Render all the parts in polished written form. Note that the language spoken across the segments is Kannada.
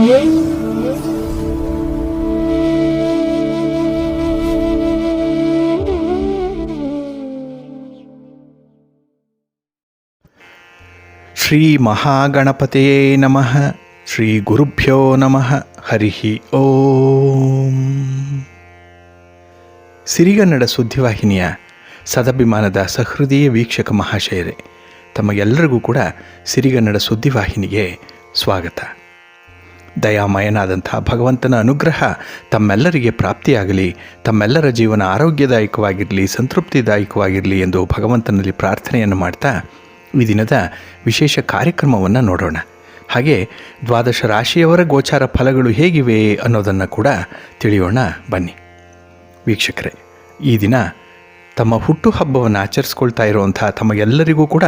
ಶ್ರೀ ಮಹಾಗಣಪತಿಯೇ ನಮಃ. ಶ್ರೀ ಗುರುಭ್ಯೋ ನಮಃ. ಹರಿ ಓಂ. ಸಿರಿಗನ್ನಡ ಸುದ್ದಿವಾಹಿನಿಯ ಸದಭಿಮಾನದ ಸಹೃದಯ ವೀಕ್ಷಕ ಮಹಾಶಯರೇ, ತಮಗೆಲ್ಲರಿಗೂ ಕೂಡ ಸಿರಿಗನ್ನಡ ಸುದ್ದಿವಾಹಿನಿಗೆ ಸ್ವಾಗತ. ದಯಾಮಯನಾದಂಥ ಭಗವಂತನ ಅನುಗ್ರಹ ತಮ್ಮೆಲ್ಲರಿಗೆ ಪ್ರಾಪ್ತಿಯಾಗಲಿ, ತಮ್ಮೆಲ್ಲರ ಜೀವನ ಆರೋಗ್ಯದಾಯಕವಾಗಿರಲಿ, ಸಂತೃಪ್ತಿದಾಯಕವಾಗಿರಲಿ ಎಂದು ಭಗವಂತನಲ್ಲಿ ಪ್ರಾರ್ಥನೆಯನ್ನು ಮಾಡ್ತಾ ಈ ದಿನದ ವಿಶೇಷ ಕಾರ್ಯಕ್ರಮವನ್ನು ನೋಡೋಣ. ಹಾಗೆ ದ್ವಾದಶ ರಾಶಿಯವರ ಗೋಚಾರ ಫಲಗಳು ಹೇಗಿವೆ ಅನ್ನೋದನ್ನು ಕೂಡ ತಿಳಿಯೋಣ ಬನ್ನಿ. ವೀಕ್ಷಕರೇ, ಈ ದಿನ ತಮ್ಮ ಹುಟ್ಟುಹಬ್ಬವನ್ನು ಆಚರಿಸ್ಕೊಳ್ತಾ ಇರುವಂಥ ತಮಗೆಲ್ಲರಿಗೂ ಕೂಡ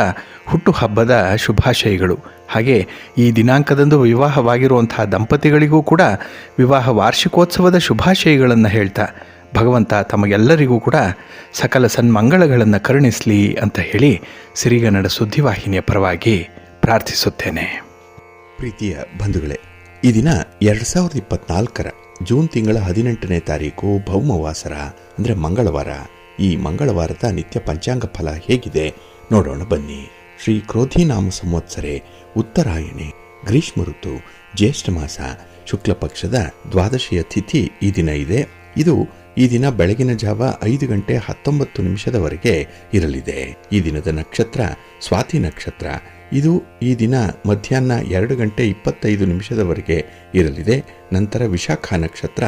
ಹುಟ್ಟುಹಬ್ಬದ ಶುಭಾಶಯಗಳು. ಹಾಗೆ ಈ ದಿನಾಂಕದಂದು ವಿವಾಹವಾಗಿರುವಂಥ ದಂಪತಿಗಳಿಗೂ ಕೂಡ ವಿವಾಹ ವಾರ್ಷಿಕೋತ್ಸವದ ಶುಭಾಶಯಗಳನ್ನು ಹೇಳ್ತಾ ಭಗವಂತ ತಮಗೆಲ್ಲರಿಗೂ ಕೂಡ ಸಕಲ ಸನ್ಮಂಗಳಗಳನ್ನು ಕರುಣಿಸಲಿ ಅಂತ ಹೇಳಿ ಸಿರಿಗನ್ನಡ ಸುದ್ದಿವಾಹಿನಿಯ ಪರವಾಗಿ ಪ್ರಾರ್ಥಿಸುತ್ತೇನೆ. ಪ್ರೀತಿಯ ಬಂಧುಗಳೇ, ಈ ದಿನ 2024 ಜೂನ್ ತಿಂಗಳ 18ನೇ ತಾರೀಕು ಭೌಮವಾಸರ ಅಂದರೆ ಮಂಗಳವಾರ. ಈ ಮಂಗಳವಾರದ ನಿತ್ಯ ಪಂಚಾಂಗ ಫಲ ಹೇಗಿದೆ ನೋಡೋಣ ಬನ್ನಿ. ಶ್ರೀ ಕ್ರೋಧಿನಾಮ ಸಂವತ್ಸರೆ ಉತ್ತರಾಯಣೆ ಗ್ರೀಷ್ಮ ಋತು ಜ್ಯೇಷ್ಠ ಮಾಸ ಶುಕ್ಲ ಪಕ್ಷದ ದ್ವಾದಶಿಯ ತಿಥಿ ಈ ದಿನ ಇದೆ. ಇದು ಈ ದಿನ ಬೆಳಗಿನ ಜಾವ 5 ಗಂಟೆ 19 ನಿಮಿಷದವರೆಗೆ ಇರಲಿದೆ. ಈ ದಿನದ ನಕ್ಷತ್ರ ಸ್ವಾತಿ ನಕ್ಷತ್ರ. ಇದು ಈ ದಿನ ಮಧ್ಯಾಹ್ನ 2 ಗಂಟೆ 25 ನಿಮಿಷದವರೆಗೆ ಇರಲಿದೆ. ನಂತರ ವಿಶಾಖ ನಕ್ಷತ್ರ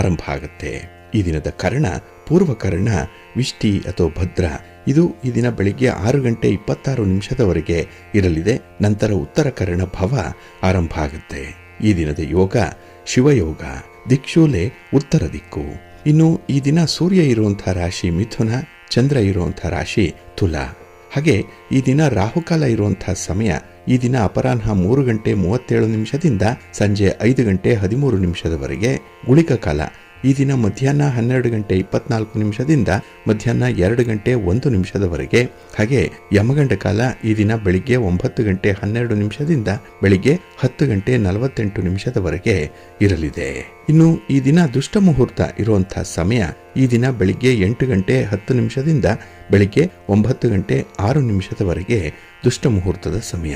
ಆರಂಭ ಆಗುತ್ತೆ. ಈ ದಿನದ ಕರ್ಣ ಪೂರ್ವಕರ್ಣ ವಿಷ್ಟಿ ಅಥವಾ ಭದ್ರ. ಇದು ಈ ದಿನ ಬೆಳಿಗ್ಗೆ 6 ಗಂಟೆ 26 ನಿಮಿಷದವರೆಗೆ ಇರಲಿದೆ. ನಂತರ ಉತ್ತರ ಕರ್ಣ ಭವ ಆರಂಭ ಆಗುತ್ತೆ. ಈ ದಿನದ ಯೋಗ ಶಿವಯೋಗ. ದಿಕ್ಷೂಲೆ ಉತ್ತರ ದಿಕ್ಕು. ಇನ್ನು ಈ ದಿನ ಸೂರ್ಯ ಇರುವಂತಹ ರಾಶಿ ಮಿಥುನ, ಚಂದ್ರ ಇರುವಂತಹ ರಾಶಿ ತುಲಾ. ಹಾಗೆ ಈ ದಿನ ರಾಹುಕಾಲ ಇರುವಂತಹ ಸಮಯ ಈ ದಿನ ಅಪರಾಹ್ನ 3 ಗಂಟೆ 37 ನಿಮಿಷದಿಂದ ಸಂಜೆ 5 ಗಂಟೆ 13 ನಿಮಿಷದವರೆಗೆ. ಗುಳಿಕ ಕಾಲ ಈ ದಿನ ಮಧ್ಯಾಹ್ನ 12 ಗಂಟೆ 24 ನಿಮಿಷದಿಂದ ಮಧ್ಯಾಹ್ನ 2 ಗಂಟೆ 1 ನಿಮಿಷದವರೆಗೆ. ಹಾಗೆ ಯಮಗಂಡ ಕಾಲ ಈ ದಿನ ಬೆಳಿಗ್ಗೆ 9 ಗಂಟೆ 12 ನಿಮಿಷದಿಂದ ಬೆಳಿಗ್ಗೆ 10 ಗಂಟೆ 48 ನಿಮಿಷದವರೆಗೆ ಇರಲಿದೆ. ಇನ್ನು ಈ ದಿನ ದುಷ್ಟ ಮುಹೂರ್ತ ಇರುವಂತಹ ಸಮಯ ಈ ದಿನ ಬೆಳಿಗ್ಗೆ 8 ಗಂಟೆ 10 ನಿಮಿಷದಿಂದ ಬೆಳಿಗ್ಗೆ 9 ಗಂಟೆ 6 ನಿಮಿಷದವರೆಗೆ ದುಷ್ಟ ಮುಹೂರ್ತದ ಸಮಯ.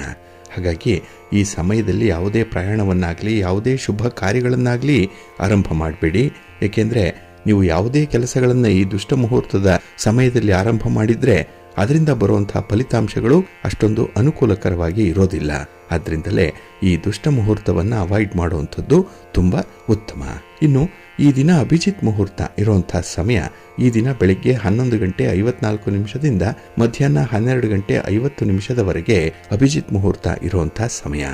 ಹಾಗಾಗಿ ಈ ಸಮಯದಲ್ಲಿ ಯಾವುದೇ ಪ್ರಯಾಣವನ್ನಾಗಲಿ ಯಾವುದೇ ಶುಭ ಕಾರ್ಯಗಳನ್ನಾಗಲಿ ಆರಂಭ ಮಾಡಬೇಡಿ. ಏಕೆಂದರೆ ನೀವು ಯಾವುದೇ ಕೆಲಸಗಳನ್ನು ಈ ದುಷ್ಟ ಮುಹೂರ್ತದ ಸಮಯದಲ್ಲಿ ಆರಂಭ ಮಾಡಿದರೆ ಅದರಿಂದ ಬರುವಂತಹ ಫಲಿತಾಂಶಗಳು ಅಷ್ಟೊಂದು ಅನುಕೂಲಕರವಾಗಿ ಇರೋದಿಲ್ಲ. ಆದ್ದರಿಂದಲೇ ಈ ದುಷ್ಟ ಮುಹೂರ್ತವನ್ನು ಅವಾಯ್ಡ್ ಮಾಡುವಂಥದ್ದು ತುಂಬ ಉತ್ತಮ. ಇನ್ನು ಈ ದಿನ ಅಭಿಜಿತ್ ಮುಹೂರ್ತ ಇರುವಂತಹ ಸಮಯ ಈ ದಿನ ಬೆಳಿಗ್ಗೆ 11 ಗಂಟೆ 54 ನಿಮಿಷದಿಂದ ಮಧ್ಯಾಹ್ನ 12 ಗಂಟೆ 50 ನಿಮಿಷದವರೆಗೆ ಅಭಿಜಿತ್ ಮುಹೂರ್ತ ಇರುವಂತಹ ಸಮಯ.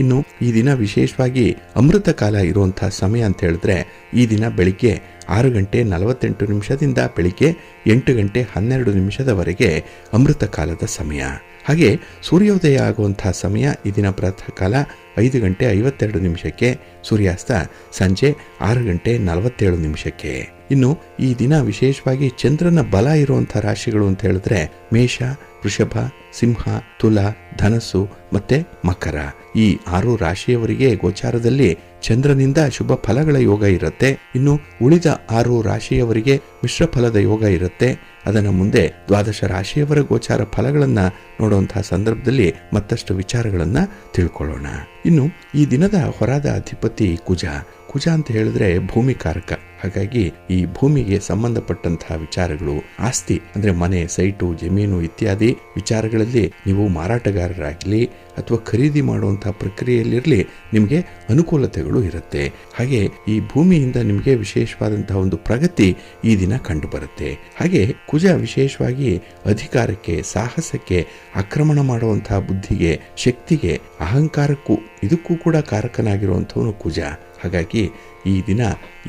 ಇನ್ನು ಈ ದಿನ ವಿಶೇಷವಾಗಿ ಅಮೃತ ಕಾಲ ಇರುವಂತಹ ಸಮಯ ಅಂತ ಹೇಳಿದ್ರೆ ಈ ದಿನ ಬೆಳಿಗ್ಗೆ 6 ಗಂಟೆ 48 ನಿಮಿಷದಿಂದ ಬೆಳಿಗ್ಗೆ 8 ಗಂಟೆ 12 ನಿಮಿಷದವರೆಗೆ ಅಮೃತ ಕಾಲದ ಸಮಯ. ಹಾಗೆ ಸೂರ್ಯೋದಯ ಆಗುವಂತಹ ಸಮಯ ಈ ದಿನ ಪ್ರಾತಃ ಕಾಲ 5 ಗಂಟೆ 52 ನಿಮಿಷಕ್ಕೆ, ಸೂರ್ಯಾಸ್ತ ಸಂಜೆ 6 ಗಂಟೆ 47 ನಿಮಿಷಕ್ಕೆ. ಇನ್ನು ಈ ದಿನ ವಿಶೇಷವಾಗಿ ಚಂದ್ರನ ಬಲ ಇರುವಂತಹ ರಾಶಿಗಳು ಅಂತ ಹೇಳಿದ್ರೆ ಮೇಷ, ವೃಷಭ, ಸಿಂಹ, ತುಲಾ, ಧನಸ್ಸು ಮತ್ತೆ ಮಕರ. ಈ 6 ರಾಶಿಯವರಿಗೆ ಗೋಚಾರದಲ್ಲಿ ಚಂದ್ರನಿಂದ ಶುಭ ಫಲಗಳ ಯೋಗ ಇರುತ್ತೆ. ಇನ್ನು ಉಳಿದ 6 ರಾಶಿಯವರಿಗೆ ಮಿಶ್ರ ಫಲದ ಯೋಗ ಇರುತ್ತೆ. ಅದನ್ನು ಮುಂದೆ ದ್ವಾದಶ ರಾಶಿಯವರ ಗೋಚಾರ ಫಲಗಳನ್ನ ನೋಡುವಂತಹ ಸಂದರ್ಭದಲ್ಲಿ ಮತ್ತಷ್ಟು ವಿಚಾರಗಳನ್ನ ತಿಳ್ಕೊಳ್ಳೋಣ. ಇನ್ನು ಈ ದಿನದ ಹೊರಾದ ಅಧಿಪತಿ ಕುಜ. ಕುಜ ಅಂತ ಹೇಳಿದ್ರೆ ಭೂಮಿಕಾರಕ. ಹಾಗಾಗಿ ಈ ಭೂಮಿಗೆ ಸಂಬಂಧಪಟ್ಟಂತಹ ವಿಚಾರಗಳು, ಆಸ್ತಿ ಅಂದ್ರೆ ಮನೆ, ಸೈಟು, ಜಮೀನು ಇತ್ಯಾದಿ ವಿಚಾರಗಳಲ್ಲಿ ನೀವು ಮಾರಾಟಗಾರರಾಗಲಿ ಅಥವಾ ಖರೀದಿ ಮಾಡುವಂತಹ ಪ್ರಕ್ರಿಯೆಯಲ್ಲಿರಲಿ ನಿಮಗೆ ಅನುಕೂಲತೆಗಳು ಇರುತ್ತೆ. ಹಾಗೆ ಈ ಭೂಮಿಯಿಂದ ನಿಮಗೆ ವಿಶೇಷವಾದಂತಹ ಒಂದು ಪ್ರಗತಿ ಈ ದಿನ ಕಂಡು ಬರುತ್ತೆ. ಹಾಗೆ ಕುಜ ವಿಶೇಷವಾಗಿ ಅಧಿಕಾರಕ್ಕೆ, ಸಾಹಸಕ್ಕೆ, ಆಕ್ರಮಣ ಮಾಡುವಂತಹ ಬುದ್ಧಿಗೆ, ಶಕ್ತಿಗೆ, ಅಹಂಕಾರಕ್ಕೂ ಇದಕ್ಕೂ ಕೂಡ ಕಾರಕನಾಗಿರುವಂಥವನು ಕುಜ. ಹಾಗಾಗಿ ಈ ದಿನ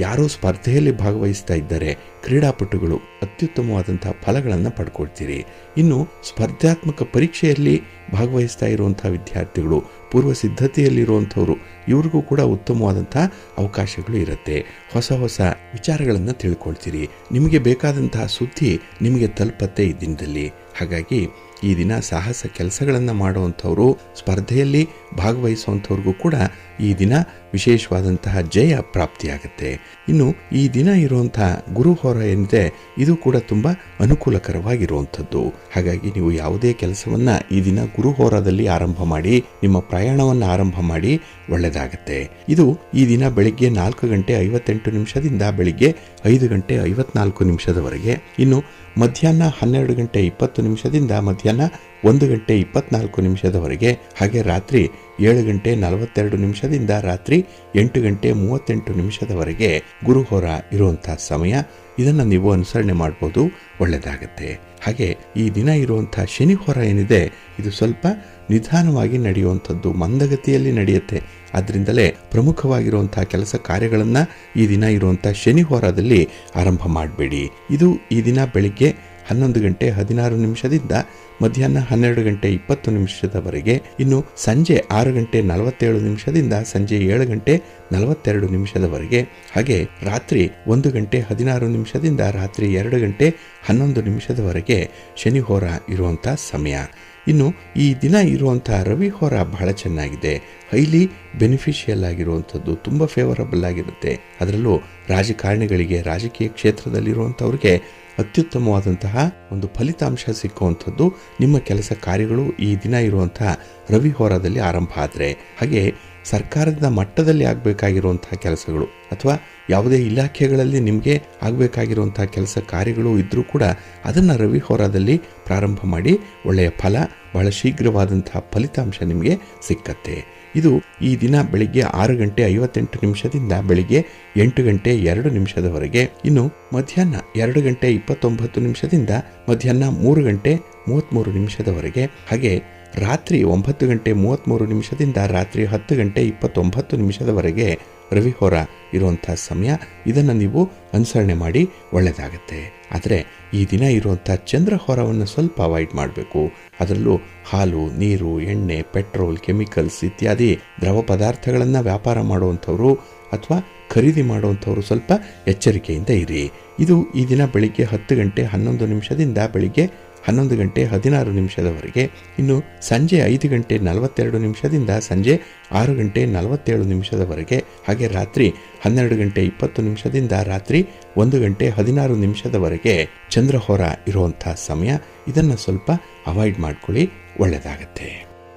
ಯಾರೋ ಸ್ಪರ್ಧೆಯಲ್ಲಿ ಭಾಗವಹಿಸ್ತಾ ಇದ್ದಾರೆ ಕ್ರೀಡಾಪಟುಗಳು ಅತ್ಯುತ್ತಮವಾದಂತಹ ಫಲಗಳನ್ನು ಪಡ್ಕೊಳ್ತೀರಿ. ಇನ್ನು ಸ್ಪರ್ಧಾತ್ಮಕ ಪರೀಕ್ಷೆಯಲ್ಲಿ ಭಾಗವಹಿಸ್ತಾ ಇರುವಂತಹ ವಿದ್ಯಾರ್ಥಿಗಳು, ಪೂರ್ವ ಸಿದ್ಧತೆಯಲ್ಲಿರುವಂಥವ್ರು, ಇವ್ರಿಗೂ ಕೂಡ ಉತ್ತಮವಾದಂತಹ ಅವಕಾಶಗಳು ಇರುತ್ತೆ. ಹೊಸ ಹೊಸ ವಿಚಾರಗಳನ್ನು ತಿಳ್ಕೊಳ್ತೀರಿ. ನಿಮಗೆ ಬೇಕಾದಂತಹ ಸುದ್ದಿ ನಿಮಗೆ ತಲುಪತ್ತೆ ಈ ದಿನದಲ್ಲಿ. ಹಾಗಾಗಿ ಈ ದಿನ ಸಾಹಸ ಕೆಲಸಗಳನ್ನು ಮಾಡುವಂಥವರು, ಸ್ಪರ್ಧೆಯಲ್ಲಿ ಭಾಗವಹಿಸುವಂಥವ್ರಿಗೂ ಕೂಡ ಈ ದಿನ ವಿಶೇಷವಾದಂತಹ ಜಯ ಪ್ರಾಪ್ತಿಯಾಗುತ್ತೆ. ಇನ್ನು ಈ ದಿನ ಇರುವಂತಹ ಗುರುಹೋರ ಏನಿದೆ ಇದು ಕೂಡ ತುಂಬಾ ಅನುಕೂಲಕರವಾಗಿರುವಂಥದ್ದು. ಹಾಗಾಗಿ ನೀವು ಯಾವುದೇ ಕೆಲಸವನ್ನ ಈ ದಿನ ಗುರುಹೋರದಲ್ಲಿ ಆರಂಭ ಮಾಡಿ, ನಿಮ್ಮ ಪ್ರಯಾಣವನ್ನು ಆರಂಭ ಮಾಡಿ ಒಳ್ಳೆಯದಾಗತ್ತೆ. ಇದು ಈ ದಿನ ಬೆಳಿಗ್ಗೆ 4:58 ಬೆಳಿಗ್ಗೆ 5:54 ಇನ್ನು ಮಧ್ಯಾಹ್ನ 12:20 ಮಧ್ಯಾಹ್ನ 1:24 ಹಾಗೆ ರಾತ್ರಿ 7:42 ರಾತ್ರಿ 8:38 ಗುರುಹೋರ ಇರುವಂತಹ ಸಮಯ. ಇದನ್ನ ನೀವು ಅನುಸರಣೆ ಮಾಡಬಹುದು, ಒಳ್ಳೆಯದಾಗತ್ತೆ. ಹಾಗೆ ಈ ದಿನ ಇರುವಂತಹ ಶನಿಹೋರ ಏನಿದೆ ಇದು ಸ್ವಲ್ಪ ನಿಧಾನವಾಗಿ ನಡೆಯುವಂಥದ್ದು, ಮಂದಗತಿಯಲ್ಲಿ ನಡೆಯುತ್ತೆ. ಆದ್ರಿಂದಲೇ ಪ್ರಮುಖವಾಗಿರುವಂತಹ ಕೆಲಸ ಕಾರ್ಯಗಳನ್ನ ಈ ದಿನ ಇರುವಂತಹ ಶನಿಹೋರದಲ್ಲಿ ಆರಂಭ ಮಾಡಬೇಡಿ. ಇದು ಈ ದಿನ ಬೆಳಿಗ್ಗೆ 11:16 ಮಧ್ಯಾಹ್ನ 12:20 ಇನ್ನು ಸಂಜೆ 6:47 ಸಂಜೆ 7:42 ಹಾಗೆ ರಾತ್ರಿ 1:16 ರಾತ್ರಿ 2:11 ಶನಿಹೋರ ಇರುವಂತಹ ಸಮಯ. ಇನ್ನು ಈ ದಿನ ಇರುವಂತಹ ರವಿಹೋರ ಬಹಳ ಚೆನ್ನಾಗಿದೆ, ಹೈಲಿ ಬೆನಿಫಿಷಿಯಲ್ ಆಗಿರುವಂಥದ್ದು, ತುಂಬ ಫೇವರಬಲ್ ಆಗಿರುತ್ತೆ. ಅದರಲ್ಲೂ ರಾಜಕಾರಣಿಗಳಿಗೆ, ರಾಜಕೀಯ ಕ್ಷೇತ್ರದಲ್ಲಿರುವಂಥವ್ರಿಗೆ ಅತ್ಯುತ್ತಮವಾದಂತಹ ಒಂದು ಫಲಿತಾಂಶ ಸಿಕ್ಕುವಂಥದ್ದು ನಿಮ್ಮ ಕೆಲಸ ಕಾರ್ಯಗಳು ಈ ದಿನ ಇರುವಂತಹ ರವಿಹೋರದಲ್ಲಿ ಆರಂಭ ಆದರೆ. ಹಾಗೆ ಸರ್ಕಾರದ ಮಟ್ಟದಲ್ಲಿ ಆಗಬೇಕಾಗಿರುವಂತಹ ಕೆಲಸಗಳು ಅಥವಾ ಯಾವುದೇ ಇಲಾಖೆಗಳಲ್ಲಿ ನಿಮಗೆ ಆಗಬೇಕಾಗಿರುವಂತಹ ಕೆಲಸ ಕಾರ್ಯಗಳು ಇದ್ರೂ ಕೂಡ ಅದನ್ನು ರವಿಹೋರದಲ್ಲಿ ಪ್ರಾರಂಭ ಮಾಡಿ, ಒಳ್ಳೆಯ ಫಲ, ಬಹಳ ಶೀಘ್ರವಾದಂತಹ ಫಲಿತಾಂಶ ನಿಮಗೆ ಸಿಕ್ಕತ್ತೆ. ಇದು ಈ ದಿನ ಬೆಳಿಗ್ಗೆ 6:58 ಬೆಳಿಗ್ಗೆ 8:02 ಇನ್ನು ಮಧ್ಯಾಹ್ನ 2:29 ಮಧ್ಯಾಹ್ನ 3:33 ಹಾಗೆ ರಾತ್ರಿ 9:33 ರಾತ್ರಿ 10:29 ರವಿಹೋರ ಇರುವಂತಹ ಸಮಯ. ಇದನ್ನು ನೀವು ಅನುಸರಣೆ ಮಾಡಿ ಒಳ್ಳೆಯದಾಗತ್ತೆ. ಆದರೆ ಈ ದಿನ ಇರುವಂತಹ ಚಂದ್ರಹೋರವನ್ನು ಸ್ವಲ್ಪ ಅವಾಯ್ಡ್ ಮಾಡಬೇಕು. ಅದರಲ್ಲೂ ಹಾಲು, ನೀರು, ಎಣ್ಣೆ, ಪೆಟ್ರೋಲ್, ಕೆಮಿಕಲ್ಸ್ ಇತ್ಯಾದಿ ದ್ರವ ಪದಾರ್ಥಗಳನ್ನು ವ್ಯಾಪಾರ ಮಾಡುವಂಥವ್ರು ಅಥವಾ ಖರೀದಿ ಮಾಡುವಂಥವ್ರು ಸ್ವಲ್ಪ ಎಚ್ಚರಿಕೆಯಿಂದ ಇರಿ. ಇದು ಈ ದಿನ ಬೆಳಿಗ್ಗೆ 10:11 ಬೆಳಿಗ್ಗೆ 11:16 ಇನ್ನು ಸಂಜೆ 5:42 ಸಂಜೆ 6:47 ಹಾಗೆ ರಾತ್ರಿ 12:20 ರಾತ್ರಿ 1:16 ಚಂದ್ರಹೋರ ಇರುವಂತಹ ಸಮಯ. ಇದನ್ನು ಸ್ವಲ್ಪ ಅವಾಯ್ಡ್ ಮಾಡ್ಕೊಳ್ಳಿ, ಒಳ್ಳೆಯದಾಗತ್ತೆ.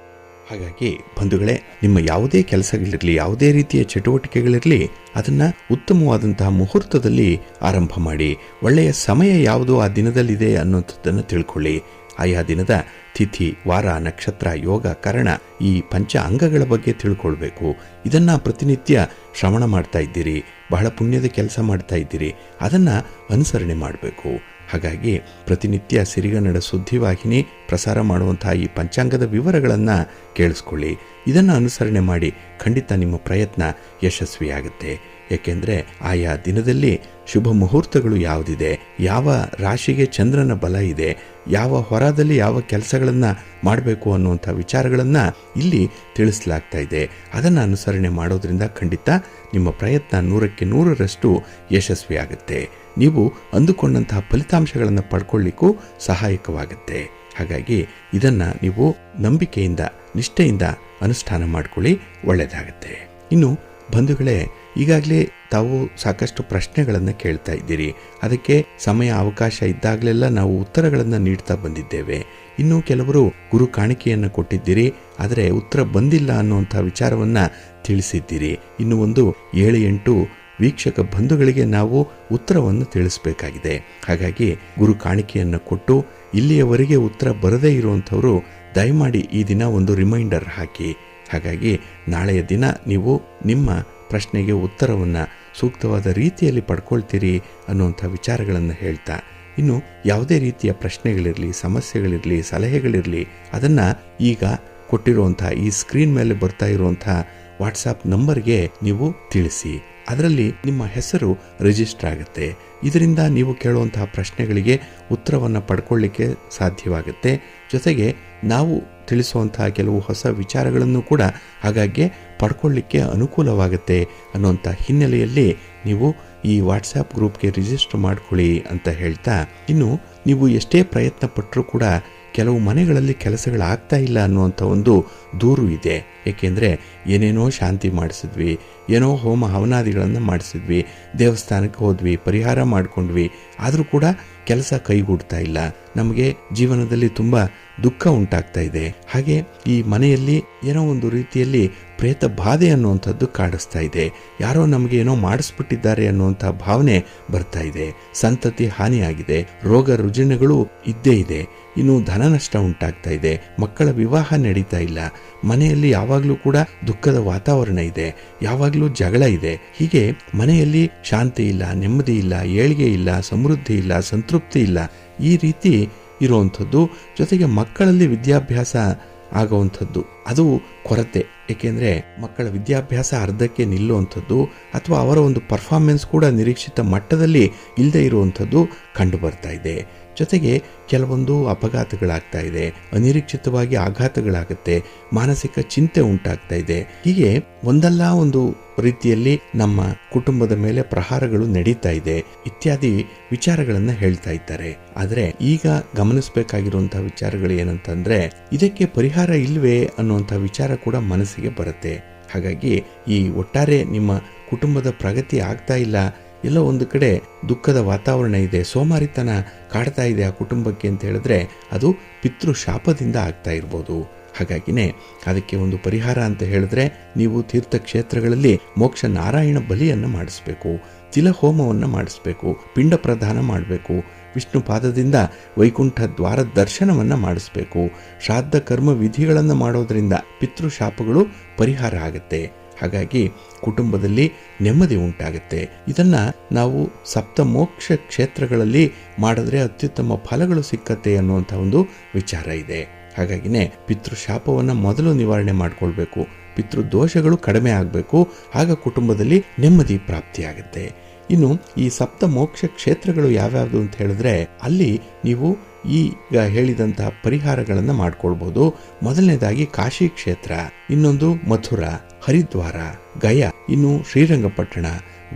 ಹಾಗಾಗಿ ಬಂಧುಗಳೇ, ನಿಮ್ಮ ಯಾವುದೇ ಕೆಲಸಗಳಿರಲಿ, ಯಾವುದೇ ರೀತಿಯ ಚಟುವಟಿಕೆಗಳಿರಲಿ, ಅದನ್ನು ಉತ್ತಮವಾದಂತಹ ಮುಹೂರ್ತದಲ್ಲಿ ಆರಂಭ ಮಾಡಿ. ಒಳ್ಳೆಯ ಸಮಯ ಯಾವುದು ಆ ದಿನದಲ್ಲಿದೆ ಅನ್ನೋಂಥದ್ದನ್ನು ತಿಳ್ಕೊಳ್ಳಿ. ಆಯಾ ದಿನದ ತಿಥಿ, ವಾರ, ನಕ್ಷತ್ರ, ಯೋಗ, ಕರಣ ಈ ಪಂಚ ಅಂಗಗಳ ಬಗ್ಗೆ ತಿಳ್ಕೊಳ್ಬೇಕು. ಇದನ್ನು ಪ್ರತಿನಿತ್ಯ ಶ್ರವಣ ಮಾಡ್ತಾ ಇದ್ದೀರಿ, ಬಹಳ ಪುಣ್ಯದ ಕೆಲಸ ಮಾಡ್ತಾ ಇದ್ದೀರಿ, ಅದನ್ನು ಅನುಸರಣೆ ಮಾಡಬೇಕು. ಹಾಗಾಗಿ ಪ್ರತಿನಿತ್ಯ ಸಿರಿಗನ್ನಡ ಸುದ್ದಿವಾಹಿನಿ ಪ್ರಸಾರ ಮಾಡುವಂತಹ ಈ ಪಂಚಾಂಗದ ವಿವರಗಳನ್ನು ಕೇಳಿಸ್ಕೊಳ್ಳಿ. ಇದನ್ನು ಅನುಸರಣೆ ಮಾಡಿ ಖಂಡಿತ ನಿಮ್ಮ ಪ್ರಯತ್ನ ಯಶಸ್ವಿಯಾಗುತ್ತೆ. ಏಕೆಂದರೆ ಆಯಾ ದಿನದಲ್ಲಿ ಶುಭ ಮುಹೂರ್ತಗಳು ಯಾವುದಿದೆ, ಯಾವ ರಾಶಿಗೆ ಚಂದ್ರನ ಬಲ ಇದೆ, ಯಾವ ಹೊರದಲ್ಲಿ ಯಾವ ಕೆಲಸಗಳನ್ನು ಮಾಡಬೇಕು ಅನ್ನುವಂಥ ವಿಚಾರಗಳನ್ನು ಇಲ್ಲಿ ತಿಳಿಸಲಾಗ್ತಾ ಇದೆ. ಅದನ್ನು ಅನುಸರಣೆ ಮಾಡೋದ್ರಿಂದ ಖಂಡಿತ ನಿಮ್ಮ ಪ್ರಯತ್ನ 100% ಯಶಸ್ವಿಯಾಗುತ್ತೆ. ನೀವು ಅಂದುಕೊಂಡಂತಹ ಫಲಿತಾಂಶಗಳನ್ನು ಪಡ್ಕೊಳ್ಳಿಕ್ಕೂ ಸಹಾಯಕವಾಗುತ್ತೆ. ಹಾಗಾಗಿ ಇದನ್ನು ನೀವು ನಂಬಿಕೆಯಿಂದ, ನಿಷ್ಠೆಯಿಂದ ಅನುಷ್ಠಾನ ಮಾಡಿಕೊಳ್ಳಿ, ಒಳ್ಳೆಯದಾಗತ್ತೆ. ಇನ್ನು ಬಂಧುಗಳೇ, ಈಗಾಗಲೇ ತಾವು ಸಾಕಷ್ಟು ಪ್ರಶ್ನೆಗಳನ್ನು ಕೇಳ್ತಾ ಇದ್ದೀರಿ. ಅದಕ್ಕೆ ಸಮಯ ಅವಕಾಶ ಇದ್ದಾಗಲೆಲ್ಲ ನಾವು ಉತ್ತರಗಳನ್ನು ನೀಡ್ತಾ ಬಂದಿದ್ದೇವೆ. ಇನ್ನು ಕೆಲವರು ಗುರು ಕಾಣಿಕೆಯನ್ನು ಕೊಟ್ಟಿದ್ದೀರಿ, ಆದರೆ ಉತ್ತರ ಬಂದಿಲ್ಲ ಅನ್ನುವಂಥ ವಿಚಾರವನ್ನು ತಿಳಿಸಿದ್ದೀರಿ. ಇನ್ನು ಒಂದು 7-8 ವೀಕ್ಷಕ ಬಂಧುಗಳಿಗೆ ನಾವು ಉತ್ತರವನ್ನು ತಿಳಿಸಬೇಕಾಗಿದೆ. ಹಾಗಾಗಿ ಗುರು ಕಾಣಿಕೆಯನ್ನು ಕೊಟ್ಟು ಇಲ್ಲಿಯವರೆಗೆ ಉತ್ತರ ಬರದೇ ಇರುವಂಥವರು ದಯಮಾಡಿ ಈ ದಿನ ಒಂದು ರಿಮೈಂಡರ್ ಹಾಕಿ. ಹಾಗಾಗಿ ನಾಳೆಯ ದಿನ ನೀವು ನಿಮ್ಮ ಪ್ರಶ್ನೆಗೆ ಉತ್ತರವನ್ನು ಸೂಕ್ತವಾದ ರೀತಿಯಲ್ಲಿ ಪಡ್ಕೊಳ್ತೀರಿ ಅನ್ನುವಂಥ ವಿಚಾರಗಳನ್ನು ಹೇಳ್ತಾ, ಇನ್ನು ಯಾವುದೇ ರೀತಿಯ ಪ್ರಶ್ನೆಗಳಿರಲಿ, ಸಮಸ್ಯೆಗಳಿರಲಿ, ಸಲಹೆಗಳಿರಲಿ, ಅದನ್ನು ಈಗ ಕೊಟ್ಟಿರುವಂಥ ಈ ಸ್ಕ್ರೀನ್ ಮೇಲೆ ಬರ್ತಾ ಇರುವಂಥ ವಾಟ್ಸಾಪ್ ನಂಬರ್ಗೆ ನೀವು ತಿಳಿಸಿ. ಅದರಲ್ಲಿ ನಿಮ್ಮ ಹೆಸರು ರಿಜಿಸ್ಟರ್ ಆಗುತ್ತೆ. ಇದರಿಂದ ನೀವು ಕೇಳುವಂತಹ ಪ್ರಶ್ನೆಗಳಿಗೆ ಉತ್ತರವನ್ನು ಪಡ್ಕೊಳ್ಳಿಕ್ಕೆ ಸಾಧ್ಯವಾಗುತ್ತೆ. ಜೊತೆಗೆ ನಾವು ತಿಳಿಸುವಂತಹ ಕೆಲವು ಹೊಸ ವಿಚಾರಗಳನ್ನು ಕೂಡ ಹಾಗಾಗಿ ಪಡ್ಕೊಳ್ಳಿಕ್ಕೆ ಅನುಕೂಲವಾಗುತ್ತೆ ಅನ್ನುವಂಥ ಹಿನ್ನೆಲೆಯಲ್ಲಿ ನೀವು ಈ ವಾಟ್ಸಾಪ್ ಗ್ರೂಪ್ಗೆ ರಿಜಿಸ್ಟರ್ ಮಾಡ್ಕೊಳ್ಳಿ ಅಂತ ಹೇಳ್ತಾ, ಇನ್ನು ನೀವು ಎಷ್ಟೇ ಪ್ರಯತ್ನ ಪಟ್ಟರೂ ಕೂಡ ಕೆಲವು ಮನೆಗಳಲ್ಲಿ ಕೆಲಸಗಳಾಗ್ತಾ ಇಲ್ಲ ಅನ್ನುವಂಥ ಒಂದು ದೂರು ಇದೆ. ಏಕೆಂದರೆ ಏನೇನೋ ಶಾಂತಿ ಮಾಡಿಸಿದ್ವಿ, ಏನೋ ಹೋಮ ಹವನಾದಿಗಳನ್ನು ಮಾಡಿಸಿದ್ವಿ, ದೇವಸ್ಥಾನಕ್ಕೆ ಹೋದ್ವಿ, ಪರಿಹಾರ ಮಾಡಿಕೊಂಡ್ವಿ, ಆದರೂ ಕೂಡ ಕೆಲಸ ಕೈಗೂಡ್ತಾ ಇಲ್ಲ. ನಮಗೆ ಜೀವನದಲ್ಲಿ ತುಂಬ ದುಃಖ ಉಂಟಾಗ್ತಾ ಇದೆ. ಹಾಗೆ ಈ ಮನೆಯಲ್ಲಿ ಏನೋ ಒಂದು ರೀತಿಯಲ್ಲಿ ಪ್ರೇತ ಬಾಧೆ ಅನ್ನುವಂಥದ್ದು ಕಾಡಿಸ್ತಾ ಇದೆ. ಯಾರೋ ನಮಗೆ ಏನೋ ಮಾಡಿಸ್ಬಿಟ್ಟಿದ್ದಾರೆ ಅನ್ನುವಂಥ ಭಾವನೆ ಬರ್ತಾ ಇದೆ. ಸಂತತಿ ಹಾನಿಯಾಗಿದೆ, ರೋಗ ರುಜಿನಗಳು ಇದ್ದೇ ಇದೆ, ಇನ್ನು ಧನ ನಷ್ಟ ಉಂಟಾಗ್ತಾ ಇದೆ, ಮಕ್ಕಳ ವಿವಾಹ ನಡೀತಾ ಇಲ್ಲ, ಮನೆಯಲ್ಲಿ ಯಾವಾಗಲೂ ಕೂಡ ದುಃಖದ ವಾತಾವರಣ ಇದೆ, ಯಾವಾಗಲೂ ಜಗಳ ಇದೆ. ಹೀಗೆ ಮನೆಯಲ್ಲಿ ಶಾಂತಿ ಇಲ್ಲ, ನೆಮ್ಮದಿ ಇಲ್ಲ, ಏಳಿಗೆ ಇಲ್ಲ, ಸಮೃದ್ಧಿ ಇಲ್ಲ, ಸಂತೃಪ್ತಿ ಇಲ್ಲ, ಈ ರೀತಿ ಇರುವಂಥದ್ದು. ಜೊತೆಗೆ ಮಕ್ಕಳಲ್ಲಿ ವಿದ್ಯಾಭ್ಯಾಸ ಆಗುವಂಥದ್ದು ಅದು ಕೊರತೆ. ಏಕೆಂದರೆ ಮಕ್ಕಳ ವಿದ್ಯಾಭ್ಯಾಸ ಅರ್ಧಕ್ಕೆ ನಿಲ್ಲುವಂಥದ್ದು ಅಥವಾ ಅವರ ಒಂದು ಪರ್ಫಾರ್ಮೆನ್ಸ್ ಕೂಡ ನಿರೀಕ್ಷಿತ ಮಟ್ಟದಲ್ಲಿ ಇಲ್ಲದೆ ಇರುವಂಥದ್ದು ಕಂಡು ಬರ್ತಾ ಇದೆ. ಜೊತೆಗೆ ಕೆಲವೊಂದು ಅಪಘಾತಗಳಾಗ್ತಾ ಇದೆ, ಅನಿರೀಕ್ಷಿತವಾಗಿ ಆಘಾತಗಳಾಗುತ್ತೆ, ಮಾನಸಿಕ ಚಿಂತೆ ಉಂಟಾಗ್ತಾ ಇದೆ. ಹೀಗೆ ಒಂದಲ್ಲ ಒಂದು ರೀತಿಯಲ್ಲಿ ನಮ್ಮ ಕುಟುಂಬದ ಮೇಲೆ ಪ್ರಹಾರಗಳು ನಡೀತಾ ಇದೆ ಇತ್ಯಾದಿ ವಿಚಾರಗಳನ್ನ ಹೇಳ್ತಾ ಇದ್ದಾರೆ. ಆದರೆ ಈಗ ಗಮನಿಸಬೇಕಾಗಿರುವಂತಹ ವಿಚಾರಗಳು ಏನಂತಂದ್ರೆ, ಇದಕ್ಕೆ ಪರಿಹಾರ ಇಲ್ವೇ ಅನ್ನುವಂಥ ವಿಚಾರ ಕೂಡ ಮನಸ್ಸಿಗೆ ಬರುತ್ತೆ. ಹಾಗಾಗಿ ಈ ಒಟ್ಟಾರೆ ನಿಮ್ಮ ಕುಟುಂಬದ ಪ್ರಗತಿ ಆಗ್ತಾ ಇಲ್ಲ, ಎಲ್ಲೋ ಒಂದು ಕಡೆ ದುಃಖದ ವಾತಾವರಣ ಇದೆ, ಸೋಮಾರಿತನ ಕಾಡ್ತಾ ಇದೆ ಆ ಕುಟುಂಬಕ್ಕೆ ಅಂತ ಹೇಳಿದ್ರೆ ಅದು ಪಿತೃ ಶಾಪದಿಂದ ಆಗ್ತಾ ಇರ್ಬೋದು. ಹಾಗಾಗಿನೇ ಅದಕ್ಕೆ ಒಂದು ಪರಿಹಾರ ಅಂತ ಹೇಳಿದ್ರೆ ನೀವು ತೀರ್ಥಕ್ಷೇತ್ರಗಳಲ್ಲಿ ಮೋಕ್ಷ ನಾರಾಯಣ ಬಲಿಯನ್ನು ಮಾಡಿಸ್ಬೇಕು, ತಿಲಹೋಮವನ್ನು ಮಾಡಿಸ್ಬೇಕು, ಪಿಂಡ ಪ್ರದಾನ ಮಾಡಬೇಕು, ವಿಷ್ಣು ಪಾದದಿಂದ ವೈಕುಂಠ ದ್ವಾರ ದರ್ಶನವನ್ನು ಮಾಡಿಸ್ಬೇಕು. ಶ್ರಾದ್ದ ಕರ್ಮ ವಿಧಿಗಳನ್ನು ಮಾಡೋದ್ರಿಂದ ಪಿತೃ ಶಾಪಗಳು ಪರಿಹಾರ ಆಗುತ್ತೆ. ಹಾಗಾಗಿ ಕುಟುಂಬದಲ್ಲಿ ನೆಮ್ಮದಿ ಉಂಟಾಗುತ್ತೆ. ಇದನ್ನ ನಾವು ಸಪ್ತ ಮೋಕ್ಷ ಕ್ಷೇತ್ರಗಳಲ್ಲಿ ಮಾಡಿದ್ರೆ ಅತ್ಯುತ್ತಮ ಫಲಗಳು ಸಿಕ್ಕತ್ತೆ ಅನ್ನುವಂಥ ಒಂದು ವಿಚಾರ ಇದೆ. ಹಾಗಾಗಿನೇ ಪಿತೃಶಾಪವನ್ನು ಮೊದಲು ನಿವಾರಣೆ ಮಾಡಿಕೊಳ್ಬೇಕು, ಪಿತೃದೋಷಗಳು ಕಡಿಮೆ ಆಗಬೇಕು, ಆಗ ಕುಟುಂಬದಲ್ಲಿ ನೆಮ್ಮದಿ ಪ್ರಾಪ್ತಿಯಾಗುತ್ತೆ. ಇನ್ನು ಈ ಸಪ್ತ ಮೋಕ್ಷ ಕ್ಷೇತ್ರಗಳು ಯಾವ್ಯಾವುದು ಅಂತ ಹೇಳಿದ್ರೆ ಅಲ್ಲಿ ನೀವು ಈಗ ಹೇಳಿದಂತಹ ಪರಿಹಾರಗಳನ್ನು ಮಾಡ್ಕೊಳ್ಬಹುದು. ಮೊದಲನೇದಾಗಿ ಕಾಶಿ ಕ್ಷೇತ್ರ, ಇನ್ನೊಂದು ಮಥುರಾ, ಹರಿದ್ವಾರ, ಗಯಾ, ಇನ್ನು ಶ್ರೀರಂಗಪಟ್ಟಣ,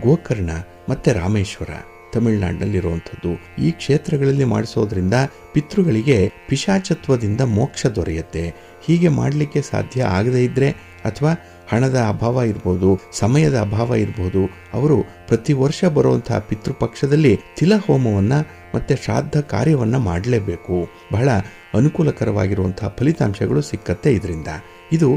ಗೋಕರ್ಣ ಮತ್ತೆ ರಾಮೇಶ್ವರ ತಮಿಳುನಾಡಿನಲ್ಲಿರುವಂಥದ್ದು. ಈ ಕ್ಷೇತ್ರಗಳಲ್ಲಿ ಮಾಡಿಸೋದ್ರಿಂದ ಪಿತೃಗಳಿಗೆ ಪಿಶಾಚತ್ವದಿಂದ ಮೋಕ್ಷ ದೊರೆಯುತ್ತೆ. ಹೀಗೆ ಮಾಡಲಿಕ್ಕೆ ಸಾಧ್ಯ ಆಗದೇ ಇದ್ರೆ ಅಥವಾ ಹಣದ ಅಭಾವ ಇರ್ಬೋದು, ಸಮಯದ ಅಭಾವ ಇರ್ಬೋದು, ಅವರು ಪ್ರತಿ ವರ್ಷ ಬರುವಂತಹ ಪಿತೃಪಕ್ಷದಲ್ಲಿ ತಿಲಹೋಮವನ್ನ ಮತ್ತೆ ಶ್ರಾದ್ದ ಕಾರ್ಯವನ್ನ ಮಾಡಲೇಬೇಕು. ಬಹಳ ಅನುಕೂಲಕರವಾಗಿರುವಂತಹ ಫಲಿತಾಂಶಗಳು ಸಿಕ್ಕತ್ತೆ ಇದರಿಂದ. ಇದು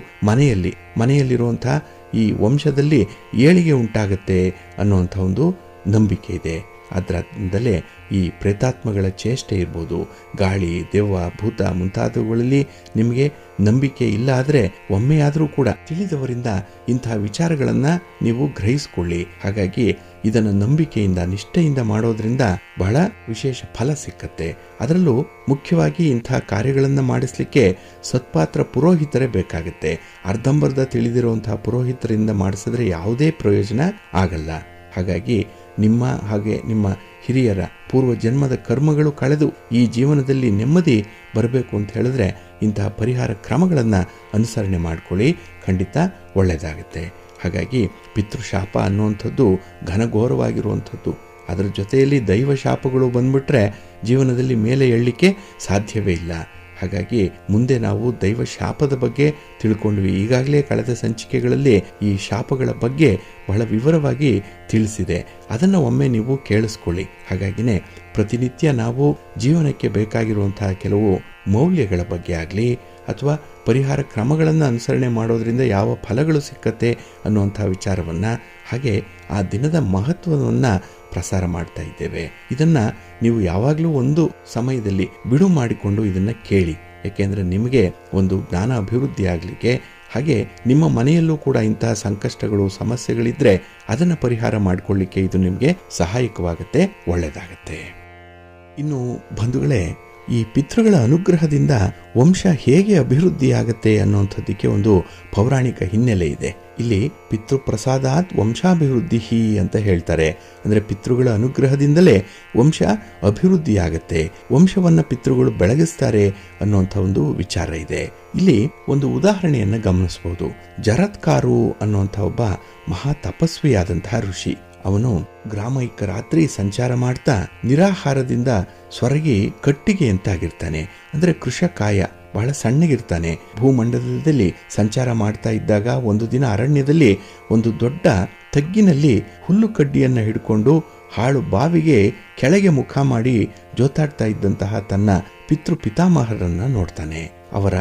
ಮನೆಯಲ್ಲಿರುವಂತಹ ಈ ವಂಶದಲ್ಲಿ ಏಳಿಗೆ ಉಂಟಾಗತ್ತೆ ಅನ್ನುವಂಥ ಒಂದು ನಂಬಿಕೆ ಇದೆ. ಅದರಿಂದಲೇ ಈ ಪ್ರೇತಾತ್ಮಗಳ ಚೇಷ್ಟೆ ಇರ್ಬೋದು, ಗಾಳಿ, ದೆವ್ವ, ಭೂತ ಮುಂತಾದವುಗಳಲ್ಲಿ ನಿಮಗೆ ನಂಬಿಕೆ ಇಲ್ಲ ಆದರೆ ಒಮ್ಮೆಯಾದರೂ ಕೂಡ ತಿಳಿದವರಿಂದ ಇಂತಹ ವಿಚಾರಗಳನ್ನು ನೀವು ಗ್ರಹಿಸಿಕೊಳ್ಳಿ. ಹಾಗಾಗಿ ಇದನ್ನು ನಂಬಿಕೆಯಿಂದ ನಿಷ್ಠೆಯಿಂದ ಮಾಡೋದ್ರಿಂದ ಬಹಳ ವಿಶೇಷ ಫಲ ಸಿಕ್ಕತ್ತೆ. ಅದರಲ್ಲೂ ಮುಖ್ಯವಾಗಿ ಇಂತಹ ಕಾರ್ಯಗಳನ್ನು ಮಾಡಿಸ್ಲಿಕ್ಕೆ ಸತ್ಪಾತ್ರ ಪುರೋಹಿತರೇ ಬೇಕಾಗುತ್ತೆ. ಅರ್ಧಂಬರ್ಧ ತಿಳಿದಿರುವಂತಹ ಪುರೋಹಿತರಿಂದ ಮಾಡಿಸಿದ್ರೆ ಯಾವುದೇ ಪ್ರಯೋಜನ ಆಗಲ್ಲ. ಹಾಗಾಗಿ ನಿಮ್ಮ ಹಿರಿಯರ ಪೂರ್ವ ಜನ್ಮದ ಕರ್ಮಗಳು ಕಳೆದು ಈ ಜೀವನದಲ್ಲಿ ನೆಮ್ಮದಿ ಬರಬೇಕು ಅಂತ ಹೇಳಿದ್ರೆ ಇಂತಹ ಪರಿಹಾರ ಕ್ರಮಗಳನ್ನು ಅನುಸರಣೆ ಮಾಡಿಕೊಳ್ಳಿ, ಖಂಡಿತ ಒಳ್ಳೆಯದಾಗುತ್ತೆ. ಹಾಗಾಗಿ ಪಿತೃಶಾಪ ಅನ್ನುವಂಥದ್ದು ಘನಘೋರವಾಗಿರುವಂಥದ್ದು. ಅದರ ಜೊತೆಯಲ್ಲಿ ದೈವ ಶಾಪಗಳು ಬಂದ್ಬಿಟ್ರೆ ಜೀವನದಲ್ಲಿ ಮೇಲೆ ಏಳಲಿಕ್ಕೆ ಸಾಧ್ಯವೇ ಇಲ್ಲ. ಹಾಗಾಗಿ ಮುಂದೆ ನಾವು ದೈವ ಶಾಪದ ಬಗ್ಗೆ ತಿಳ್ಕೊಂಡ್ವಿ. ಈಗಾಗಲೇ ಕಳೆದ ಸಂಚಿಕೆಗಳಲ್ಲಿ ಈ ಶಾಪಗಳ ಬಗ್ಗೆ ಬಹಳ ವಿವರವಾಗಿ ತಿಳಿಸಿದೆ. ಅದನ್ನು ಒಮ್ಮೆ ನೀವು ಕೇಳಿಸ್ಕೊಳ್ಳಿ. ಹಾಗಾಗಿನೇ ಪ್ರತಿನಿತ್ಯ ನಾವು ಜೀವನಕ್ಕೆ ಬೇಕಾಗಿರುವಂತಹ ಕೆಲವು ಮೌಲ್ಯಗಳ ಬಗ್ಗೆ ಆಗಲಿ ಅಥವಾ ಪರಿಹಾರ ಕ್ರಮಗಳನ್ನು ಅನುಸರಣೆ ಮಾಡೋದ್ರಿಂದ ಯಾವ ಫಲಗಳು ಸಿಕ್ಕತ್ತೆ ಅನ್ನುವಂಥ ವಿಚಾರವನ್ನು, ಹಾಗೆ ಆ ದಿನದ ಮಹತ್ವವನ್ನು ಪ್ರಸಾರ ಮಾಡ್ತಾ ಇದ್ದೇವೆ. ಇದನ್ನು ನೀವು ಯಾವಾಗಲೂ ಒಂದು ಸಮಯದಲ್ಲಿ ಬಿಡು ಮಾಡಿಕೊಂಡು ಇದನ್ನು ಕೇಳಿ. ಏಕೆಂದರೆ ನಿಮಗೆ ಒಂದು ಜ್ಞಾನ ಅಭಿವೃದ್ಧಿ ಆಗಲಿಕ್ಕೆ, ಹಾಗೆ ನಿಮ್ಮ ಮನೆಯಲ್ಲೂ ಕೂಡ ಇಂತಹ ಸಂಕಷ್ಟಗಳು ಸಮಸ್ಯೆಗಳಿದ್ದರೆ ಅದನ್ನು ಪರಿಹಾರ ಮಾಡಿಕೊಳ್ಳಿಕ್ಕೆ ಇದು ನಿಮಗೆ ಸಹಾಯಕವಾಗುತ್ತೆ, ಒಳ್ಳೆಯದಾಗತ್ತೆ. ಇನ್ನು ಬಂಧುಗಳೇ, ಈ ಪಿತೃಗಳ ಅನುಗ್ರಹದಿಂದ ವಂಶ ಹೇಗೆ ಅಭಿವೃದ್ಧಿಯಾಗತ್ತೆ ಅನ್ನುವಂಥದ್ದಕ್ಕೆ ಒಂದು ಪೌರಾಣಿಕ ಹಿನ್ನೆಲೆ ಇದೆ. ಇಲ್ಲಿ ಪಿತೃಪ್ರಸಾದಾತ್ ವಂಶಾಭಿವೃದ್ಧಿ ಅಂತ ಹೇಳ್ತಾರೆ. ಅಂದರೆ ಪಿತೃಗಳ ಅನುಗ್ರಹದಿಂದಲೇ ವಂಶ ಅಭಿವೃದ್ಧಿಯಾಗತ್ತೆ, ವಂಶವನ್ನು ಪಿತೃಗಳು ಬೆಳಗಿಸ್ತಾರೆ ಅನ್ನುವಂಥ ಒಂದು ವಿಚಾರ ಇದೆ. ಇಲ್ಲಿ ಒಂದು ಉದಾಹರಣೆಯನ್ನು ಗಮನಿಸಬಹುದು. ಜರತ್ಕಾರು ಅನ್ನುವಂಥ ಒಬ್ಬ ಮಹಾ ತಪಸ್ವಿಯಾದಂತಹ ಋಷಿ. ಅವನು ಗ್ರಾಮೈಕ ರಾತ್ರಿ ಸಂಚಾರ ಮಾಡ್ತಾ ನಿರಾಹಾರದಿಂದ ಸ್ವರ್ಗಿ ಕಟ್ಟಿಗೆ ಅಂತಾಗಿರ್ತಾನೆ. ಅಂದ್ರೆ ಕೃಷಕಾಯ, ಬಹಳ ಸಣ್ಣಗಿರ್ತಾನೆ. ಭೂಮಂಡಲದಲ್ಲಿ ಸಂಚಾರ ಮಾಡ್ತಾ ಇದ್ದಾಗ ಒಂದು ದಿನ ಅರಣ್ಯದಲ್ಲಿ ಒಂದು ದೊಡ್ಡ ತಗ್ಗಿನಲ್ಲಿ ಹುಲ್ಲು ಕಡ್ಡಿಯನ್ನ ಹಿಡ್ಕೊಂಡು ಹಾಳು ಬಾವಿಗೆ ಕೆಳಗೆ ಮುಖ ಮಾಡಿ ಜೋತಾಡ್ತಾ ಇದ್ದಂತಹ ತನ್ನ ಪಿತಾಮಹರನ್ನ ನೋಡ್ತಾನೆ. ಅವರ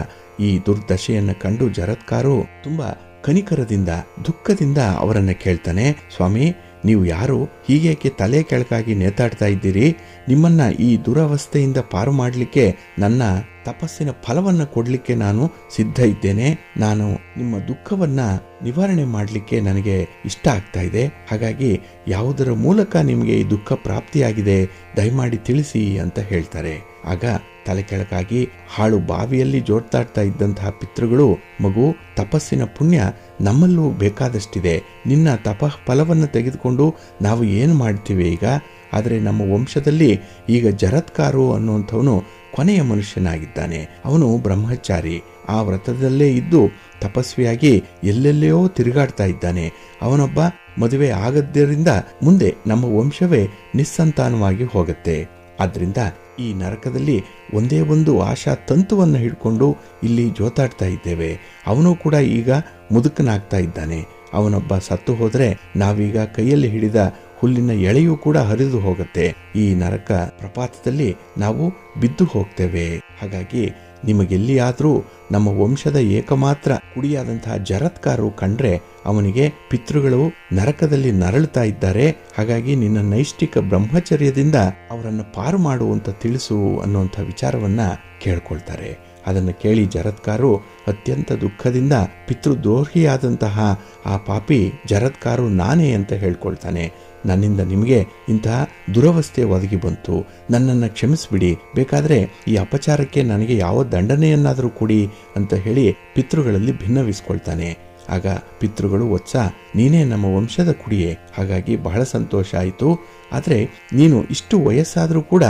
ಈ ದುರ್ದಶೆಯನ್ನು ಕಂಡು ಜರತ್ಕಾರು ತುಂಬಾ ಕನಿಕರದಿಂದ ದುಃಖದಿಂದ ಅವರನ್ನ ಕೇಳ್ತಾನೆ, ಸ್ವಾಮಿ, ನೀವು ಯಾರು? ಹೀಗೇಕೆ ತಲೆ ಕೆಳಗಾಗಿ ನೇತಾಡ್ತಾ ಇದ್ದೀರಿ? ನಿಮ್ಮನ್ನ ಈ ದುರವಸ್ಥೆಯಿಂದ ಪಾರು ಮಾಡಲಿಕ್ಕೆ, ನನ್ನ ತಪಸ್ಸಿನ ಫಲವನ್ನ ಕೊಡ್ಲಿಕ್ಕೆ ನಾನು ಸಿದ್ಧ ಇದ್ದೇನೆ. ನಾನು ನಿಮ್ಮ ದುಃಖವನ್ನ ನಿವಾರಣೆ ಮಾಡಲಿಕ್ಕೆ ನನಗೆ ಇಷ್ಟ ಆಗ್ತಾ ಇದೆ. ಹಾಗಾಗಿ ಯಾವುದರ ಮೂಲಕ ನಿಮಗೆ ಈ ದುಃಖ ಪ್ರಾಪ್ತಿಯಾಗಿದೆ ದಯಮಾಡಿ ತಿಳಿಸಿ ಅಂತ ಹೇಳ್ತಾರೆ. ಆಗ ತಲೆ ಕೆಳಗಾಗಿ ಹಾಳು ಬಾವಿಯಲ್ಲಿ ಜೋಡ್ತಾಡ್ತಾ ಇದ್ದಂತಹ ಪಿತೃಗಳು, ಮಗು, ತಪಸ್ಸಿನ ಪುಣ್ಯ ನಮ್ಮಲ್ಲೂ ಬೇಕಾದಷ್ಟಿದೆ. ನಿನ್ನ ತಪ ಫಲವನ್ನು ತೆಗೆದುಕೊಂಡು ನಾವು ಏನು ಮಾಡ್ತೀವಿ ಈಗ? ಆದರೆ ನಮ್ಮ ವಂಶದಲ್ಲಿ ಈಗ ಜರತ್ಕಾರು ಅನ್ನುವಂಥವನು ಕೊನೆಯ ಮನುಷ್ಯನಾಗಿದ್ದಾನೆ. ಅವನು ಬ್ರಹ್ಮಚಾರಿ. ಆ ವ್ರತದಲ್ಲೇ ಇದ್ದು ತಪಸ್ವಿಯಾಗಿ ಎಲ್ಲೆಲ್ಲೆಯೋ ತಿರುಗಾಡ್ತಾ ಇದ್ದಾನೆ. ಅವನೊಬ್ಬ ಮದುವೆ ಆಗದ್ದರಿಂದ ಮುಂದೆ ನಮ್ಮ ವಂಶವೇ ನಿಸ್ಸಂತಾನವಾಗಿ ಹೋಗುತ್ತೆ. ಆದ್ರಿಂದ ಈ ನರಕದಲ್ಲಿ ಒಂದೇ ಒಂದು ಆಶಾ ತಂತುವನ್ನು ಹಿಡ್ಕೊಂಡು ಇಲ್ಲಿ ಜೋತಾಡ್ತಾ ಇದ್ದೇವೆ. ಅವನು ಕೂಡ ಈಗ ಮುದುಕನಾಗ್ತಾ ಇದ್ದಾನೆ. ಅವನೊಬ್ಬ ಸತ್ತು ಹೋದ್ರೆ ನಾವೀಗ ಕೈಯಲ್ಲಿ ಹಿಡಿದ ಹುಲ್ಲಿನ ಎಳೆಯೂ ಕೂಡ ಹರಿದು ಹೋಗುತ್ತೆ. ಈ ನರಕ ಪ್ರಪಾತದಲ್ಲಿ ನಾವು ಬಿದ್ದು ಹೋಗ್ತೇವೆ. ಹಾಗಾಗಿ ನಿಮಗೆಲ್ಲಿಯಾದರೂ ನಮ್ಮ ವಂಶದ ಏಕಮಾತ್ರ ಕುಡಿಯಾದಂತಹ ಜರತ್ಕಾರು ಕಂಡ್ರೆ ಅವನಿಗೆ ಪಿತೃಗಳು ನರಕದಲ್ಲಿ ನರಳುತ್ತಾ ಇದ್ದಾರೆ. ಹಾಗಾಗಿ ನಿನ್ನ ನೈಷ್ಠಿಕ ಬ್ರಹ್ಮಚರ್ಯದಿಂದ ಅವರನ್ನು ಪಾರು ಮಾಡುವಂತ ತಿಳಿಸು ಅನ್ನುವಂಥ ವಿಚಾರವನ್ನ ಕೇಳ್ಕೊಳ್ತಾರೆ. ಅದನ್ನು ಕೇಳಿ ಜರತ್ಕಾರು ಅತ್ಯಂತ ದುಃಖದಿಂದ ಪಿತೃದ್ರೋಹಿಯಾದಂತಹ ಆ ಪಾಪಿ ಜರತ್ಕಾರು ನಾನೇ ಅಂತ ಹೇಳ್ಕೊಳ್ತಾನೆ. ನನ್ನಿಂದ ನಿಮಗೆ ಇಂತಹ ದುರವಸ್ಥೆ ಒದಗಿ ಬಂತು, ನನ್ನನ್ನು ಕ್ಷಮಿಸ್ಬಿಡಿ, ಬೇಕಾದ್ರೆ ಈ ಅಪಚಾರಕ್ಕೆ ನನಗೆ ಯಾವ ದಂಡನೆಯನ್ನಾದರೂ ಕೊಡಿ ಅಂತ ಹೇಳಿ ಪಿತೃಗಳಲ್ಲಿ ಭಿನ್ನವಿಸ್ಕೊಳ್ತಾನೆ. ಆಗ ಪಿತೃಗಳು, ವತ್ಸ, ನೀನೇ ನಮ್ಮ ವಂಶದ ಕುಡಿಯೇ, ಹಾಗಾಗಿ ಬಹಳ ಸಂತೋಷ ಆಯಿತು. ಆದರೆ ನೀನು ಇಷ್ಟು ವಯಸ್ಸಾದರೂ ಕೂಡ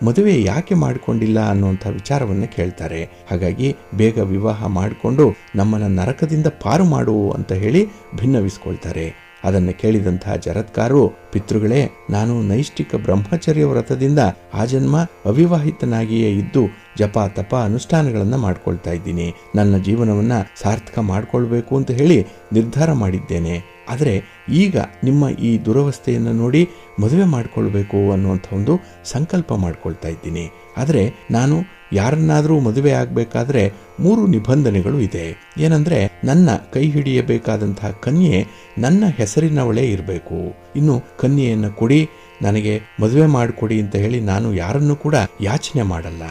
ಮದುವೆ ಯಾಕೆ ಮಾಡಿಕೊಂಡಿಲ್ಲ ಅನ್ನುವಂಥ ವಿಚಾರವನ್ನು ಕೇಳ್ತಾರೆ. ಹಾಗಾಗಿ ಬೇಗ ವಿವಾಹ ಮಾಡಿಕೊಂಡು ನಮ್ಮನ್ನ ನರಕದಿಂದ ಪಾರು ಮಾಡು ಅಂತ ಹೇಳಿ ಭಿನ್ನವಿಸ್ಕೊಳ್ತಾರೆ. ಅದನ್ನು ಕೇಳಿದಂತಹ ಜರತ್ಕಾರು, ಪಿತೃಗಳೇ, ನಾನು ನೈಷ್ಠಿಕ ಬ್ರಹ್ಮಚರ್ಯ ವ್ರತದಿಂದ ಆ ಜನ್ಮ ಅವಿವಾಹಿತನಾಗಿಯೇ ಇದ್ದು ಜಪ ತಪ ಅನುಷ್ಠಾನಗಳನ್ನು ಮಾಡ್ಕೊಳ್ತಾ ಇದ್ದೀನಿ. ನನ್ನ ಜೀವನವನ್ನ ಸಾರ್ಥಕ ಮಾಡ್ಕೊಳ್ಬೇಕು ಅಂತ ಹೇಳಿ ನಿರ್ಧಾರ ಮಾಡಿದ್ದೇನೆ. ಆದರೆ ಈಗ ನಿಮ್ಮ ಈ ದುರವಸ್ಥೆಯನ್ನು ನೋಡಿ ಮದುವೆ ಮಾಡಿಕೊಳ್ಬೇಕು ಅನ್ನುವಂಥ ಒಂದು ಸಂಕಲ್ಪ ಮಾಡ್ಕೊಳ್ತಾ ಇದ್ದೀನಿ. ಆದರೆ ನಾನು ಯಾರನ್ನಾದರೂ ಮದುವೆ ಆಗಬೇಕಾದ್ರೆ 3 ನಿಬಂಧನೆಗಳು ಇದೆ. ಏನಂದ್ರೆ, ನನ್ನ ಕೈ ಹಿಡಿಯಬೇಕಾದಂತಹ ಕನ್ಯೆ ನನ್ನ ಹೆಸರಿನವಳೇ ಇರಬೇಕು. ಇನ್ನು ಕನ್ಯೆಯನ್ನು ಕೊಡಿ, ನನಗೆ ಮದುವೆ ಮಾಡಿಕೊಡಿ ಅಂತ ಹೇಳಿ ನಾನು ಯಾರನ್ನೂ ಕೂಡ ಯಾಚನೆ ಮಾಡಲ್ಲ.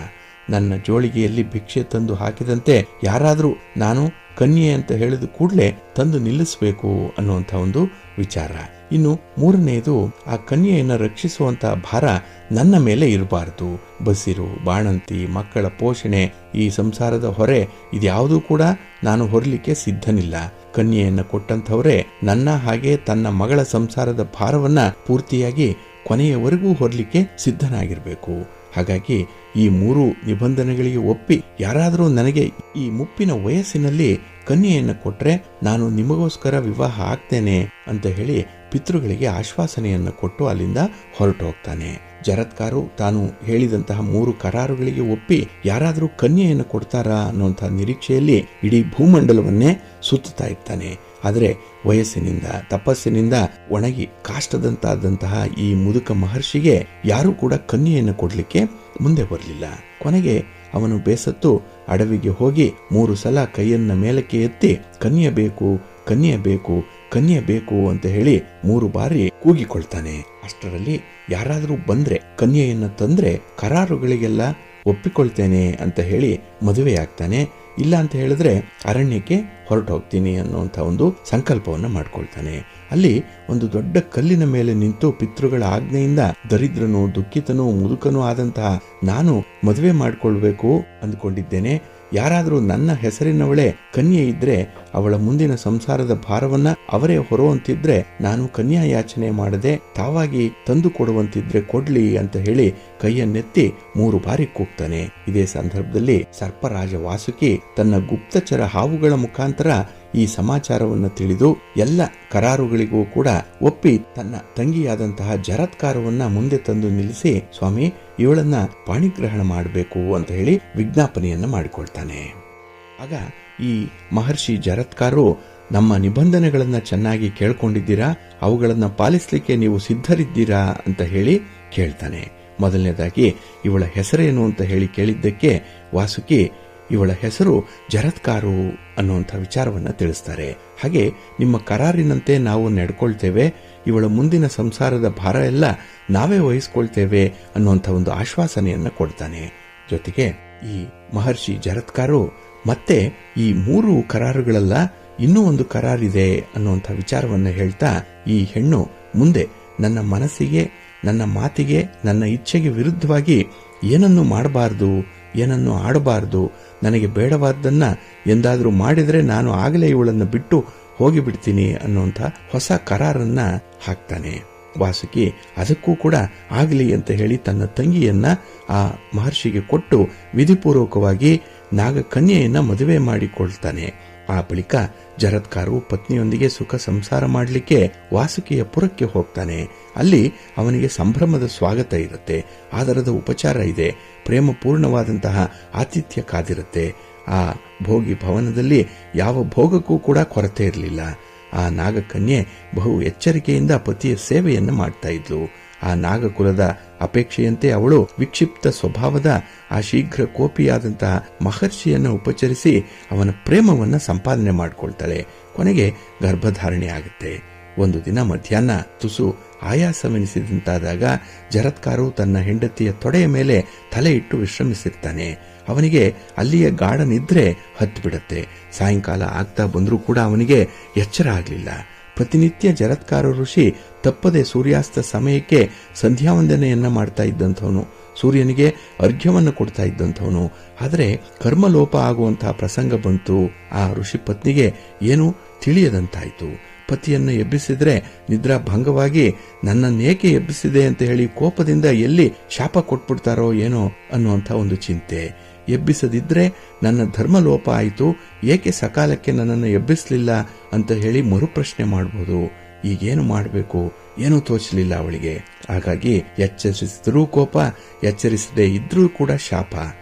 ನನ್ನ ಜೋಳಿಗೆಯಲ್ಲಿ ಭಿಕ್ಷೆ ತಂದು ಹಾಕಿದಂತೆ ಯಾರಾದರೂ ನಾನು ಕನ್ಯೆ ಅಂತ ಹೇಳಿದ ಕೂಡಲೇ ತಂದು ನಿಲ್ಲಿಸಬೇಕು ಅನ್ನುವಂಥ ಒಂದು ವಿಚಾರ. ಇನ್ನು 3ನೇದು, ಆ ಕನ್ಯೆಯನ್ನು ರಕ್ಷಿಸುವಂತಹ ಭಾರ ನನ್ನ ಮೇಲೆ ಇರಬಾರದು. ಬಸಿರು, ಬಾಣಂತಿ, ಮಕ್ಕಳ ಪೋಷಣೆ, ಈ ಸಂಸಾರದ ಹೊರೆ ಇದ್ಯಾವುದೂ ಕೂಡ ನಾನು ಹೊರಲಿಕ್ಕೆ ಸಿದ್ಧನಿಲ್ಲ. ಕನ್ಯೆಯನ್ನು ಕೊಟ್ಟಂಥವರೇ ನನ್ನ ಹಾಗೆ ತನ್ನ ಮಗಳ ಸಂಸಾರದ ಭಾರವನ್ನ ಪೂರ್ತಿಯಾಗಿ ಕೊನೆಯವರೆಗೂ ಹೊರಲಿಕ್ಕೆ ಸಿದ್ಧನಾಗಿರಬೇಕು. ಹಾಗಾಗಿ ಈ 3 ನಿಬಂಧನೆಗಳಿಗೆ ಒಪ್ಪಿ ಯಾರಾದರೂ ನನಗೆ ಈ ಮುಪ್ಪಿನ ವಯಸ್ಸಿನಲ್ಲಿ ಕನ್ಯೆಯನ್ನು ಕೊಟ್ರೆ ನಾನು ನಿಮಗೋಸ್ಕರ ವಿವಾಹ ಆಗ್ತೇನೆ ಅಂತ ಹೇಳಿ ಪಿತೃಗಳಿಗೆ ಆಶ್ವಾಸನೆಯನ್ನು ಕೊಟ್ಟು ಅಲ್ಲಿಂದ ಹೊರಟು ಹೋಗ್ತಾನೆ. ಜರತ್ಕಾರು ತಾನು ಹೇಳಿದಂತಹ 3 ಕರಾರುಗಳಿಗೆ ಒಪ್ಪಿ ಯಾರಾದರೂ ಕನ್ಯೆಯನ್ನು ಕೊಡ್ತಾರಾ ಅನ್ನುವಂತಹ ನಿರೀಕ್ಷೆಯಲ್ಲಿ ಇಡೀ ಭೂಮಂಡಲವನ್ನೇ ಸುತ್ತುತ್ತಾ ಇರ್ತಾನೆ. ಆದರೆ ವಯಸ್ಸಿನಿಂದ ತಪಸ್ಸಿನಿಂದ ಒಣಗಿ ಕಾಷ್ಟದಂತಾದಂತಹ ಈ ಮುದುಕ ಮಹರ್ಷಿಗೆ ಯಾರೂ ಕೂಡ ಕನ್ಯೆಯನ್ನು ಕೊಡ್ಲಿಕ್ಕೆ ಮುಂದೆ ಬರಲಿಲ್ಲ. ಕೊನೆಗೆ ಅವನು ಬೇಸತ್ತು ಅಡವಿಗೆ ಹೋಗಿ 3 ಸಲ ಕೈಯನ್ನ ಮೇಲಕ್ಕೆ ಎತ್ತಿ ಕನ್ಯೆ ಬೇಕು, ಕನ್ಯೆ ಬೇಕು, ಕನ್ಯೆ ಬೇಕು ಅಂತ ಹೇಳಿ 3 ಬಾರಿ ಕೂಗಿಕೊಳ್ತಾನೆ. ಅಷ್ಟರಲ್ಲಿ ಯಾರಾದರೂ ಬಂದ್ರೆ, ಕನ್ಯೆಯನ್ನು ತಂದ್ರೆ ಕರಾರುಗಳಿಗೆಲ್ಲ ಒಪ್ಪಿಕೊಳ್ತೇನೆ ಅಂತ ಹೇಳಿ ಮದುವೆಯಾಗ್ತಾನೆ. ಇಲ್ಲ ಅಂತ ಹೇಳಿದ್ರೆ ಅರಣ್ಯಕ್ಕೆ ಹೊರಟು ಹೋಗ್ತೀನಿ ಅನ್ನುವಂಥ ಒಂದು ಸಂಕಲ್ಪವನ್ನು ಮಾಡ್ಕೊಳ್ತಾನೆ. ಅಲ್ಲಿ ಒಂದು ದೊಡ್ಡ ಕಲ್ಲಿನ ಮೇಲೆ ನಿಂತು ಪಿತೃಗಳ ಆಜ್ಞೆಯಿಂದ ದರಿದ್ರನು, ದುಃಖಿತನೂ, ಮುದುಕನೂ ಆದಂತಹ ನಾನು ಮದುವೆ ಮಾಡಿಕೊಳ್ಬೇಕು ಅಂದ್ಕೊಂಡಿದ್ದೇನೆ. ಯಾರಾದರೂ ನನ್ನ ಹೆಸರಿನವಳೇ ಕನ್ಯೆ ಇದ್ರೆ ಅವಳ ಮುಂದಿನ ಸಂಸಾರದ ಭಾರವನ್ನ ಅವರೇ ಹೊರುವಂತಿದ್ರೆ ನಾನು ಕನ್ಯಾ ಯಾಚನೆ ಮಾಡದೆ ತಾವಾಗಿ ತಂದು ಕೊಡುವಂತಿದ್ರೆ ಕೊಡ್ಲಿ ಅಂತ ಹೇಳಿ ಕೈಯನ್ನೆತ್ತಿ 3 ಬಾರಿ ಕೂಗ್ತಾನೆ. ಇದೇ ಸಂದರ್ಭದಲ್ಲಿ ಸರ್ಪರಾಜ ವಾಸುಕಿ ತನ್ನ ಗುಪ್ತಚರ ಹಾವುಗಳ ಮುಖಾಂತರ ಈ ಸಮಾಚಾರವನ್ನು ತಿಳಿದು ಎಲ್ಲ ಕರಾರುಗಳಿಗೂ ಕೂಡ ಒಪ್ಪಿ ತನ್ನ ತಂಗಿಯಾದಂತಹ ಜರತ್ಕಾರವನ್ನ ಮುಂದೆ ತಂದು ನಿಲ್ಲಿಸಿ, ಸ್ವಾಮಿ ಇವಳನ್ನ ಪಾಣಿಗ್ರಹಣ ಮಾಡಬೇಕು ಅಂತ ಹೇಳಿ ವಿಜ್ಞಾಪನೆಯನ್ನ ಮಾಡಿಕೊಳ್ತಾನೆ. ಆಗ ಈ ಮಹರ್ಷಿ ಜರತ್ಕಾರು, ನಮ್ಮ ನಿಬಂಧನೆಗಳನ್ನ ಚೆನ್ನಾಗಿ ಕೇಳ್ಕೊಂಡಿದ್ದೀರಾ, ಅವುಗಳನ್ನ ಪಾಲಿಸಲಿಕ್ಕೆ ನೀವು ಸಿದ್ಧರಿದ್ದೀರಾ ಅಂತ ಹೇಳಿ ಕೇಳ್ತಾನೆ. ಮೊದಲನೇದಾಗಿ ಇವಳ ಹೆಸರೇನು ಅಂತ ಹೇಳಿ ಕೇಳಿದ್ದಕ್ಕೆ ವಾಸುಕಿ ಇವಳ ಹೆಸರು ಜರತ್ಕಾರು ಅನ್ನುವಂಥ ವಿಚಾರವನ್ನ ತಿಳಿಸ್ತಾರೆ. ಹಾಗೆ ನಿಮ್ಮ ಕರಾರಿನಂತೆ ನಾವು ನಡ್ಕೊಳ್ತೇವೆ, ಇವಳ ಮುಂದಿನ ಸಂಸಾರದ ಭಾರ ಎಲ್ಲ ನಾವೇ ವಹಿಸ್ಕೊಳ್ತೇವೆ ಅನ್ನುವಂಥ ಒಂದು ಆಶ್ವಾಸನೆಯನ್ನ ಕೊಡ್ತಾನೆ. ಜೊತೆಗೆ ಈ ಮಹರ್ಷಿ ಜರತ್ಕಾರು ಮತ್ತೆ ಈ 3 ಕರಾರುಗಳಲ್ಲ, ಇನ್ನೂ ಒಂದು ಕರಾರಿದೆ ಅನ್ನುವಂಥ ವಿಚಾರವನ್ನ ಹೇಳ್ತಾ, ಈ ಹೆಣ್ಣು ಮುಂದೆ ನನ್ನ ಮನಸ್ಸಿಗೆ, ನನ್ನ ಮಾತಿಗೆ, ನನ್ನ ಇಚ್ಛೆಗೆ ವಿರುದ್ಧವಾಗಿ ಏನನ್ನು ಮಾಡಬಾರ್ದು, ಏನನ್ನು ಆಡಬಾರ್ದು, ನನಗೆ ಬೇಡವಾದ್ದನ್ನ ಎಂದಾದ್ರೂ ಮಾಡಿದ್ರೆ ನಾನು ಆಗಲೇ ಇವಳನ್ನು ಬಿಟ್ಟು ಹೋಗಿಬಿಡ್ತೀನಿ ಅನ್ನುವಂಥ ಹೊಸ ಕರಾರನ್ನ ಹಾಕ್ತಾನೆ. ವಾಸುಕಿ ಅದಕ್ಕೂ ಕೂಡ ಆಗಲಿ ಅಂತ ಹೇಳಿ ತನ್ನ ತಂಗಿಯನ್ನ ಆ ಮಹರ್ಷಿಗೆ ಕೊಟ್ಟು ವಿಧಿಪೂರ್ವಕವಾಗಿ ನಾಗಕನ್ಯೆಯನ್ನ ಮದುವೆ ಮಾಡಿಕೊಳ್ತಾನೆ. ಆ ಬಳಿಕ ಜರತ್ಕಾರು ಪತ್ನಿಯೊಂದಿಗೆ ಸುಖ ಸಂಸಾರ ಮಾಡಲಿಕ್ಕೆ ವಾಸುಕಿಯ ಪುರಕ್ಕೆ ಹೋಗ್ತಾನೆ. ಅಲ್ಲಿ ಅವನಿಗೆ ಸಂಭ್ರಮದ ಸ್ವಾಗತ ಇರುತ್ತೆ, ಆದರದ ಉಪಚಾರ ಇದೆ, ಪ್ರೇಮಪೂರ್ಣವಾದಂತಹ ಆತಿಥ್ಯ ಕಾದಿರುತ್ತೆ. ಆ ಭೋಗಿ ಭವನದಲ್ಲಿ ಯಾವ ಭೋಗಕ್ಕೂ ಕೂಡ ಕೊರತೆ ಇರಲಿಲ್ಲ. ಆ ನಾಗಕನ್ಯೆ ಬಹು ಎಚ್ಚರಿಕೆಯಿಂದ ಪತಿಯ ಸೇವೆಯನ್ನು ಮಾಡ್ತಾ ಇದ್ಲು. ಆ ನಾಗಕುಲದ ಅಪೇಕ್ಷೆಯಂತೆ ಅವಳು ವಿಕ್ಷಿಪ್ತ ಸ್ವಭಾವದ ಆ ಶೀಘ್ರ ಕೋಪಿಯಾದಂತಹ ಮಹರ್ಷಿಯನ್ನು ಉಪಚರಿಸಿ ಅವನ ಪ್ರೇಮವನ್ನ ಸಂಪಾದನೆ ಮಾಡಿಕೊಳ್ತಾಳೆ. ಕೊನೆಗೆ ಗರ್ಭಧಾರಣೆ ಆಗುತ್ತೆ. ಒಂದು ದಿನ ಮಧ್ಯಾಹ್ನ ತುಸು ಆಯಾಸವೆನಿಸಿದಂತಾದಾಗ ಜರತ್ಕಾರು ತನ್ನ ಹೆಂಡತಿಯ ತೊಡೆಯ ಮೇಲೆ ತಲೆ ಇಟ್ಟು ವಿಶ್ರಮಿಸಿರ್ತಾನೆ. ಅವನಿಗೆ ಅಲ್ಲಿಯ ಗಾಢ ನಿದ್ರೆ ಹತ್ತಿಬಿಡತ್ತೆ. ಸಾಯಂಕಾಲ ಆಗ್ತಾ ಬಂದ್ರೂ ಕೂಡ ಅವನಿಗೆ ಎಚ್ಚರ ಆಗಲಿಲ್ಲ. ಪ್ರತಿನಿತ್ಯ ಜರತ್ಕಾರ ಋಷಿ ತಪ್ಪದೆ ಸೂರ್ಯಾಸ್ತ ಸಮಯಕ್ಕೆ ಸಂಧ್ಯಾವಂದನೆಯನ್ನ ಮಾಡ್ತಾ ಇದ್ದಂಥವನು, ಸೂರ್ಯನಿಗೆ ಅರ್ಘ್ಯವನ್ನು ಕೊಡ್ತಾ ಇದ್ದಂಥವನು. ಆದರೆ ಕರ್ಮಲೋಪ ಆಗುವಂತಹ ಪ್ರಸಂಗ ಬಂತು. ಆ ಋಷಿ ಪತ್ನಿಗೆ ಏನೂ ತಿಳಿಯದಂತಾಯಿತು. ಪತಿಯನ್ನು ಎಬ್ಬಿಸಿದ್ರೆ ನಿದ್ರಾ ಭಂಗವಾಗಿ ನನ್ನನ್ನೇಕೆ ಎಬ್ಬಿಸಿದೆ ಅಂತ ಹೇಳಿ ಕೋಪದಿಂದ ಎಲ್ಲಿ ಶಾಪ ಕೊಟ್ಬಿಡ್ತಾರೋ ಏನೋ ಅನ್ನುವಂಥ ಒಂದು ಚಿಂತೆ. ಎಬ್ಬಿಸದಿದ್ರೆ ನನ್ನ ಧರ್ಮಲೋಪ ಆಯಿತು, ಏಕೆ ಸಕಾಲಕ್ಕೆ ನನ್ನನ್ನು ಎಬ್ಬಿಸಲಿಲ್ಲ ಅಂತ ಹೇಳಿ ಮರುಪ್ರಶ್ನೆ ಮಾಡಬಹುದು. ಈಗೇನು ಮಾಡಬೇಕು ಏನೂ ತೋಚಲಿಲ್ಲ ಅವಳಿಗೆ. ಹಾಗಾಗಿ ಎಚ್ಚರಿಸಿದ್ರೂ ಕೋಪ, ಎಚ್ಚರಿಸದೇ ಇದ್ರೂ ಕೂಡ ಶಾಪ.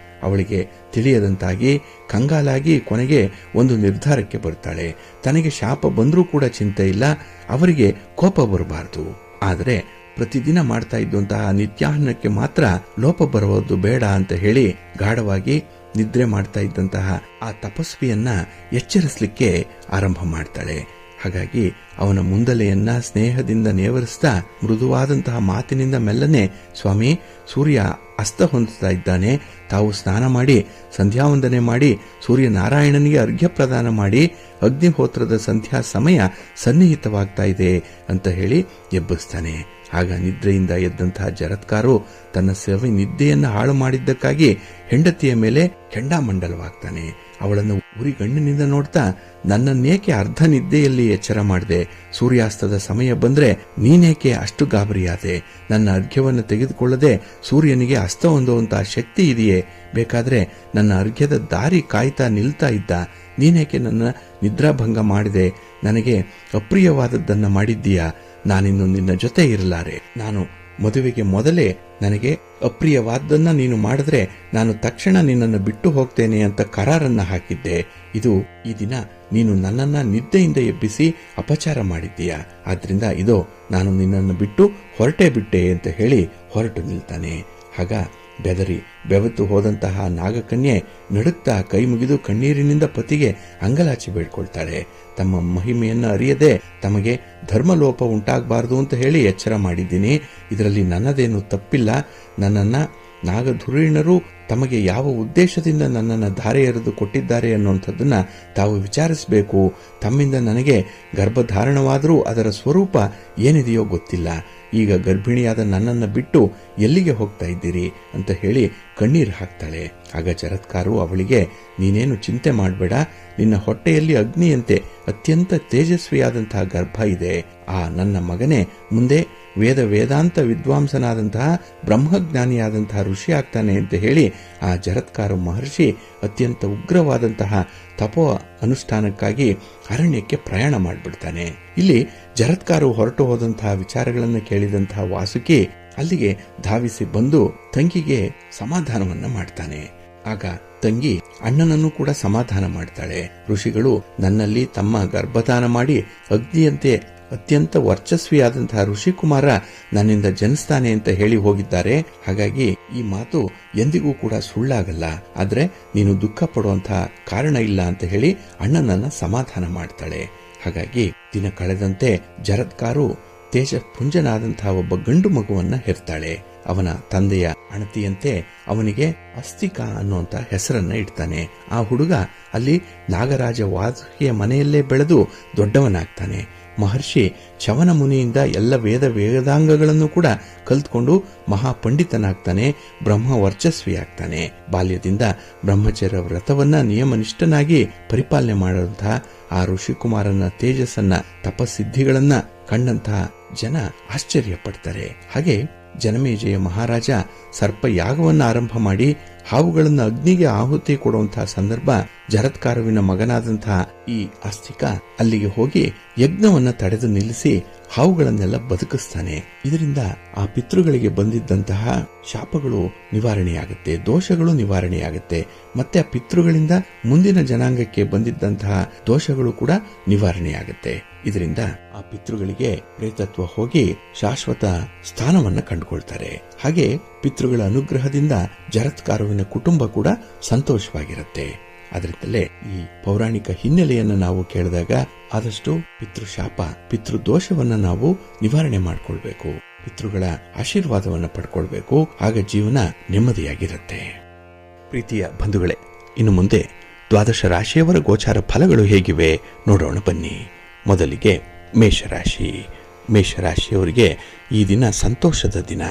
ಅವಳಿಗೆ ತಿಳಿಯದಂತಾಗಿ ಕಂಗಾಲಾಗಿ ಕೊನೆಗೆ ಒಂದು ನಿರ್ಧಾರಕ್ಕೆ ಬರ್ತಾಳೆ. ತನಗೆ ಶಾಪ ಬಂದ್ರೂ ಕೂಡ ಚಿಂತೆ ಇಲ್ಲ, ಅವರಿಗೆ ಕೋಪ ಬರಬಾರದು. ಆದರೆ ಪ್ರತಿದಿನ ಮಾಡ್ತಾ ಇದ್ದಂತಹ ನಿತ್ಯಾನ್ನಕ್ಕೆ ಮಾತ್ರ ಲೋಪ ಬರುವುದು ಬೇಡ ಅಂತ ಹೇಳಿ ಗಾಢವಾಗಿ ನಿದ್ರೆ ಮಾಡ್ತಾ ಇದ್ದಂತಹ ಆ ತಪಸ್ವಿಯನ್ನ ಎಚ್ಚರಿಸಲಿಕ್ಕೆ ಆರಂಭ ಮಾಡ್ತಾಳೆ. ಹಾಗಾಗಿ ಅವನ ಮುಂದಲೆಯನ್ನ ಸ್ನೇಹದಿಂದ ನೇವರಿಸ್ತಾ ಮೃದುವಾದಂತಹ ಮಾತಿನಿಂದ ಮೆಲ್ಲನೆ, ಸ್ವಾಮಿ ಸೂರ್ಯ ಅಸ್ತ ಹೊಂದುತ್ತಾ ಇದ್ದಾನೆ, ತಾವು ಸ್ನಾನ ಮಾಡಿ ಸಂಧ್ಯಾವಂದನೆ ಮಾಡಿ ಸೂರ್ಯನಾರಾಯಣನಿಗೆ ಅರ್ಘ್ಯ ಪ್ರದಾನ ಮಾಡಿ, ಅಗ್ನಿಹೋತ್ರದ ಸಂಧ್ಯಾ ಸಮಯ ಸನ್ನಿಹಿತವಾಗ್ತಾ ಇದೆ ಅಂತ ಹೇಳಿ ಎಬ್ಬಿಸ್ತಾನೆ. ಆಗ ನಿದ್ರೆಯಿಂದ ಎದ್ದಂತಹ ಜರತ್ಕಾರು ತನ್ನ ನಿದ್ದೆಯನ್ನು ಹಾಳು ಮಾಡಿದ್ದಕ್ಕಾಗಿ ಹೆಂಡತಿಯ ಮೇಲೆ ಕೆಂಡಾಮಂಡಲವಾಗ್ತಾನೆ. ಅವಳನ್ನು ಉರಿಗಣ್ಣಿನಿಂದ ನೋಡ್ತಾ, ನನ್ನನ್ನೇಕೆ ಅರ್ಧ ನಿದ್ದೆಯಲ್ಲಿ ಎಚ್ಚರ ಮಾಡಿದೆ, ಸೂರ್ಯಾಸ್ತದ ಸಮಯ ಬಂದ್ರೆ ನೀನೇಕೆ ಅಷ್ಟು ಗಾಬರಿಯಾದೆ, ನನ್ನ ಅರ್ಘ್ಯವನ್ನು ತೆಗೆದುಕೊಳ್ಳದೆ ಸೂರ್ಯನಿಗೆ ಅಸ್ತ ಹೊಂದುವಂತಹ ಶಕ್ತಿ ಇದೆಯೇ, ಬೇಕಾದ್ರೆ ನನ್ನ ಅರ್ಘ್ಯದ ದಾರಿ ಕಾಯ್ತಾ ನಿಲ್ತಾ ಇದ್ದ, ನೀನೇಕೆ ನನ್ನ ನಿದ್ರಾಭಂಗ ಮಾಡಿದೆ, ನನಗೆ ಅಪ್ರಿಯವಾದದ್ದನ್ನ ಮಾಡಿದ್ದೀಯಾ, ನಾನಿನ್ನು ನಿನ್ನ ಜೊತೆ ಇರಲಾರೆ, ನಾನು ಮದುವೆಗೆ ಮೊದಲೇ ನನಗೆ ಅಪ್ರಿಯವಾದ್ದನ್ನ ನೀನು ಮಾಡಿದ್ರೆ ನಾನು ತಕ್ಷಣ ನಿನ್ನನ್ನು ಬಿಟ್ಟು ಹೋಗ್ತೇನೆ ಅಂತ ಕರಾರನ್ನ ಹಾಕಿದ್ದೆ. ಈ ದಿನ ನೀನು ನನ್ನನ್ನ ನಿದ್ದೆಯಿಂದ ಎಬ್ಬಿಸಿ ಅಪಚಾರ ಮಾಡಿದ್ದೀಯಾ, ಆದ್ರಿಂದ ಇದೋ ನಾನು ನಿನ್ನನ್ನು ಬಿಟ್ಟು ಹೊರಟೇ ಬಿಟ್ಟೆ ಅಂತ ಹೇಳಿ ಹೊರಟು ನಿಲ್ತಾನೆ. ಆಗ ಬೆದರಿ ಬೆವತ್ತು ಹೋದಂತಹ ನಾಗಕನ್ಯೆ ನಡುಕ್ತಾ ಕೈ ಮುಗಿದು ಕಣ್ಣೀರಿನಿಂದ ಪತಿಗೆ ಅಂಗಲಾಚಿ ಬೇಡ್ಕೊಳ್ತಾಳೆ. ತಮ್ಮ ಮಹಿಮೆಯನ್ನ ಅರಿಯದೆ ತಮಗೆ ಧರ್ಮಲೋಪ ಉಂಟಾಗಬಾರದು ಅಂತ ಹೇಳಿ ಎಚ್ಚರ ಮಾಡಿದ್ದೀನಿ, ಇದರಲ್ಲಿ ನನ್ನದೇನು ತಪ್ಪಿಲ್ಲ, ನನ್ನನ್ನ ನಾಗಧುರೀಣರು ತಮಗೆ ಯಾವ ಉದ್ದೇಶದಿಂದ ನನ್ನನ್ನು ಧಾರೆ ಎರೆದು ಕೊಟ್ಟಿದ್ದಾರೆ ಅನ್ನುವಂಥದ್ದನ್ನ ತಾವು ವಿಚಾರಿಸಬೇಕು. ತಮ್ಮಿಂದ ನನಗೆ ಗರ್ಭಧಾರಣವಾದರೂ ಅದರ ಸ್ವರೂಪ ಏನಿದೆಯೋ ಗೊತ್ತಿಲ್ಲ. ಈಗ ಗರ್ಭಿಣಿಯಾದ ನನ್ನನ್ನು ಬಿಟ್ಟು ಎಲ್ಲಿಗೆ ಹೋಗ್ತಾ ಇದ್ದೀರಿ ಅಂತ ಹೇಳಿ ಕಣ್ಣೀರು ಹಾಕ್ತಾಳೆ. ಆಗ ಜರತ್ಕಾರು ಅವಳಿಗೆ, ನೀನೇನು ಚಿಂತೆ ಮಾಡಬೇಡ, ನಿನ್ನ ಹೊಟ್ಟೆಯಲ್ಲಿ ಅಗ್ನಿಯಂತೆ ಅತ್ಯಂತ ತೇಜಸ್ವಿಯಾದಂತಹ ಗರ್ಭ ಇದೆ. ಆ ನನ್ನ ಮಗನೇ ಮುಂದೆ ವೇದಾಂತ ವಿದ್ವಾಂಸನಾದಂತಹ ಬ್ರಹ್ಮಜ್ಞಾನಿಯಾದಂತಹ ಋಷಿ ಆಗ್ತಾನೆ ಅಂತ ಹೇಳಿ ಆ ಜರತ್ಕಾರು ಮಹರ್ಷಿ ಅತ್ಯಂತ ಉಗ್ರವಾದಂತಹ ತಪೋ ಅನುಷ್ಠಾನಕ್ಕಾಗಿ ಅರಣ್ಯಕ್ಕೆ ಪ್ರಯಾಣ ಮಾಡಿಬಿಡ್ತಾನೆ. ಇಲ್ಲಿ ಜರತ್ಕಾರು ಹೊರಟು ಹೋದಂತಹ ವಿಚಾರಗಳನ್ನು ಕೇಳಿದಂತಹ ವಾಸುಕಿ ಅಲ್ಲಿಗೆ ಧಾವಿಸಿ ಬಂದು ತಂಗಿಗೆ ಸಮಾಧಾನವನ್ನ ಮಾಡ್ತಾನೆ. ಆಗ ತಂಗಿ ಅಣ್ಣನನ್ನು ಕೂಡ ಸಮಾಧಾನ ಮಾಡ್ತಾಳೆ. ಋಷಿಗಳು ನನ್ನಲ್ಲಿ ತಮ್ಮ ಗರ್ಭದಾನ ಮಾಡಿ ಅಗ್ನಿಯಂತೆ ಅತ್ಯಂತ ವರ್ಚಸ್ವಿಯಾದಂತಹ ಋಷಿಕುಮಾರ ನನ್ನಿಂದ ಜನಿಸ್ತಾನೆ ಅಂತ ಹೇಳಿ ಹೋಗಿದ್ದಾರೆ. ಹಾಗಾಗಿ ಈ ಮಾತು ಎಂದಿಗೂ ಕೂಡ ಸುಳ್ಳಾಗಲ್ಲ. ಆದ್ರೆ ನೀನು ದುಃಖ ಪಡುವಂತಹ ಕಾರಣ ಇಲ್ಲ ಅಂತ ಹೇಳಿ ಅಣ್ಣನನ್ನ ಸಮಾಧಾನ ಮಾಡ್ತಾಳೆ. ಹಾಗಾಗಿ ದಿನ ಕಳೆದಂತೆ ಜರತ್ಕಾರು ತೇಜಪುಂಜನಾದಂತಹ ಒಬ್ಬ ಗಂಡು ಮಗುವನ್ನ ಹೆರ್ತಾಳೆ. ಅವನ ತಂದೆಯ ಅಣತಿಯಂತೆ ಅವನಿಗೆ ಅಸ್ತಿಕಾ ಅನ್ನುವಂತ ಹೆಸರನ್ನ ಇಡ್ತಾನೆ. ಆ ಹುಡುಗ ಅಲ್ಲಿ ನಾಗರಾಜ ವಾಸುಕಿಯ ಮನೆಯಲ್ಲೇ ಬೆಳೆದು ದೊಡ್ಡವನಾಗ್ತಾನೆ. ಮಹರ್ಷಿ ಚವನ ಮುನಿಯಿಂದ ಎಲ್ಲ ವೇದಾಂಗಗಳನ್ನು ಕೂಡ ಕಲ್ತ್ಕೊಂಡು ಮಹಾಪಂಡಿತನಾಗ್ತಾನೆ, ಬ್ರಹ್ಮ ವರ್ಚಸ್ವಿಯಾಗ್ತಾನೆ. ಬಾಲ್ಯದಿಂದ ಬ್ರಹ್ಮಚರ್ಯ ವ್ರತವನ್ನ ನಿಯಮನಿಷ್ಠನಾಗಿ ಪರಿಪಾಲನೆ ಮಾಡುವಂತಹ ಆ ಋಷಿಕುಮಾರನ ತೇಜಸ್ಸನ್ನ ತಪಸಿದ್ಧಿಗಳನ್ನ ಕಂಡಂತಹ ಜನ ಆಶ್ಚರ್ಯ ಪಡ್ತಾರೆ. ಹಾಗೆ ಜನಮೇಜಯ ಮಹಾರಾಜ ಸರ್ಪ ಯಾಗವನ್ನ ಆರಂಭ ಮಾಡಿ ಹಾವುಗಳನ್ನು ಅಗ್ನಿಗೆ ಆಹುತಿ ಕೊಡುವಂತಹ ಸಂದರ್ಭ ಜರತ್ಕಾರುವಿನ ಮಗನಾದಂತಹ ಈ ಅಸ್ತಿಕ ಅಲ್ಲಿಗೆ ಹೋಗಿ ಯಜ್ಞವನ್ನ ತಡೆದು ನಿಲ್ಲಿಸಿ ಹಾವುಗಳನ್ನೆಲ್ಲ ಬದುಕಿಸ್ತಾನೆ. ಇದರಿಂದ ಆ ಪಿತೃಗಳಿಗೆ ಬಂದಿದ್ದಂತಹ ಶಾಪಗಳು ನಿವಾರಣೆಯಾಗುತ್ತೆ, ದೋಷಗಳು ನಿವಾರಣೆಯಾಗುತ್ತೆ. ಮತ್ತೆ ಆ ಪಿತೃಗಳಿಂದ ಮುಂದಿನ ಜನಾಂಗಕ್ಕೆ ಬಂದಿದ್ದಂತಹ ದೋಷಗಳು ಕೂಡ ನಿವಾರಣೆಯಾಗುತ್ತೆ. ಇದರಿಂದ ಆ ಪಿತೃಗಳಿಗೆ ಪ್ರೇತತ್ವ ಹೋಗಿ ಶಾಶ್ವತ ಸ್ಥಾನವನ್ನ ಕಂಡುಕೊಳ್ತಾರೆ. ಹಾಗೆ ಪಿತೃಗಳ ಅನುಗ್ರಹದಿಂದ ಜರತ್ಕಾರುವಿನ ಕುಟುಂಬ ಕೂಡ ಸಂತೋಷವಾಗಿರುತ್ತೆ. ಅದರಿಂದಲೇ ಈ ಪೌರಾಣಿಕ ಹಿನ್ನೆಲೆಯನ್ನು ನಾವು ಕೇಳಿದಾಗ ಆದಷ್ಟು ಪಿತೃಶಾಪ, ಪಿತೃದೋಷವನ್ನ ನಾವು ನಿವಾರಣೆ ಮಾಡಿಕೊಳ್ಬೇಕು, ಪಿತೃಗಳ ಆಶೀರ್ವಾದವನ್ನ ಪಡ್ಕೊಳ್ಬೇಕು. ಆಗ ಜೀವನ ನೆಮ್ಮದಿಯಾಗಿರುತ್ತೆ. ಪ್ರೀತಿಯ ಬಂಧುಗಳೇ, ಇನ್ನು ಮುಂದೆ ದ್ವಾದಶ ರಾಶಿಯವರ ಗೋಚಾರ ಫಲಗಳು ಹೇಗಿವೆ ನೋಡೋಣ ಬನ್ನಿ. ಮೊದಲಿಗೆ ಮೇಷರಾಶಿ. ಮೇಷರಾಶಿಯವರಿಗೆ ಈ ದಿನ ಸಂತೋಷದ ದಿನ,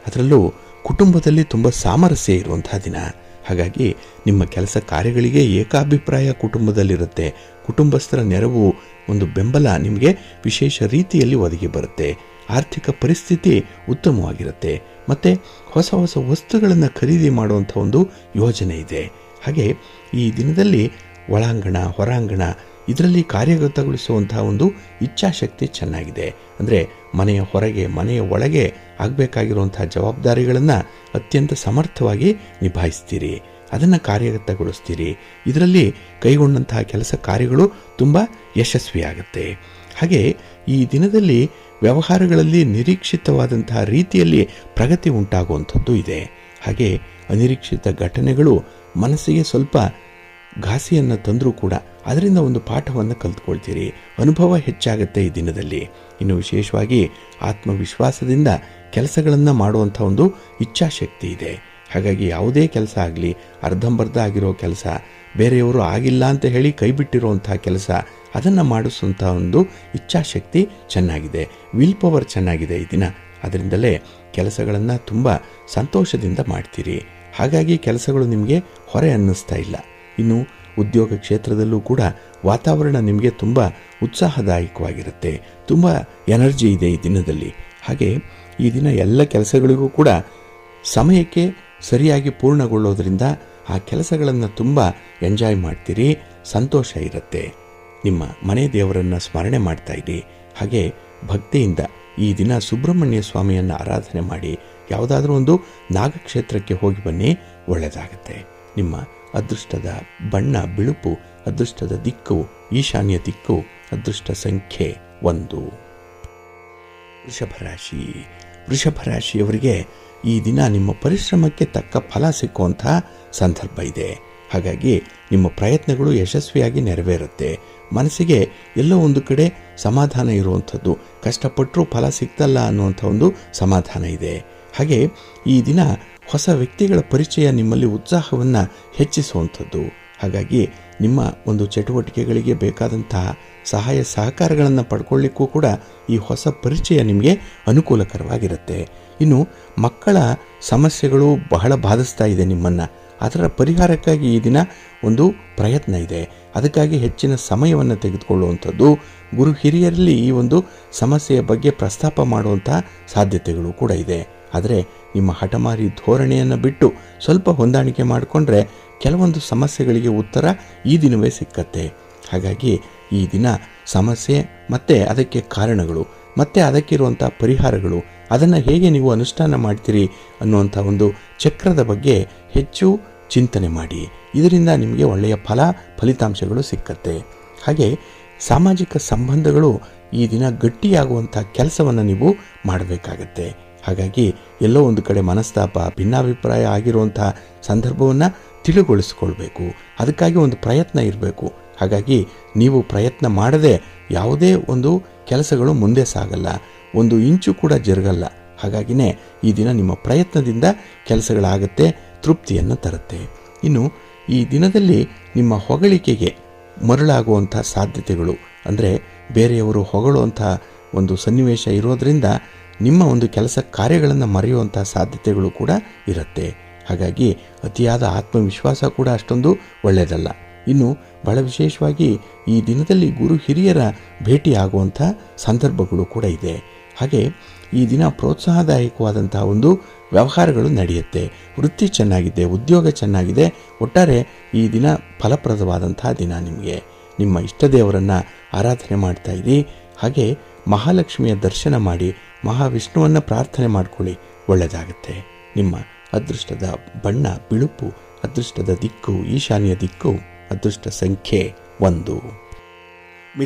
ಅದರಲ್ಲೂ ಕುಟುಂಬದಲ್ಲಿ ತುಂಬ ಸಾಮರಸ್ಯ ಇರುವಂತಹ ದಿನ. ಹಾಗಾಗಿ ನಿಮ್ಮ ಕೆಲಸ ಕಾರ್ಯಗಳಿಗೆ ಏಕಾಭಿಪ್ರಾಯ ಕುಟುಂಬದಲ್ಲಿರುತ್ತೆ. ಕುಟುಂಬಸ್ಥರ ನೆರವು, ಒಂದು ಬೆಂಬಲ ನಿಮಗೆ ವಿಶೇಷ ರೀತಿಯಲ್ಲಿ ಒದಗಿ ಬರುತ್ತೆ. ಆರ್ಥಿಕ ಪರಿಸ್ಥಿತಿ ಉತ್ತಮವಾಗಿರುತ್ತೆ. ಮತ್ತೆ ಹೊಸ ಹೊಸ ವಸ್ತುಗಳನ್ನು ಖರೀದಿ ಮಾಡುವಂಥ ಒಂದು ಯೋಜನೆ ಇದೆ. ಹಾಗೆ ಈ ದಿನದಲ್ಲಿ ಒಳಾಂಗಣ ಹೊರಾಂಗಣ ಇದರಲ್ಲಿ ಕಾರ್ಯಗತಗೊಳಿಸುವಂತಹ ಒಂದು ಇಚ್ಛಾಶಕ್ತಿ ಚೆನ್ನಾಗಿದೆ. ಅಂದರೆ ಮನೆಯ ಹೊರಗೆ ಮನೆಯ ಒಳಗೆ ಆಗಬೇಕಾಗಿರುವಂತಹ ಜವಾಬ್ದಾರಿಗಳನ್ನು ಅತ್ಯಂತ ಸಮರ್ಥವಾಗಿ ನಿಭಾಯಿಸ್ತೀರಿ, ಅದನ್ನು ಕಾರ್ಯಗತಗೊಳಿಸ್ತೀರಿ. ಇದರಲ್ಲಿ ಕೈಗೊಂಡಂತಹ ಕೆಲಸ ಕಾರ್ಯಗಳು ತುಂಬ ಯಶಸ್ವಿಯಾಗುತ್ತೆ. ಹಾಗೆ ಈ ದಿನದಲ್ಲಿ ವ್ಯವಹಾರಗಳಲ್ಲಿ ನಿರೀಕ್ಷಿತವಾದಂತಹ ರೀತಿಯಲ್ಲಿ ಪ್ರಗತಿ ಉಂಟಾಗುವಂಥದ್ದು ಇದೆ. ಹಾಗೆ ಅನಿರೀಕ್ಷಿತ ಘಟನೆಗಳು ಮನಸ್ಸಿಗೆ ಸ್ವಲ್ಪ ಘಾಸಿಯನ್ನು ತಂದರೂ ಕೂಡ ಅದರಿಂದ ಒಂದು ಪಾಠವನ್ನು ಕಲ್ತ್ಕೊಳ್ತೀರಿ. ಅನುಭವ ಹೆಚ್ಚಾಗುತ್ತೆ ಈ ದಿನದಲ್ಲಿ. ಇನ್ನು ವಿಶೇಷವಾಗಿ ಆತ್ಮವಿಶ್ವಾಸದಿಂದ ಕೆಲಸಗಳನ್ನು ಮಾಡುವಂಥ ಒಂದು ಇಚ್ಛಾಶಕ್ತಿ ಇದೆ. ಹಾಗಾಗಿ ಯಾವುದೇ ಕೆಲಸ ಆಗಲಿ, ಅರ್ಧಂಬರ್ಧ ಆಗಿರೋ ಕೆಲಸ, ಬೇರೆಯವರು ಆಗಿಲ್ಲ ಅಂತ ಹೇಳಿ ಕೈ ಬಿಟ್ಟಿರುವಂಥ ಕೆಲಸ, ಅದನ್ನು ಮಾಡಿಸುವಂಥ ಒಂದು ಇಚ್ಛಾಶಕ್ತಿ ಚೆನ್ನಾಗಿದೆ. ವಿಲ್ ಪವರ್ ಚೆನ್ನಾಗಿದೆ ಈ ದಿನ. ಅದರಿಂದಲೇ ಕೆಲಸಗಳನ್ನು ತುಂಬ ಸಂತೋಷದಿಂದ ಮಾಡ್ತೀರಿ. ಹಾಗಾಗಿ ಕೆಲಸಗಳು ನಿಮಗೆ ಹೊರೆ ಅನ್ನಿಸ್ತಾ ಇಲ್ಲ. ಇನ್ನು ಉದ್ಯೋಗ ಕ್ಷೇತ್ರದಲ್ಲೂ ಕೂಡ ವಾತಾವರಣ ನಿಮಗೆ ತುಂಬ ಉತ್ಸಾಹದಾಯಕವಾಗಿರುತ್ತೆ. ತುಂಬ ಎನರ್ಜಿ ಇದೆ ಈ ದಿನದಲ್ಲಿ. ಹಾಗೆ ಈ ದಿನ ಎಲ್ಲ ಕೆಲಸಗಳಿಗೂ ಕೂಡ ಸಮಯಕ್ಕೆ ಸರಿಯಾಗಿ ಪೂರ್ಣಗೊಳ್ಳೋದ್ರಿಂದ ಆ ಕೆಲಸಗಳನ್ನು ತುಂಬ ಎಂಜಾಯ್ ಮಾಡ್ತೀರಿ, ಸಂತೋಷ ಇರುತ್ತೆ. ನಿಮ್ಮ ಮನೆ ದೇವರನ್ನು ಸ್ಮರಣೆ ಮಾಡ್ತಾ ಇರಿ. ಹಾಗೆ ಭಕ್ತಿಯಿಂದ ಈ ದಿನ ಸುಬ್ರಹ್ಮಣ್ಯ ಸ್ವಾಮಿಯನ್ನು ಆರಾಧನೆ ಮಾಡಿ ಯಾವುದಾದ್ರೂ ಒಂದು ನಾಗಕ್ಷೇತ್ರಕ್ಕೆ ಹೋಗಿ ಬನ್ನಿ, ಒಳ್ಳೆಯದಾಗುತ್ತೆ. ನಿಮ್ಮ ಅದೃಷ್ಟದ ಬಣ್ಣ ಬಿಳುಪು, ಅದೃಷ್ಟದ ದಿಕ್ಕು ಈಶಾನ್ಯ ದಿಕ್ಕು, ಅದೃಷ್ಟ ಸಂಖ್ಯೆ 1. ವೃಷಭರಾಶಿ. ವೃಷಭರಾಶಿಯವರಿಗೆ ಈ ದಿನ ನಿಮ್ಮ ಪರಿಶ್ರಮಕ್ಕೆ ತಕ್ಕ ಫಲ ಸಿಕ್ಕುವಂತಹ ಸಂದರ್ಭ ಇದೆ. ಹಾಗಾಗಿ ನಿಮ್ಮ ಪ್ರಯತ್ನಗಳು ಯಶಸ್ವಿಯಾಗಿ ನೆರವೇರುತ್ತೆ. ಮನಸ್ಸಿಗೆ ಎಲ್ಲೋ ಒಂದು ಕಡೆ ಸಮಾಧಾನ ಇರುವಂಥದ್ದು, ಕಷ್ಟಪಟ್ಟರೂ ಫಲ ಸಿಗ್ತಲ್ಲ ಅನ್ನುವಂಥ ಒಂದು ಸಮಾಧಾನ ಇದೆ. ಹಾಗೆ ಈ ದಿನ ಹೊಸ ವ್ಯಕ್ತಿಗಳ ಪರಿಚಯ ನಿಮ್ಮಲ್ಲಿ ಉತ್ಸಾಹವನ್ನು ಹೆಚ್ಚಿಸುವಂಥದ್ದು. ಹಾಗಾಗಿ ನಿಮ್ಮ ಒಂದು ಚಟುವಟಿಕೆಗಳಿಗೆ ಬೇಕಾದಂತಹ ಸಹಾಯ ಸಹಕಾರಗಳನ್ನು ಪಡ್ಕೊಳ್ಳಿಕ್ಕೂ ಕೂಡ ಈ ಹೊಸ ಪರಿಚಯ ನಿಮಗೆ ಅನುಕೂಲಕರವಾಗಿರುತ್ತೆ. ಇನ್ನು ಮಕ್ಕಳ ಸಮಸ್ಯೆಗಳು ಬಹಳ ಬಾಧಿಸ್ತಾ ಇದೆ ನಿಮ್ಮನ್ನು. ಅದರ ಪರಿಹಾರಕ್ಕಾಗಿ ಈ ದಿನ ಒಂದು ಪ್ರಯತ್ನ ಇದೆ. ಅದಕ್ಕಾಗಿ ಹೆಚ್ಚಿನ ಸಮಯವನ್ನು ತೆಗೆದುಕೊಳ್ಳುವಂಥದ್ದು, ಗುರು ಹಿರಿಯರಲ್ಲಿ ಈ ಒಂದು ಸಮಸ್ಯೆಯ ಬಗ್ಗೆ ಪ್ರಸ್ತಾಪ ಮಾಡುವಂಥ ಸಾಧ್ಯತೆಗಳು ಕೂಡ ಇದೆ. ಆದರೆ ನಿಮ್ಮ ಹಠಮಾರಿ ಧೋರಣೆಯನ್ನು ಬಿಟ್ಟು ಸ್ವಲ್ಪ ಹೊಂದಾಣಿಕೆ ಮಾಡಿಕೊಂಡ್ರೆ ಕೆಲವೊಂದು ಸಮಸ್ಯೆಗಳಿಗೆ ಉತ್ತರ ಈ ದಿನವೇ ಸಿಕ್ಕತ್ತೆ. ಹಾಗಾಗಿ ಈ ದಿನ ಸಮಸ್ಯೆ ಮತ್ತು ಅದಕ್ಕೆ ಕಾರಣಗಳು ಮತ್ತು ಅದಕ್ಕಿರುವಂಥ ಪರಿಹಾರಗಳು, ಅದನ್ನು ಹೇಗೆ ನೀವು ಅನುಷ್ಠಾನ ಮಾಡ್ತೀರಿ ಅನ್ನುವಂಥ ಒಂದು ಚಕ್ರದ ಬಗ್ಗೆ ಹೆಚ್ಚು ಚಿಂತನೆ ಮಾಡಿ. ಇದರಿಂದ ನಿಮಗೆ ಒಳ್ಳೆಯ ಫಲಿತಾಂಶಗಳು ಸಿಕ್ಕತ್ತೆ. ಹಾಗೆ ಸಾಮಾಜಿಕ ಸಂಬಂಧಗಳು ಈ ದಿನ ಗಟ್ಟಿಯಾಗುವಂಥ ಕೆಲಸವನ್ನು ನೀವು ಮಾಡಬೇಕಾಗತ್ತೆ. ಹಾಗಾಗಿ ಎಲ್ಲೋ ಒಂದು ಕಡೆ ಮನಸ್ತಾಪ, ಭಿನ್ನಾಭಿಪ್ರಾಯ ಆಗಿರುವಂಥ ಸಂದರ್ಭವನ್ನು ತಿಳಿಗೊಳಿಸ್ಕೊಳ್ಬೇಕು. ಅದಕ್ಕಾಗಿ ಒಂದು ಪ್ರಯತ್ನ ಇರಬೇಕು. ಹಾಗಾಗಿ ನೀವು ಪ್ರಯತ್ನ ಮಾಡದೆ ಯಾವುದೇ ಒಂದು ಕೆಲಸಗಳು ಮುಂದೆ ಸಾಗಲ್ಲ, ಒಂದು ಇಂಚು ಕೂಡ ಜರುಗಲ್ಲ. ಹಾಗಾಗಿನೇ ಈ ದಿನ ನಿಮ್ಮ ಪ್ರಯತ್ನದಿಂದ ಕೆಲಸಗಳಾಗತ್ತೆ, ತೃಪ್ತಿಯನ್ನು ತರುತ್ತೆ. ಇನ್ನು ಈ ದಿನದಲ್ಲಿ ನಿಮ್ಮ ಹೊಗಳಿಕೆಗೆ ಮರಳಾಗುವಂಥ ಸಾಧ್ಯತೆಗಳು, ಅಂದರೆ ಬೇರೆಯವರು ಹೊಗಳುವಂಥ ಒಂದು ಸನ್ನಿವೇಶ ಇರೋದರಿಂದ ನಿಮ್ಮ ಒಂದು ಕೆಲಸ ಕಾರ್ಯಗಳನ್ನು ಮರೆಯುವಂಥ ಸಾಧ್ಯತೆಗಳು ಕೂಡ ಇರುತ್ತೆ. ಹಾಗಾಗಿ ಅತಿಯಾದ ಆತ್ಮವಿಶ್ವಾಸ ಕೂಡ ಅಷ್ಟೊಂದು ಒಳ್ಳೆಯದಲ್ಲ. ಇನ್ನು ಬಹಳ ವಿಶೇಷವಾಗಿ ಈ ದಿನದಲ್ಲಿ ಗುರು ಹಿರಿಯರ ಭೇಟಿಯಾಗುವಂಥ ಸಂದರ್ಭಗಳು ಕೂಡ ಇದೆ. ಹಾಗೆ ಈ ದಿನ ಪ್ರೋತ್ಸಾಹದಾಯಕವಾದಂಥ ಒಂದು ವ್ಯವಹಾರಗಳು ನಡೆಯುತ್ತೆ. ವೃತ್ತಿ ಚೆನ್ನಾಗಿದೆ, ಉದ್ಯೋಗ ಚೆನ್ನಾಗಿದೆ. ಒಟ್ಟಾರೆ ಈ ದಿನ ಫಲಪ್ರದವಾದಂಥ ದಿನ. ನಿಮಗೆ ನಿಮ್ಮ ಇಷ್ಟ ದೇವರನ್ನು ಆರಾಧನೆ ಮಾಡ್ತಾ ಇರಿ. ಹಾಗೆ ಮಹಾಲಕ್ಷ್ಮಿಯ ದರ್ಶನ ಮಾಡಿ ಮಹಾವಿಷ್ಣುವನ್ನು ಪ್ರಾರ್ಥನೆ ಮಾಡಿಕೊಳ್ಳಿ, ಒಳ್ಳೆಯದಾಗುತ್ತೆ. ನಿಮ್ಮ ಅದೃಷ್ಟದ ಬಣ್ಣ ಬಿಳುಪು, ಅದೃಷ್ಟದ ದಿಕ್ಕು ಈಶಾನ್ಯ ದಿಕ್ಕು, ಅದೃಷ್ಟ ಸಂಖ್ಯೆ 1.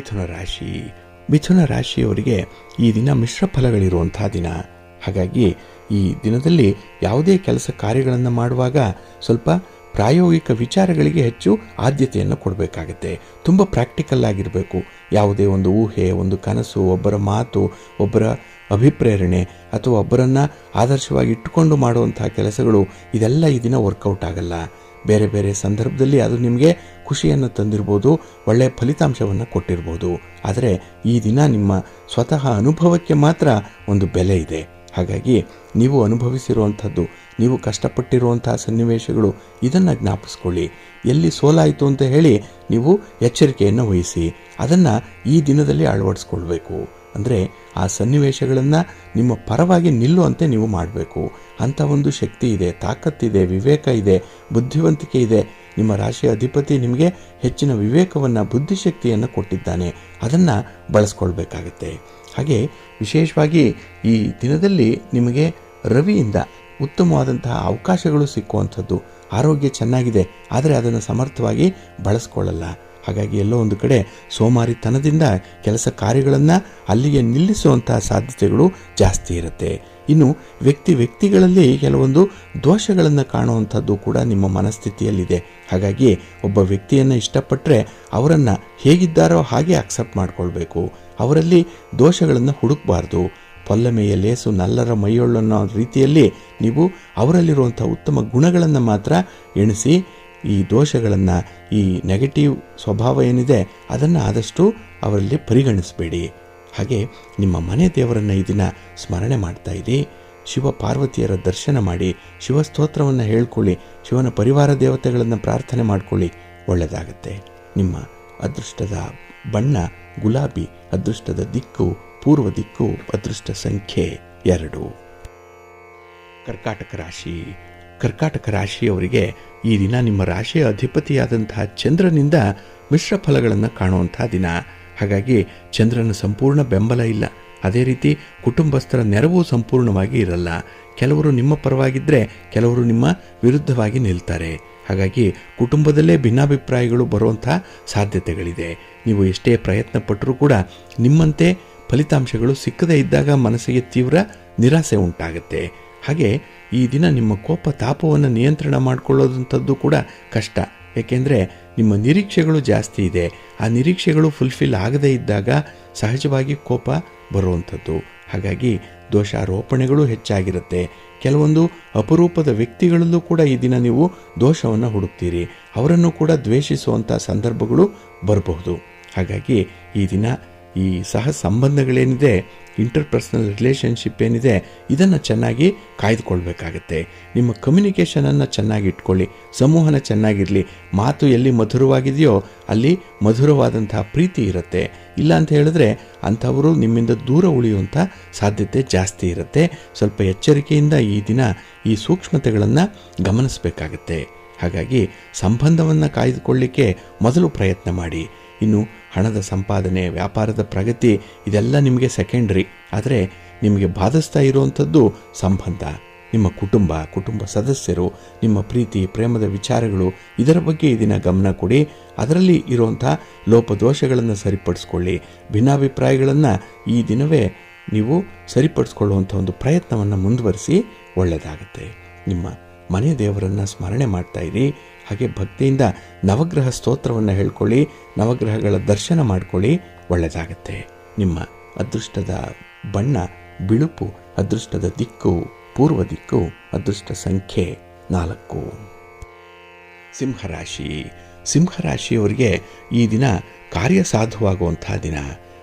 ಮಿಥುನ ರಾಶಿಯವರಿಗೆ ಈ ದಿನ ಮಿಶ್ರ ಫಲಗಳಿರುವಂಥ ದಿನ. ಹಾಗಾಗಿ ಈ ದಿನದಲ್ಲಿ ಯಾವುದೇ ಕೆಲಸ ಕಾರ್ಯಗಳನ್ನು ಮಾಡುವಾಗ ಸ್ವಲ್ಪ ಪ್ರಾಯೋಗಿಕ ವಿಚಾರಗಳಿಗೆ ಹೆಚ್ಚು ಆದ್ಯತೆಯನ್ನು ಕೊಡಬೇಕಾಗತ್ತೆ. ತುಂಬ ಪ್ರಾಕ್ಟಿಕಲ್ ಆಗಿರಬೇಕು. ಯಾವುದೇ ಒಂದು ಊಹೆ, ಒಂದು ಕನಸು, ಒಬ್ಬರ ಮಾತು, ಒಬ್ಬರ ಅಭಿಪ್ರೇರಣೆ ಅಥವಾ ಒಬ್ಬರನ್ನು ಆದರ್ಶವಾಗಿ ಇಟ್ಟುಕೊಂಡು ಮಾಡುವಂಥ ಕೆಲಸಗಳು, ಇದೆಲ್ಲ ಈ ದಿನ ವರ್ಕೌಟ್ ಆಗಲ್ಲ. ಬೇರೆ ಬೇರೆ ಸಂದರ್ಭದಲ್ಲಿ ಅದು ನಿಮಗೆ ಖುಷಿಯನ್ನು ತಂದಿರ್ಬೋದು, ಒಳ್ಳೆಯ ಫಲಿತಾಂಶವನ್ನು ಕೊಟ್ಟಿರ್ಬೋದು. ಆದರೆ ಈ ದಿನ ನಿಮ್ಮ ಸ್ವತಃ ಅನುಭವಕ್ಕೆ ಮಾತ್ರ ಒಂದು ಬೆಲೆ ಇದೆ. ಹಾಗಾಗಿ ನೀವು ಅನುಭವಿಸಿರುವಂಥದ್ದು, ನೀವು ಕಷ್ಟಪಟ್ಟಿರುವಂಥ ಸನ್ನಿವೇಶಗಳು, ಇದನ್ನು ಜ್ಞಾಪಿಸ್ಕೊಳ್ಳಿ. ಎಲ್ಲಿ ಸೋಲಾಯಿತು ಅಂತ ಹೇಳಿ ನೀವು ಎಚ್ಚರಿಕೆಯನ್ನು ವಹಿಸಿ ಅದನ್ನು ಈ ದಿನದಲ್ಲಿ ಅಳವಡಿಸ್ಕೊಳ್ಬೇಕು. ಅಂದರೆ ಆ ಸನ್ನಿವೇಶಗಳನ್ನು ನಿಮ್ಮ ಪರವಾಗಿ ನಿಲ್ಲುವಂತೆ ನೀವು ಮಾಡಬೇಕು. ಅಂಥ ಒಂದು ಶಕ್ತಿ ಇದೆ, ತಾಕತ್ತಿದೆ, ವಿವೇಕ ಇದೆ, ಬುದ್ಧಿವಂತಿಕೆ ಇದೆ. ನಿಮ್ಮ ರಾಶಿಯ ಅಧಿಪತಿ ನಿಮಗೆ ಹೆಚ್ಚಿನ ವಿವೇಕವನ್ನು, ಬುದ್ಧಿಶಕ್ತಿಯನ್ನು ಕೊಟ್ಟಿದ್ದಾನೆ. ಅದನ್ನು ಬಳಸ್ಕೊಳ್ಬೇಕಾಗತ್ತೆ. ಹಾಗೆ ವಿಶೇಷವಾಗಿ ಈ ದಿನದಲ್ಲಿ ನಿಮಗೆ ರವಿಯಿಂದ ಉತ್ತಮವಾದಂತಹ ಅವಕಾಶಗಳು ಸಿಕ್ಕುವಂಥದ್ದು. ಆರೋಗ್ಯ ಚೆನ್ನಾಗಿದೆ, ಆದರೆ ಅದನ್ನು ಸಮರ್ಥವಾಗಿ ಬಳಸ್ಕೊಳ್ಳಲ್ಲ. ಹಾಗಾಗಿ ಎಲ್ಲೋ ಒಂದು ಕಡೆ ಸೋಮಾರಿತನದಿಂದ ಕೆಲಸ ಕಾರ್ಯಗಳನ್ನು ಅಲ್ಲಿಗೆ ನಿಲ್ಲಿಸುವಂತಹ ಸಾಧ್ಯತೆಗಳು ಜಾಸ್ತಿ ಇರುತ್ತೆ. ಇನ್ನು ವ್ಯಕ್ತಿಗಳಲ್ಲಿ ಕೆಲವೊಂದು ದೋಷಗಳನ್ನು ಕಾಣುವಂಥದ್ದು ಕೂಡ ನಿಮ್ಮ ಮನಸ್ಥಿತಿಯಲ್ಲಿದೆ. ಹಾಗಾಗಿ ಒಬ್ಬ ವ್ಯಕ್ತಿಯನ್ನು ಇಷ್ಟಪಟ್ಟರೆ ಅವರನ್ನು ಹೇಗಿದ್ದಾರೋ ಹಾಗೆ ಅಕ್ಸೆಪ್ಟ್ ಮಾಡಿಕೊಳ್ಬೇಕು. ಅವರಲ್ಲಿ ದೋಷಗಳನ್ನು ಹುಡುಕಬಾರ್ದು. ಪೊಲ್ಲಮೆಯ ಲೇಸು ನಲ್ಲರ ಮೈಯೊಳ್ಳನ್ನೋ ರೀತಿಯಲ್ಲಿ ನೀವು ಅವರಲ್ಲಿರುವಂಥ ಉತ್ತಮ ಗುಣಗಳನ್ನು ಮಾತ್ರ ಎಣಿಸಿ, ಈ ದೋಷಗಳನ್ನು, ಈ ನೆಗೆಟಿವ್ ಸ್ವಭಾವ ಏನಿದೆ ಅದನ್ನು ಆದಷ್ಟು ಅವರಲ್ಲಿ ಪರಿಗಣಿಸಬೇಡಿ. ಹಾಗೆ ನಿಮ್ಮ ಮನೆ ದೇವರನ್ನು ಈ ದಿನ ಸ್ಮರಣೆ ಮಾಡ್ತಾ ಇರಿ. ಶಿವ ಪಾರ್ವತಿಯರ ದರ್ಶನ ಮಾಡಿ, ಶಿವಸ್ತೋತ್ರವನ್ನು ಹೇಳ್ಕೊಳ್ಳಿ, ಶಿವನ ಪರಿವಾರ ದೇವತೆಗಳನ್ನು ಪ್ರಾರ್ಥನೆ ಮಾಡಿಕೊಳ್ಳಿ, ಒಳ್ಳೆಯದಾಗತ್ತೆ. ನಿಮ್ಮ ಅದೃಷ್ಟದ ಬಣ್ಣ ಗುಲಾಬಿ, ಅದೃಷ್ಟದ ದಿಕ್ಕು ಪೂರ್ವ ದಿಕ್ಕು, ಅದೃಷ್ಟ ಸಂಖ್ಯೆ 2. ಕರ್ಕಾಟಕ ರಾಶಿಯವರಿಗೆ ಈ ದಿನ ನಿಮ್ಮ ರಾಶಿಯ ಅಧಿಪತಿಯಾದಂತಹ ಚಂದ್ರನಿಂದ ಮಿಶ್ರ ಫಲಗಳನ್ನು ಕಾಣುವಂಥ ದಿನ. ಹಾಗಾಗಿ ಚಂದ್ರನ ಸಂಪೂರ್ಣ ಬೆಂಬಲ ಇಲ್ಲ. ಅದೇ ರೀತಿ ಕುಟುಂಬಸ್ಥರ ನೆರವು ಸಂಪೂರ್ಣವಾಗಿ ಇರಲ್ಲ. ಕೆಲವರು ನಿಮ್ಮ ಪರವಾಗಿದ್ದರೆ ಕೆಲವರು ನಿಮ್ಮ ವಿರುದ್ಧವಾಗಿ ನಿಲ್ತಾರೆ. ಹಾಗಾಗಿ ಕುಟುಂಬದಲ್ಲೇ ಭಿನ್ನಾಭಿಪ್ರಾಯಗಳು ಬರುವಂಥ ಸಾಧ್ಯತೆಗಳಿದೆ. ನೀವು ಎಷ್ಟೇ ಪ್ರಯತ್ನ ಪಟ್ಟರೂ ಕೂಡ ನಿಮ್ಮಂತೆ ಫಲಿತಾಂಶಗಳು ಸಿಕ್ಕದೇ ಇದ್ದಾಗ ಮನಸ್ಸಿಗೆ ತೀವ್ರ ನಿರಾಸೆ ಉಂಟಾಗುತ್ತೆ. ಹಾಗೆ ಈ ದಿನ ನಿಮ್ಮ ಕೋಪ ತಾಪವನ್ನು ನಿಯಂತ್ರಣ ಮಾಡಿಕೊಳ್ಳೋದಂಥದ್ದು ಕೂಡ ಕಷ್ಟ. ಏಕೆಂದರೆ ನಿಮ್ಮ ನಿರೀಕ್ಷೆಗಳು ಜಾಸ್ತಿ ಇದೆ. ಆ ನಿರೀಕ್ಷೆಗಳು ಫುಲ್ಫಿಲ್ ಆಗದೇ ಇದ್ದಾಗ ಸಹಜವಾಗಿ ಕೋಪ ಬರುವಂಥದ್ದು. ಹಾಗಾಗಿ ದೋಷಾರೋಪಣೆಗಳು ಹೆಚ್ಚಾಗಿರುತ್ತೆ. ಕೆಲವೊಂದು ಅಪರೂಪದ ವ್ಯಕ್ತಿಗಳಲ್ಲೂ ಕೂಡ ಈ ದಿನ ನೀವು ದೋಷವನ್ನು ಹುಡುಕ್ತೀರಿ, ಅವರನ್ನು ಕೂಡ ದ್ವೇಷಿಸುವಂಥ ಸಂದರ್ಭಗಳು ಬರಬಹುದು. ಹಾಗಾಗಿ ಈ ದಿನ ಈ ಸಹ ಸಂಬಂಧಗಳೇನಿದೆ, ಇಂಟರ್ಪರ್ಸನಲ್ ರಿಲೇಷನ್ಶಿಪ್ ಏನಿದೆ, ಇದನ್ನು ಚೆನ್ನಾಗಿ ಕಾಯ್ದುಕೊಳ್ಬೇಕಾಗತ್ತೆ. ನಿಮ್ಮ ಕಮ್ಯುನಿಕೇಷನನ್ನು ಚೆನ್ನಾಗಿ ಇಟ್ಕೊಳ್ಳಿ, ಸಂವಹನ ಚೆನ್ನಾಗಿರಲಿ. ಮಾತು ಎಲ್ಲಿ ಮಧುರವಾಗಿದೆಯೋ ಅಲ್ಲಿ ಮಧುರವಾದಂತಹ ಪ್ರೀತಿ ಇರುತ್ತೆ. ಇಲ್ಲ ಅಂತ ಹೇಳಿದ್ರೆ ಅಂಥವರು ನಿಮ್ಮಿಂದ ದೂರ ಉಳಿಯುವಂಥ ಸಾಧ್ಯತೆ ಜಾಸ್ತಿ ಇರುತ್ತೆ. ಸ್ವಲ್ಪ ಎಚ್ಚರಿಕೆಯಿಂದ ಈ ದಿನ ಈ ಸೂಕ್ಷ್ಮತೆಗಳನ್ನು ಗಮನಿಸಬೇಕಾಗತ್ತೆ. ಹಾಗಾಗಿ ಸಂಬಂಧವನ್ನು ಕಾಯ್ದುಕೊಳ್ಳಿಕ್ಕೆ ಮೊದಲು ಪ್ರಯತ್ನ ಮಾಡಿ. ಇನ್ನು ಹಣದ ಸಂಪಾದನೆ, ವ್ಯಾಪಾರದ ಪ್ರಗತಿ ಇದೆಲ್ಲ ನಿಮಗೆ ಸೆಕೆಂಡ್ರಿ. ಆದರೆ ನಿಮಗೆ ಬಾಧಿಸ್ತಾ ಇರುವಂಥದ್ದು ಸಂಬಂಧ, ನಿಮ್ಮ ಕುಟುಂಬ ಸದಸ್ಯರು, ನಿಮ್ಮ ಪ್ರೀತಿ ಪ್ರೇಮದ ವಿಚಾರಗಳು, ಇದರ ಬಗ್ಗೆ ಈ ದಿನ ಗಮನ ಕೊಡಿ. ಅದರಲ್ಲಿ ಇರುವಂಥ ಲೋಪದೋಷಗಳನ್ನು ಸರಿಪಡಿಸ್ಕೊಳ್ಳಿ. ಭಿನ್ನಾಭಿಪ್ರಾಯಗಳನ್ನು ಈ ದಿನವೇ ನೀವು ಸರಿಪಡಿಸ್ಕೊಳ್ಳುವಂಥ ಒಂದು ಪ್ರಯತ್ನವನ್ನು ಮುಂದುವರಿಸಿ, ಒಳ್ಳೆಯದಾಗುತ್ತೆ. ನಿಮ್ಮ ಮನೆ ದೇವರನ್ನು ಸ್ಮರಣೆ ಮಾಡ್ತಾ ಇರಿ. ಹಾಗೆ ಭಕ್ತಿಯಿಂದ ನವಗ್ರಹ ಸ್ತೋತ್ರವನ್ನು ಹೇಳ್ಕೊಳ್ಳಿ, ನವಗ್ರಹಗಳ ದರ್ಶನ ಮಾಡ್ಕೊಳ್ಳಿ, ಒಳ್ಳೆಯದಾಗತ್ತೆ. ನಿಮ್ಮ ಅದೃಷ್ಟದ ಬಣ್ಣ ಬಿಳುಪು, ಅದೃಷ್ಟದ ದಿಕ್ಕು ಪೂರ್ವ ದಿಕ್ಕು, ಅದೃಷ್ಟ ಸಂಖ್ಯೆ 4. ಸಿಂಹರಾಶಿಯವರಿಗೆ ಈ ದಿನ ಕಾರ್ಯಸಾಧುವಾಗುವಂಥ ದಿನ.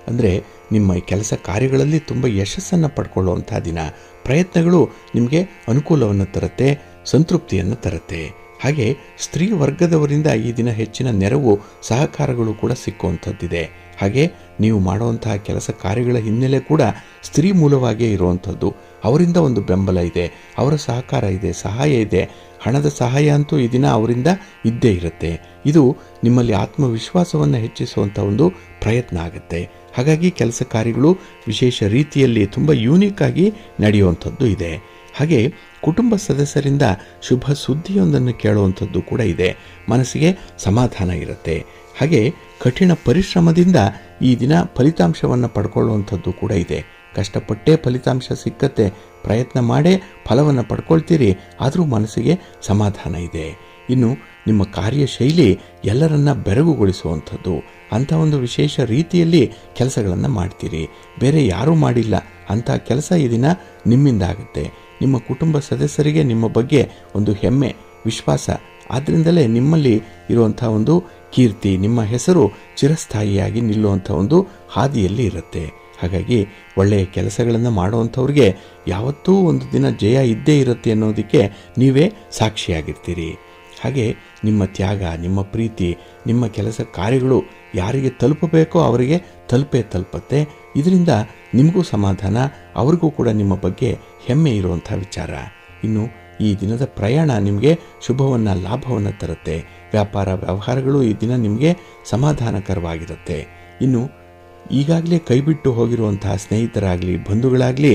ಅಂದರೆ ನಿಮ್ಮ ಕೆಲಸ ಕಾರ್ಯಗಳಲ್ಲಿ ತುಂಬ ಯಶಸ್ಸನ್ನು ಪಡ್ಕೊಳ್ಳುವಂಥ ದಿನ. ಪ್ರಯತ್ನಗಳು ನಿಮಗೆ ಅನುಕೂಲವನ್ನು ತರುತ್ತೆ, ಸಂತೃಪ್ತಿಯನ್ನು ತರುತ್ತೆ. ಹಾಗೆ ಸ್ತ್ರೀ ವರ್ಗದವರಿಂದ ಈ ದಿನ ಹೆಚ್ಚಿನ ನೆರವು ಸಹಕಾರಗಳು ಕೂಡ ಸಿಕ್ಕುವಂಥದ್ದಿದೆ. ಹಾಗೆ ನೀವು ಮಾಡುವಂತಹ ಕೆಲಸ ಕಾರ್ಯಗಳ ಹಿನ್ನೆಲೆ ಕೂಡ ಸ್ತ್ರೀ ಮೂಲವಾಗಿಯೇ ಇರುವಂಥದ್ದು. ಅವರಿಂದ ಒಂದು ಬೆಂಬಲ ಇದೆ, ಅವರ ಸಹಕಾರ ಇದೆ, ಸಹಾಯ ಇದೆ. ಹಣದ ಸಹಾಯ ಅಂತೂ ಈ ದಿನ ಅವರಿಂದ ಇದ್ದೇ ಇರುತ್ತೆ. ಇದು ನಿಮ್ಮಲ್ಲಿ ಆತ್ಮವಿಶ್ವಾಸವನ್ನು ಹೆಚ್ಚಿಸುವಂಥ ಒಂದು ಪ್ರಯತ್ನ ಆಗುತ್ತೆ. ಹಾಗಾಗಿ ಕೆಲಸ ಕಾರ್ಯಗಳು ವಿಶೇಷ ರೀತಿಯಲ್ಲಿ ತುಂಬ ಯೂನಿಕ್ ಆಗಿ ನಡೆಯುವಂಥದ್ದು ಇದೆ. ಹಾಗೆ ಕುಟುಂಬ ಸದಸ್ಯರಿಂದ ಶುಭ ಸುದ್ದಿಯೊಂದನ್ನು ಕೇಳುವಂಥದ್ದು ಕೂಡ ಇದೆ. ಮನಸ್ಸಿಗೆ ಸಮಾಧಾನ ಇರುತ್ತೆ. ಹಾಗೆ ಕಠಿಣ ಪರಿಶ್ರಮದಿಂದ ಈ ದಿನ ಫಲಿತಾಂಶವನ್ನು ಪಡ್ಕೊಳ್ಳುವಂಥದ್ದು ಕೂಡ ಇದೆ. ಕಷ್ಟಪಟ್ಟೇ ಫಲಿತಾಂಶ ಸಿಕ್ಕತ್ತೆ, ಪ್ರಯತ್ನ ಮಾಡೇ ಫಲವನ್ನು ಪಡ್ಕೊಳ್ತೀರಿ, ಆದರೂ ಮನಸ್ಸಿಗೆ ಸಮಾಧಾನ ಇದೆ. ಇನ್ನು ನಿಮ್ಮ ಕಾರ್ಯಶೈಲಿ ಎಲ್ಲರನ್ನ ಬೆರಗುಗೊಳಿಸುವಂಥದ್ದು. ಅಂಥ ಒಂದು ವಿಶೇಷ ರೀತಿಯಲ್ಲಿ ಕೆಲಸಗಳನ್ನು ಮಾಡ್ತೀರಿ, ಬೇರೆ ಯಾರೂ ಮಾಡಿಲ್ಲ ಅಂಥ ಕೆಲಸ ಈ ದಿನ ನಿಮ್ಮಿಂದ ಆಗುತ್ತೆ. ನಿಮ್ಮ ಕುಟುಂಬ ಸದಸ್ಯರಿಗೆ ನಿಮ್ಮ ಬಗ್ಗೆ ಒಂದು ಹೆಮ್ಮೆ, ವಿಶ್ವಾಸ, ಆದ್ದರಿಂದಲೇ ನಿಮ್ಮಲ್ಲಿ ಇರುವಂಥ ಒಂದು ಕೀರ್ತಿ, ನಿಮ್ಮ ಹೆಸರು ಚಿರಸ್ಥಾಯಿಯಾಗಿ ನಿಲ್ಲುವಂಥ ಒಂದು ಹಾದಿಯಲ್ಲಿ ಇರುತ್ತೆ. ಹಾಗಾಗಿ ಒಳ್ಳೆಯ ಕೆಲಸಗಳನ್ನು ಮಾಡುವಂಥವ್ರಿಗೆ ಯಾವತ್ತೂ ಒಂದು ದಿನ ಜಯ ಇದ್ದೇ ಇರುತ್ತೆ ಅನ್ನೋದಕ್ಕೆ ನೀವೇ ಸಾಕ್ಷಿಯಾಗಿರ್ತೀರಿ. ಹಾಗೆ ನಿಮ್ಮ ತ್ಯಾಗ, ನಿಮ್ಮ ಪ್ರೀತಿ, ನಿಮ್ಮ ಕೆಲಸ ಕಾರ್ಯಗಳು ಯಾರಿಗೆ ತಲುಪಬೇಕೋ ಅವರಿಗೆ ತಲುಪತ್ತೆ. ಇದರಿಂದ ನಿಮಗೂ ಸಮಾಧಾನ, ಅವ್ರಿಗೂ ಕೂಡ ನಿಮ್ಮ ಬಗ್ಗೆ ಹೆಮ್ಮೆ ಇರುವಂಥ ವಿಚಾರ. ಇನ್ನು ಈ ದಿನದ ಪ್ರಯಾಣ ನಿಮಗೆ ಶುಭವನ್ನು, ಲಾಭವನ್ನು ತರುತ್ತೆ. ವ್ಯಾಪಾರ ವ್ಯವಹಾರಗಳು ಈ ದಿನ ನಿಮಗೆ ಸಮಾಧಾನಕರವಾಗಿರುತ್ತೆ. ಇನ್ನು ಈಗಾಗಲೇ ಕೈಬಿಟ್ಟು ಹೋಗಿರುವಂತಹ ಸ್ನೇಹಿತರಾಗಲಿ, ಬಂಧುಗಳಾಗಲಿ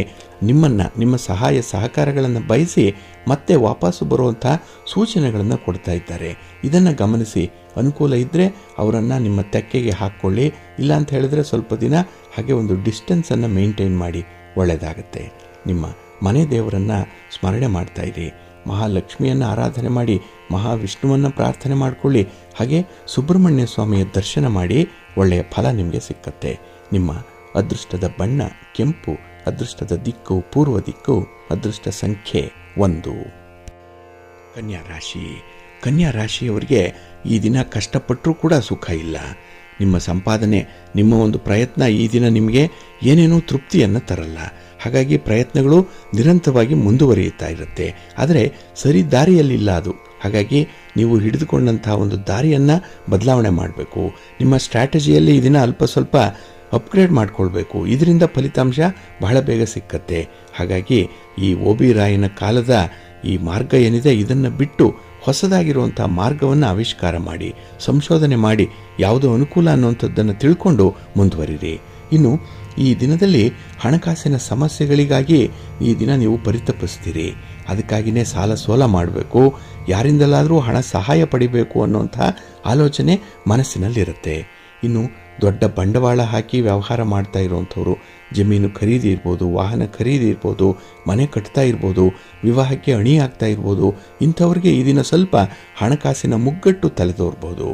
ನಿಮ್ಮ ಸಹಾಯ ಸಹಕಾರಗಳನ್ನು ಬಯಸಿ ಮತ್ತೆ ವಾಪಸ್ಸು ಬರುವಂಥ ಸೂಚನೆಗಳನ್ನು ಕೊಡ್ತಾ ಇದ್ದಾರೆ. ಇದನ್ನು ಗಮನಿಸಿ, ಅನುಕೂಲ ಇದ್ದರೆ ಅವರನ್ನು ನಿಮ್ಮ ತೆಕ್ಕೆಗೆ ಹಾಕ್ಕೊಳ್ಳಿ. ಇಲ್ಲ ಅಂತ ಹೇಳಿದ್ರೆ ಸ್ವಲ್ಪ ದಿನ ಹಾಗೆ ಒಂದು ಡಿಸ್ಟೆನ್ಸನ್ನು ಮೇಂಟೈನ್ ಮಾಡಿ, ಒಳ್ಳೆಯದಾಗುತ್ತೆ. ನಿಮ್ಮ ಮನೆ ದೇವರನ್ನು ಸ್ಮರಣೆ ಮಾಡ್ತಾ ಇರಿ. ಮಹಾಲಕ್ಷ್ಮಿಯನ್ನು ಆರಾಧನೆ ಮಾಡಿ, ಮಹಾವಿಷ್ಣುವನ್ನು ಪ್ರಾರ್ಥನೆ ಮಾಡಿಕೊಳ್ಳಿ. ಹಾಗೆ ಸುಬ್ರಹ್ಮಣ್ಯ ಸ್ವಾಮಿಯ ದರ್ಶನ ಮಾಡಿ, ಒಳ್ಳೆಯ ಫಲ ನಿಮಗೆ ಸಿಕ್ಕತ್ತೆ. ನಿಮ್ಮ ಅದೃಷ್ಟದ ಬಣ್ಣ ಕೆಂಪು, ಅದೃಷ್ಟದ ದಿಕ್ಕು ಪೂರ್ವ ದಿಕ್ಕು, ಅದೃಷ್ಟ ಸಂಖ್ಯೆ 1. ಕನ್ಯಾ ರಾಶಿಯವರಿಗೆ ಈ ದಿನ ಕಷ್ಟಪಟ್ಟರೂ ಕೂಡ ಸುಖ ಇಲ್ಲ. ನಿಮ್ಮ ಸಂಪಾದನೆ, ನಿಮ್ಮ ಒಂದು ಪ್ರಯತ್ನ ಈ ದಿನ ನಿಮಗೆ ಏನೇನೂ ತೃಪ್ತಿಯನ್ನು ತರಲ್ಲ. ಹಾಗಾಗಿ ಪ್ರಯತ್ನಗಳು ನಿರಂತರವಾಗಿ ಮುಂದುವರಿಯುತ್ತಾ ಇರುತ್ತೆ, ಆದರೆ ಸರಿ ದಾರಿಯಲ್ಲಿಲ್ಲ ಅದು. ಹಾಗಾಗಿ ನೀವು ಹಿಡಿದುಕೊಂಡಂಥ ಒಂದು ದಾರಿಯನ್ನು ಬದಲಾವಣೆ ಮಾಡಬೇಕು. ನಿಮ್ಮ ಸ್ಟ್ರಾಟಜಿಯಲ್ಲಿ ಈ ದಿನ ಅಲ್ಪ ಸ್ವಲ್ಪ ಅಪ್ಗ್ರೇಡ್ ಮಾಡಿಕೊಳ್ಬೇಕು. ಇದರಿಂದ ಫಲಿತಾಂಶ ಬಹಳ ಬೇಗ ಸಿಕ್ಕತ್ತೆ. ಹಾಗಾಗಿ ಈ ಓಬಿ ರಾಯನ ಕಾಲದ ಈ ಮಾರ್ಗ ಏನಿದೆ ಇದನ್ನು ಬಿಟ್ಟು ಹೊಸದಾಗಿರುವಂಥ ಮಾರ್ಗವನ್ನು ಆವಿಷ್ಕಾರ ಮಾಡಿ, ಸಂಶೋಧನೆ ಮಾಡಿ, ಯಾವುದೋ ಅನುಕೂಲ ಅನ್ನುವಂಥದ್ದನ್ನು ತಿಳ್ಕೊಂಡು ಮುಂದುವರಿರಿ. ಇನ್ನು ಈ ದಿನದಲ್ಲಿ ಹಣಕಾಸಿನ ಸಮಸ್ಯೆಗಳಿಗಾಗಿ ಈ ದಿನ ನೀವು ಪರಿತಪಿಸ್ತೀರಿ. ಅದಕ್ಕಾಗಿಯೇ ಸಾಲ ಸೋಲ ಮಾಡಬೇಕು, ಯಾರಿಂದಲಾದರೂ ಹಣ ಸಹಾಯ ಪಡಿಬೇಕು ಅನ್ನುವಂಥ ಆಲೋಚನೆ ಮನಸ್ಸಿನಲ್ಲಿರುತ್ತೆ. ಇನ್ನು ದೊಡ್ಡ ಬಂಡವಾಳ ಹಾಕಿ ವ್ಯವಹಾರ ಮಾಡ್ತಾ ಇರುವಂಥವ್ರು, ಜಮೀನು ಖರೀದಿ ಇರ್ಬೋದು, ವಾಹನ ಖರೀದಿ ಇರ್ಬೋದು, ಮನೆ ಕಟ್ತಾ ಇರ್ಬೋದು, ವಿವಾಹಕ್ಕೆ ಅಣಿ ಆಗ್ತಾ ಇರ್ಬೋದು, ಇಂಥವ್ರಿಗೆ ಈ ದಿನ ಸ್ವಲ್ಪ ಹಣಕಾಸಿನ ಮುಗ್ಗಟ್ಟು ತಲೆದೋರ್ಬೋದು.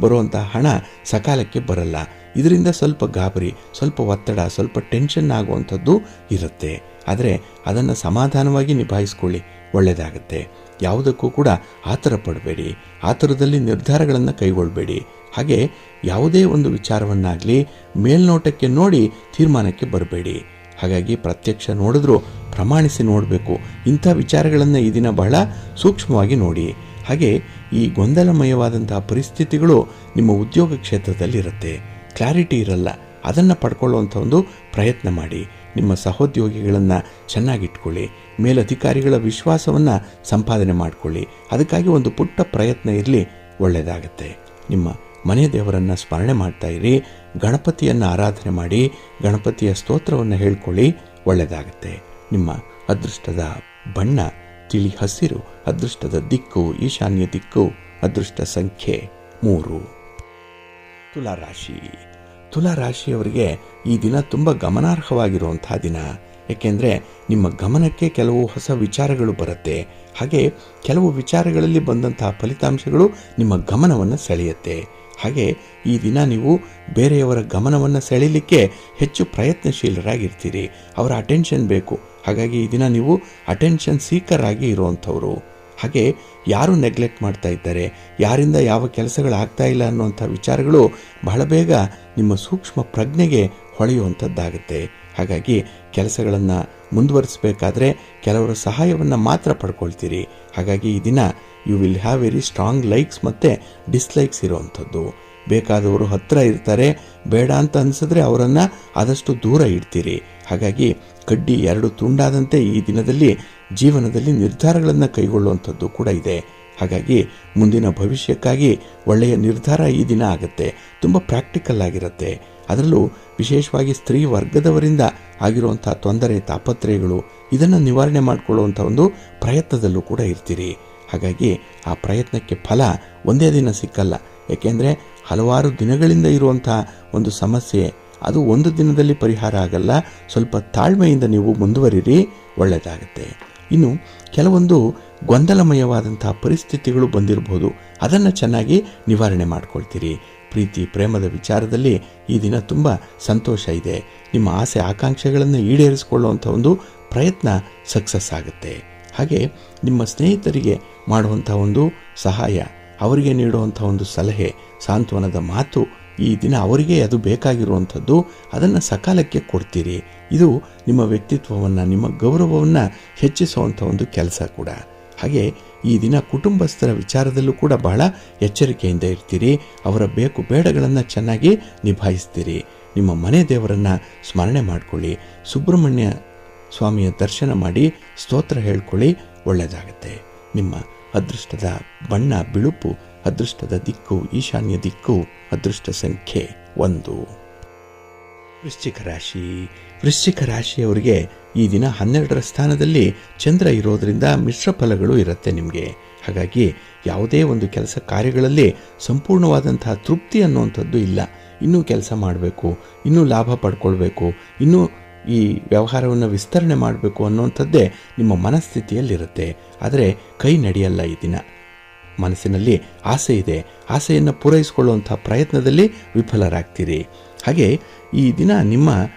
ಬರುವಂಥ ಹಣ ಸಕಾಲಕ್ಕೆ ಬರಲ್ಲ. ಇದರಿಂದ ಸ್ವಲ್ಪ ಗಾಬರಿ, ಸ್ವಲ್ಪ ಒತ್ತಡ, ಸ್ವಲ್ಪ ಟೆನ್ಷನ್ ಆಗುವಂಥದ್ದು ಇರುತ್ತೆ. ಆದರೆ ಅದನ್ನು ಸಮಾಧಾನವಾಗಿ ನಿಭಾಯಿಸ್ಕೊಳ್ಳಿ, ಒಳ್ಳೆಯದಾಗುತ್ತೆ. ಯಾವುದಕ್ಕೂ ಕೂಡ ಆತರ ಪಡಬೇಡಿ, ಆತರದಲ್ಲಿ ನಿರ್ಧಾರಗಳನ್ನು ಕೈಗೊಳ್ಳಬೇಡಿ. ಹಾಗೆ ಯಾವುದೇ ಒಂದು ವಿಚಾರವನ್ನಾಗಲಿ ಮೇಲ್ನೋಟಕ್ಕೆ ನೋಡಿ ತೀರ್ಮಾನಕ್ಕೆ ಬರಬೇಡಿ. ಹಾಗಾಗಿ ಪ್ರತ್ಯಕ್ಷ ನೋಡಿದ್ರೂ ಪ್ರಮಾಣಿಸಿ ನೋಡಬೇಕು. ಇಂಥ ವಿಚಾರಗಳನ್ನು ಈ ದಿನ ಬಹಳ ಸೂಕ್ಷ್ಮವಾಗಿ ನೋಡಿ. ಹಾಗೆ ಈ ಗೊಂದಲಮಯವಾದಂತಹ ಪರಿಸ್ಥಿತಿಗಳು ನಿಮ್ಮ ಉದ್ಯೋಗ ಕ್ಷೇತ್ರದಲ್ಲಿರುತ್ತೆ. ಕ್ಲಾರಿಟಿ ಇರಲ್ಲ, ಅದನ್ನು ಪಡ್ಕೊಳ್ಳುವಂಥ ಒಂದು ಪ್ರಯತ್ನ ಮಾಡಿ. ನಿಮ್ಮ ಸಹೋದ್ಯೋಗಿಗಳನ್ನು ಚೆನ್ನಾಗಿಟ್ಕೊಳ್ಳಿ, ಮೇಲಧಿಕಾರಿಗಳ ವಿಶ್ವಾಸವನ್ನು ಸಂಪಾದನೆ ಮಾಡಿಕೊಳ್ಳಿ. ಅದಕ್ಕಾಗಿ ಒಂದು ಪುಟ್ಟ ಪ್ರಯತ್ನ ಇರಲಿ, ಒಳ್ಳೆಯದಾಗತ್ತೆ. ನಿಮ್ಮ ಮನೆ ದೇವರನ್ನು ಸ್ಮರಣೆ ಮಾಡ್ತಾ ಇರಿ, ಗಣಪತಿಯನ್ನು ಆರಾಧನೆ ಮಾಡಿ, ಗಣಪತಿಯ ಸ್ತೋತ್ರವನ್ನು ಹೇಳ್ಕೊಳ್ಳಿ, ಒಳ್ಳೆಯದಾಗತ್ತೆ. ನಿಮ್ಮ ಅದೃಷ್ಟದ ಬಣ್ಣ ತಿಳಿ ಹಸಿರು, ಅದೃಷ್ಟದ ದಿಕ್ಕು ಈಶಾನ್ಯ ದಿಕ್ಕು, ಅದೃಷ್ಟ ಸಂಖ್ಯೆ 3. ತುಲಾರಾಶಿ. ತುಲಾರಾಶಿಯವರಿಗೆ ಈ ದಿನ ತುಂಬ ಗಮನಾರ್ಹವಾಗಿರುವಂತಹ ದಿನ. ಏಕೆಂದರೆ ನಿಮ್ಮ ಗಮನಕ್ಕೆ ಕೆಲವು ಹೊಸ ವಿಚಾರಗಳು ಬರುತ್ತೆ. ಹಾಗೆ ಕೆಲವು ವಿಚಾರಗಳಲ್ಲಿ ಬಂದಂತಹ ಫಲಿತಾಂಶಗಳು ನಿಮ್ಮ ಗಮನವನ್ನು ಸೆಳೆಯುತ್ತೆ. ಹಾಗೆ ಈ ದಿನ ನೀವು ಬೇರೆಯವರ ಗಮನವನ್ನು ಸೆಳೀಲಿಕ್ಕೆ ಹೆಚ್ಚು ಪ್ರಯತ್ನಶೀಲರಾಗಿರ್ತೀರಿ. ಅವರ ಅಟೆನ್ಷನ್ ಬೇಕು. ಹಾಗಾಗಿ ಈ ದಿನ ನೀವು ಅಟೆನ್ಷನ್ ಸೀಕರ್ ಆಗಿ ಇರುವಂಥವ್ರು. ಹಾಗೆ ಯಾರು ನೆಗ್ಲೆಕ್ಟ್ ಮಾಡ್ತಾ ಇದ್ದಾರೆ, ಯಾರಿಂದ ಯಾವ ಕೆಲಸಗಳಾಗ್ತಾ ಇಲ್ಲ ಅನ್ನುವಂಥ ವಿಚಾರಗಳು ಬಹಳ ಬೇಗ ನಿಮ್ಮ ಸೂಕ್ಷ್ಮ ಪ್ರಜ್ಞೆಗೆ ಹೊಳೆಯುವಂಥದ್ದಾಗುತ್ತೆ. ಹಾಗಾಗಿ ಕೆಲಸಗಳನ್ನು ಮುಂದುವರಿಸಬೇಕಾದ್ರೆ ಕೆಲವರ ಸಹಾಯವನ್ನು ಮಾತ್ರ ಪಡ್ಕೊಳ್ತೀರಿ. ಹಾಗಾಗಿ ಈ ದಿನ you will have very strong likes ಮತ್ತು ಡಿಸ್ಲೈಕ್ಸ್ ಇರುವಂಥದ್ದು. ಬೇಕಾದವರು ಹತ್ತಿರ ಇರ್ತಾರೆ, ಬೇಡ ಅಂತ ಅನಿಸಿದ್ರೆ ಅವರನ್ನು ಆದಷ್ಟು ದೂರ ಇಡ್ತೀರಿ. ಹಾಗಾಗಿ ಕಡ್ಡಿ 2 ತುಂಡಾದಂತೆ ಈ ದಿನದಲ್ಲಿ ಜೀವನದಲ್ಲಿ ನಿರ್ಧಾರಗಳನ್ನು ಕೈಗೊಳ್ಳುವಂಥದ್ದು ಕೂಡ ಇದೆ. ಹಾಗಾಗಿ ಮುಂದಿನ ಭವಿಷ್ಯಕ್ಕಾಗಿ ಒಳ್ಳೆಯ ನಿರ್ಧಾರ ಈ ದಿನ ಆಗುತ್ತೆ. ತುಂಬ ಪ್ರಾಕ್ಟಿಕಲ್ ಆಗಿರುತ್ತೆ. ಅದರಲ್ಲೂ ವಿಶೇಷವಾಗಿ ಸ್ತ್ರೀ ವರ್ಗದವರಿಂದ ಆಗಿರುವಂಥ ತೊಂದರೆ ತಾಪತ್ರಯಗಳು ಇದನ್ನು ನಿವಾರಣೆ ಮಾಡಿಕೊಳ್ಳುವಂಥ ಒಂದು ಪ್ರಯತ್ನದಲ್ಲೂ ಕೂಡ ಇರ್ತೀರಿ. ಹಾಗಾಗಿ ಆ ಪ್ರಯತ್ನಕ್ಕೆ ಫಲ ಒಂದೇ ದಿನ ಸಿಕ್ಕಲ್ಲ. ಏಕೆಂದರೆ ಹಲವಾರು ದಿನಗಳಿಂದ ಇರುವಂಥ ಒಂದು ಸಮಸ್ಯೆ ಅದು ಒಂದು ದಿನದಲ್ಲಿ ಪರಿಹಾರ ಆಗಲ್ಲ. ಸ್ವಲ್ಪ ತಾಳ್ಮೆಯಿಂದ ನೀವು ಮುಂದುವರಿರಿ, ಒಳ್ಳೆಯದಾಗುತ್ತೆ. ಇನ್ನು ಕೆಲವೊಂದು ಗೊಂದಲಮಯವಾದಂಥ ಪರಿಸ್ಥಿತಿಗಳು ಬಂದಿರಬಹುದು, ಅದನ್ನು ಚೆನ್ನಾಗಿ ನಿವಾರಣೆ ಮಾಡ್ಕೊಳ್ತೀರಿ. ಪ್ರೀತಿ ಪ್ರೇಮದ ವಿಚಾರದಲ್ಲಿ ಈ ದಿನ ತುಂಬ ಸಂತೋಷ ಇದೆ. ನಿಮ್ಮ ಆಸೆ ಆಕಾಂಕ್ಷೆಗಳನ್ನು ಈಡೇರಿಸಿಕೊಳ್ಳುವಂಥ ಒಂದು ಪ್ರಯತ್ನ ಸಕ್ಸಸ್ ಆಗುತ್ತೆ. ಹಾಗೆ ನಿಮ್ಮ ಸ್ನೇಹಿತರಿಗೆ ಮಾಡುವಂಥ ಒಂದು ಸಹಾಯ, ಅವರಿಗೆ ನೀಡುವಂಥ ಒಂದು ಸಲಹೆ, ಸಾಂತ್ವನದ ಮಾತು ಈ ದಿನ ಅವರಿಗೆ ಅದು ಬೇಕಾಗಿರುವಂಥದ್ದು, ಅದನ್ನು ಸಕಾಲಕ್ಕೆ ಕೊಡ್ತೀರಿ. ಇದು ನಿಮ್ಮ ವ್ಯಕ್ತಿತ್ವವನ್ನು, ನಿಮ್ಮ ಗೌರವವನ್ನು ಹೆಚ್ಚಿಸುವಂಥ ಒಂದು ಕೆಲಸ ಕೂಡ. ಹಾಗೆ ಈ ದಿನ ಕುಟುಂಬಸ್ಥರ ವಿಚಾರದಲ್ಲೂ ಕೂಡ ಬಹಳ ಎಚ್ಚರಿಕೆಯಿಂದ ಇರ್ತೀರಿ. ಅವರ ಬೇಕು ಬೇಡಗಳನ್ನು ಚೆನ್ನಾಗಿ ನಿಭಾಯಿಸ್ತೀರಿ. ನಿಮ್ಮ ಮನೆ ದೇವರನ್ನು ಸ್ಮರಣೆ ಮಾಡಿಕೊಳ್ಳಿ, ಸುಬ್ರಹ್ಮಣ್ಯ ಸ್ವಾಮಿಯ ದರ್ಶನ ಮಾಡಿ ಸ್ತೋತ್ರ ಹೇಳ್ಕೊಳ್ಳಿ, ಒಳ್ಳೆಯದಾಗುತ್ತೆ. ನಿಮ್ಮ ಅದೃಷ್ಟದ ಬಣ್ಣ ಬಿಳುಪು, ಅದೃಷ್ಟದ ದಿಕ್ಕು ಈಶಾನ್ಯ ದಿಕ್ಕು, ಅದೃಷ್ಟ ಸಂಖ್ಯೆ 1. ವೃಶ್ಚಿಕ ರಾಶಿ. ವೃಶ್ಚಿಕ ರಾಶಿಯವರಿಗೆ ಈ ದಿನ 12ರ ಸ್ಥಾನದಲ್ಲಿ ಚಂದ್ರ ಇರೋದರಿಂದ ಮಿಶ್ರ ಫಲಗಳು ಇರುತ್ತೆ ನಿಮಗೆ. ಹಾಗಾಗಿ ಯಾವುದೇ ಒಂದು ಕೆಲಸ ಕಾರ್ಯಗಳಲ್ಲಿ ಸಂಪೂರ್ಣವಾದಂತಹ ತೃಪ್ತಿ ಅನ್ನುವಂಥದ್ದು ಇಲ್ಲ. ಇನ್ನೂ ಕೆಲಸ ಮಾಡಬೇಕು, ಇನ್ನೂ ಲಾಭ ಪಡ್ಕೊಳ್ಬೇಕು, ಇನ್ನೂ ಈ ವ್ಯವಹಾರವನ್ನು ವಿಸ್ತರಣೆ ಮಾಡಬೇಕು ಅನ್ನುವಂಥದ್ದೇ ನಿಮ್ಮ ಮನಸ್ಥಿತಿಯಲ್ಲಿರುತ್ತೆ. ಆದರೆ ಕೈ ನಡೆಯಲ್ಲ. ಈ ದಿನ ಮನಸ್ಸಿನಲ್ಲಿ ಆಸೆ ಇದೆ, ಆಸೆಯನ್ನು ಪೂರೈಸಿಕೊಳ್ಳುವಂಥ ಪ್ರಯತ್ನದಲ್ಲಿ ವಿಫಲರಾಗ್ತೀರಿ. ಹಾಗೆ ಈ ದಿನ ನಿಮ್ಮ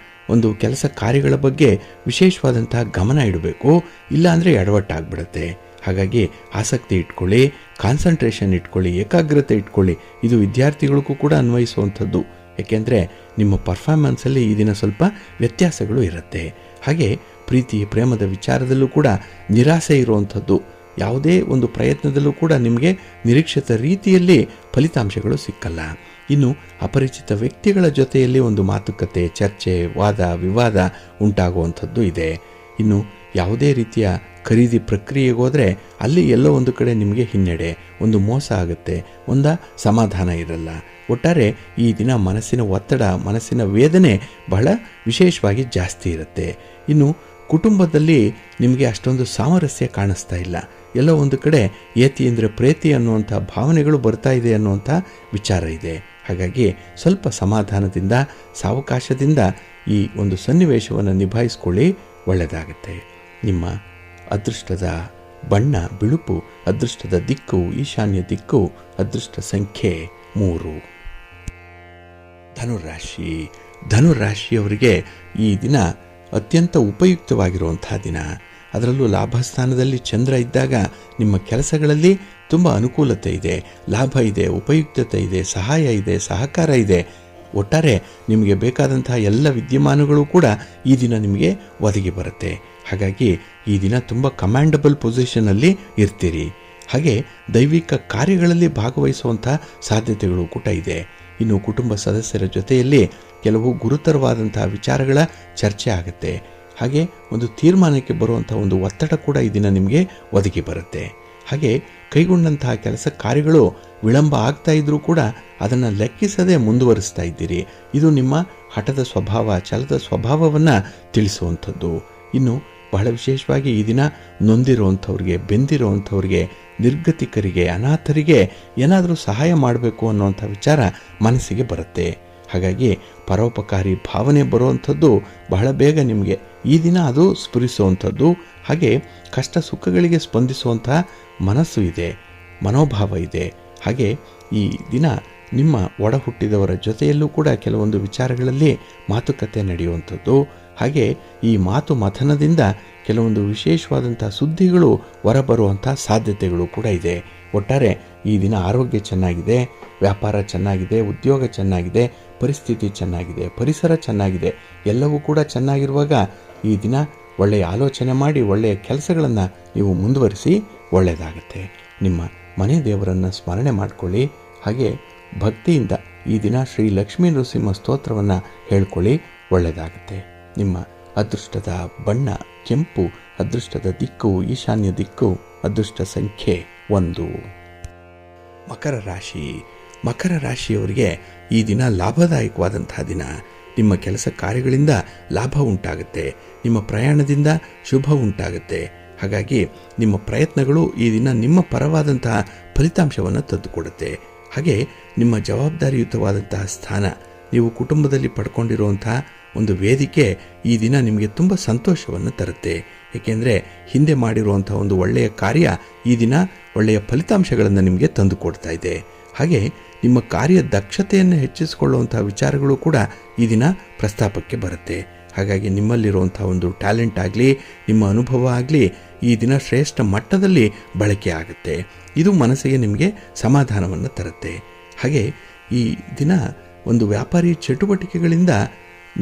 ಒಂದು ಕೆಲಸ ಕಾರ್ಯಗಳ ಬಗ್ಗೆ ವಿಶೇಷವಾದಂತಹ ಗಮನ ಇಡಬೇಕು, ಇಲ್ಲಾಂದರೆ ಎಡವಟ್ಟಾಗ್ಬಿಡುತ್ತೆ. ಹಾಗಾಗಿ ಆಸಕ್ತಿ ಇಟ್ಕೊಳ್ಳಿ, ಕಾನ್ಸಂಟ್ರೇಷನ್ ಇಟ್ಕೊಳ್ಳಿ, ಏಕಾಗ್ರತೆ ಇಟ್ಕೊಳ್ಳಿ. ಇದು ವಿದ್ಯಾರ್ಥಿಗಳಿಗೂ ಕೂಡ ಅನ್ವಯಿಸುವಂಥದ್ದು. ಏಕೆಂದರೆ ನಿಮ್ಮ ಪರ್ಫಾರ್ಮೆನ್ಸಲ್ಲಿ ಈ ದಿನ ಸ್ವಲ್ಪ ವ್ಯತ್ಯಾಸಗಳು ಇರುತ್ತೆ. ಹಾಗೆ ಪ್ರೀತಿ ಪ್ರೇಮದ ವಿಚಾರದಲ್ಲೂ ಕೂಡ ನಿರಾಸೆ ಇರುವಂಥದ್ದು. ಯಾವುದೇ ಒಂದು ಪ್ರಯತ್ನದಲ್ಲೂ ಕೂಡ ನಿಮಗೆ ನಿರೀಕ್ಷಿತ ರೀತಿಯಲ್ಲಿ ಫಲಿತಾಂಶಗಳು ಸಿಕ್ಕಲ್ಲ. ಇನ್ನು ಅಪರಿಚಿತ ವ್ಯಕ್ತಿಗಳ ಜೊತೆಯಲ್ಲಿ ಒಂದು ಮಾತುಕತೆ, ಚರ್ಚೆ, ವಾದ ವಿವಾದ ಉಂಟಾಗುವಂಥದ್ದು ಇದೆ. ಇನ್ನು ಯಾವುದೇ ರೀತಿಯ ಖರೀದಿ ಪ್ರಕ್ರಿಯೆಗೆ ಹೋದರೆ ಅಲ್ಲಿ ಎಲ್ಲೋ ಒಂದು ಕಡೆ ನಿಮಗೆ ಹಿನ್ನಡೆ, ಒಂದು ಮೋಸ ಆಗುತ್ತೆ, ಸಮಾಧಾನ ಇರಲ್ಲ. ಒಟ್ಟಾರೆ ಈ ದಿನ ಮನಸ್ಸಿನ ಒತ್ತಡ, ಮನಸ್ಸಿನ ವೇದನೆ ಬಹಳ ವಿಶೇಷವಾಗಿ ಜಾಸ್ತಿ ಇರುತ್ತೆ. ಇನ್ನು ಕುಟುಂಬದಲ್ಲಿ ನಿಮಗೆ ಅಷ್ಟೊಂದು ಸಾಮರಸ್ಯ ಕಾಣಿಸ್ತಾ ಇಲ್ಲ. ಎಲ್ಲೋ ಒಂದು ಕಡೆ ಏತಿ ಅಂದರೆ ಪ್ರೇತಿ ಅನ್ನುವಂಥ ಭಾವನೆಗಳು ಬರ್ತಾ ಇದೆ ಅನ್ನುವಂಥ ವಿಚಾರ ಇದೆ. ಹಾಗಾಗಿ ಸ್ವಲ್ಪ ಸಮಾಧಾನದಿಂದ, ಸಾವಕಾಶದಿಂದ ಈ ಒಂದು ಸನ್ನಿವೇಶವನ್ನು ನಿಭಾಯಿಸ್ಕೊಳ್ಳಿ, ಒಳ್ಳೆಯದಾಗುತ್ತೆ. ನಿಮ್ಮ ಅದೃಷ್ಟದ ಬಣ್ಣ ಬಿಳುಪು, ಅದೃಷ್ಟದ ದಿಕ್ಕು ಈಶಾನ್ಯ ದಿಕ್ಕು, ಅದೃಷ್ಟ ಸಂಖ್ಯೆ 3. ಧನುರಾಶಿ. ಧನುರಾಶಿಯವರಿಗೆ ಈ ದಿನ ಅತ್ಯಂತ ಉಪಯುಕ್ತವಾಗಿರುವಂತಹ ದಿನ. ಅದರಲ್ಲೂ ಲಾಭಸ್ಥಾನದಲ್ಲಿ ಚಂದ್ರ ಇದ್ದಾಗ ನಿಮ್ಮ ಕೆಲಸಗಳಲ್ಲಿ ತುಂಬ ಅನುಕೂಲತೆ ಇದೆ, ಲಾಭ ಇದೆ, ಉಪಯುಕ್ತತೆ ಇದೆ, ಸಹಾಯ ಇದೆ, ಸಹಕಾರ ಇದೆ. ಒಟ್ಟಾರೆ ನಿಮಗೆ ಬೇಕಾದಂತಹ ಎಲ್ಲ ವಿದ್ಯಮಾನಗಳು ಕೂಡ ಈ ದಿನ ನಿಮಗೆ ಒದಗಿ ಬರುತ್ತೆ. ಹಾಗಾಗಿ ಈ ದಿನ ತುಂಬ ಕಮ್ಯಾಂಡಬಲ್ ಪೊಸಿಷನಲ್ಲಿ ಇರ್ತೀರಿ. ಹಾಗೆ ದೈವಿಕ ಕಾರ್ಯಗಳಲ್ಲಿ ಭಾಗವಹಿಸುವಂಥ ಸಾಧ್ಯತೆಗಳು ಕೂಡ ಇದೆ. ಇನ್ನು ಕುಟುಂಬ ಸದಸ್ಯರ ಜೊತೆಯಲ್ಲಿ ಕೆಲವು ಗುರುತರವಾದಂತಹ ವಿಚಾರಗಳ ಚರ್ಚೆ ಆಗುತ್ತೆ. ಹಾಗೆ ಒಂದು ತೀರ್ಮಾನಕ್ಕೆ ಬರುವಂಥ ಒಂದು ಒತ್ತಡ ಕೂಡ ಈ ದಿನ ನಿಮಗೆ ಒದಗಿ ಬರುತ್ತೆ. ಹಾಗೆ ಕೈಗೊಂಡಂತಹ ಕೆಲಸ ಕಾರ್ಯಗಳು ವಿಳಂಬ ಆಗ್ತಾ ಇದ್ರೂ ಕೂಡ ಅದನ್ನು ಲೆಕ್ಕಿಸದೆ ಮುಂದುವರಿಸ್ತಾ ಇದ್ದೀರಿ. ಇದು ನಿಮ್ಮ ಹಠದ ಸ್ವಭಾವ, ಛಲದ ಸ್ವಭಾವವನ್ನು ತಿಳಿಸುವಂಥದ್ದು. ಇನ್ನು ಬಹಳ ವಿಶೇಷವಾಗಿ ಈ ದಿನ ನೊಂದಿರುವಂಥವ್ರಿಗೆ, ಬೆಂದಿರುವಂಥವ್ರಿಗೆ, ನಿರ್ಗತಿಕರಿಗೆ, ಅನಾಥರಿಗೆ ಏನಾದರೂ ಸಹಾಯ ಮಾಡಬೇಕು ಅನ್ನುವಂಥ ವಿಚಾರ ಮನಸ್ಸಿಗೆ ಬರುತ್ತೆ. ಹಾಗಾಗಿ ಪರೋಪಕಾರಿ ಭಾವನೆ ಬರುವಂಥದ್ದು ಬಹಳ ಬೇಗ ನಿಮಗೆ ಈ ದಿನ ಅದು ಸ್ಫುರಿಸುವಂಥದ್ದು. ಹಾಗೆ ಕಷ್ಟ ಸುಖಗಳಿಗೆ ಸ್ಪಂದಿಸುವಂತಹ ಮನಸ್ಸು ಇದೆ, ಮನೋಭಾವ ಇದೆ. ಹಾಗೆ ಈ ದಿನ ನಿಮ್ಮ ಒಡ ಹುಟ್ಟಿದವರ ಜೊತೆಯಲ್ಲೂ ಕೂಡ ಕೆಲವೊಂದು ವಿಚಾರಗಳಲ್ಲಿ ಮಾತುಕತೆ ನಡೆಯುವಂಥದ್ದು. ಹಾಗೆ ಈ ಮಾತು ಮಥನದಿಂದ ಕೆಲವೊಂದು ವಿಶೇಷವಾದಂಥ ಸುದ್ದಿಗಳು ಹೊರಬರುವಂಥ ಸಾಧ್ಯತೆಗಳು ಕೂಡ ಇದೆ. ಒಟ್ಟಾರೆ ಈ ದಿನ ಆರೋಗ್ಯ ಚೆನ್ನಾಗಿದೆ, ವ್ಯಾಪಾರ ಚೆನ್ನಾಗಿದೆ, ಉದ್ಯೋಗ ಚೆನ್ನಾಗಿದೆ, ಪರಿಸ್ಥಿತಿ ಚೆನ್ನಾಗಿದೆ, ಪರಿಸರ ಚೆನ್ನಾಗಿದೆ. ಎಲ್ಲವೂ ಕೂಡ ಚೆನ್ನಾಗಿರುವಾಗ ಈ ದಿನ ಒಳ್ಳೆಯ ಆಲೋಚನೆ ಮಾಡಿ ಒಳ್ಳೆಯ ಕೆಲಸಗಳನ್ನು ನೀವು ಮುಂದುವರಿಸಿ ಒಳ್ಳೆಯದಾಗುತ್ತೆ. ನಿಮ್ಮ ಮನೆ ದೇವರನ್ನು ಸ್ಮರಣೆ ಮಾಡಿಕೊಳ್ಳಿ. ಹಾಗೆ ಭಕ್ತಿಯಿಂದ ಈ ದಿನ ಶ್ರೀ ಲಕ್ಷ್ಮೀ ನರಸಿಂಹ ಸ್ತೋತ್ರವನ್ನು ಹೇಳ್ಕೊಳ್ಳಿ, ಒಳ್ಳೆಯದಾಗುತ್ತೆ. ನಿಮ್ಮ ಅದೃಷ್ಟದ ಬಣ್ಣ ಕೆಂಪು, ಅದೃಷ್ಟದ ದಿಕ್ಕು ಈಶಾನ್ಯ ದಿಕ್ಕು, ಅದೃಷ್ಟ ಸಂಖ್ಯೆ 1. ಮಕರ ರಾಶಿ. ಮಕರ ರಾಶಿಯವರಿಗೆ ಈ ದಿನ ಲಾಭದಾಯಕವಾದಂತಹ ದಿನ. ನಿಮ್ಮ ಕೆಲಸ ಕಾರ್ಯಗಳಿಂದ ಲಾಭ ಉಂಟಾಗುತ್ತೆ, ನಿಮ್ಮ ಪ್ರಯಾಣದಿಂದ ಶುಭ ಉಂಟಾಗುತ್ತೆ. ಹಾಗಾಗಿ ನಿಮ್ಮ ಪ್ರಯತ್ನಗಳು ಈ ದಿನ ನಿಮ್ಮ ಪರವಾದಂತಹ ಫಲಿತಾಂಶವನ್ನು ತಂದುಕೊಡುತ್ತೆ. ಹಾಗೆ ನಿಮ್ಮ ಜವಾಬ್ದಾರಿಯುತವಾದಂತಹ ಸ್ಥಾನ, ನೀವು ಕುಟುಂಬದಲ್ಲಿ ಪಡ್ಕೊಂಡಿರುವಂತಹ ಒಂದು ವೇದಿಕೆ ಈ ದಿನ ನಿಮಗೆ ತುಂಬ ಸಂತೋಷವನ್ನು ತರುತ್ತೆ. ಏಕೆಂದರೆ ಹಿಂದೆ ಮಾಡಿರುವಂಥ ಒಂದು ಒಳ್ಳೆಯ ಕಾರ್ಯ ಈ ದಿನ ಒಳ್ಳೆಯ ಫಲಿತಾಂಶಗಳನ್ನು ನಿಮಗೆ ತಂದು ಕೊಡ್ತಾ ಇದೆ. ಹಾಗೆ ನಿಮ್ಮ ಕಾರ್ಯ ದಕ್ಷತೆಯನ್ನು ಹೆಚ್ಚಿಸಿಕೊಳ್ಳುವಂಥ ವಿಚಾರಗಳು ಕೂಡ ಈ ದಿನ ಪ್ರಸ್ತಾಪಕ್ಕೆ ಬರುತ್ತೆ. ಹಾಗಾಗಿ ನಿಮ್ಮಲ್ಲಿರುವಂಥ ಒಂದು ಟ್ಯಾಲೆಂಟ್ ಆಗಲಿ, ನಿಮ್ಮ ಅನುಭವ ಆಗಲಿ ಈ ದಿನ ಶ್ರೇಷ್ಠ ಮಟ್ಟದಲ್ಲಿ ಬಳಕೆ ಆಗುತ್ತೆ. ಇದು ಮನಸ್ಸಿಗೆ ನಿಮಗೆ ಸಮಾಧಾನವನ್ನು ತರುತ್ತೆ. ಹಾಗೆ ಈ ದಿನ ಒಂದು ವ್ಯಾಪಾರಿ ಚಟುವಟಿಕೆಗಳಿಂದ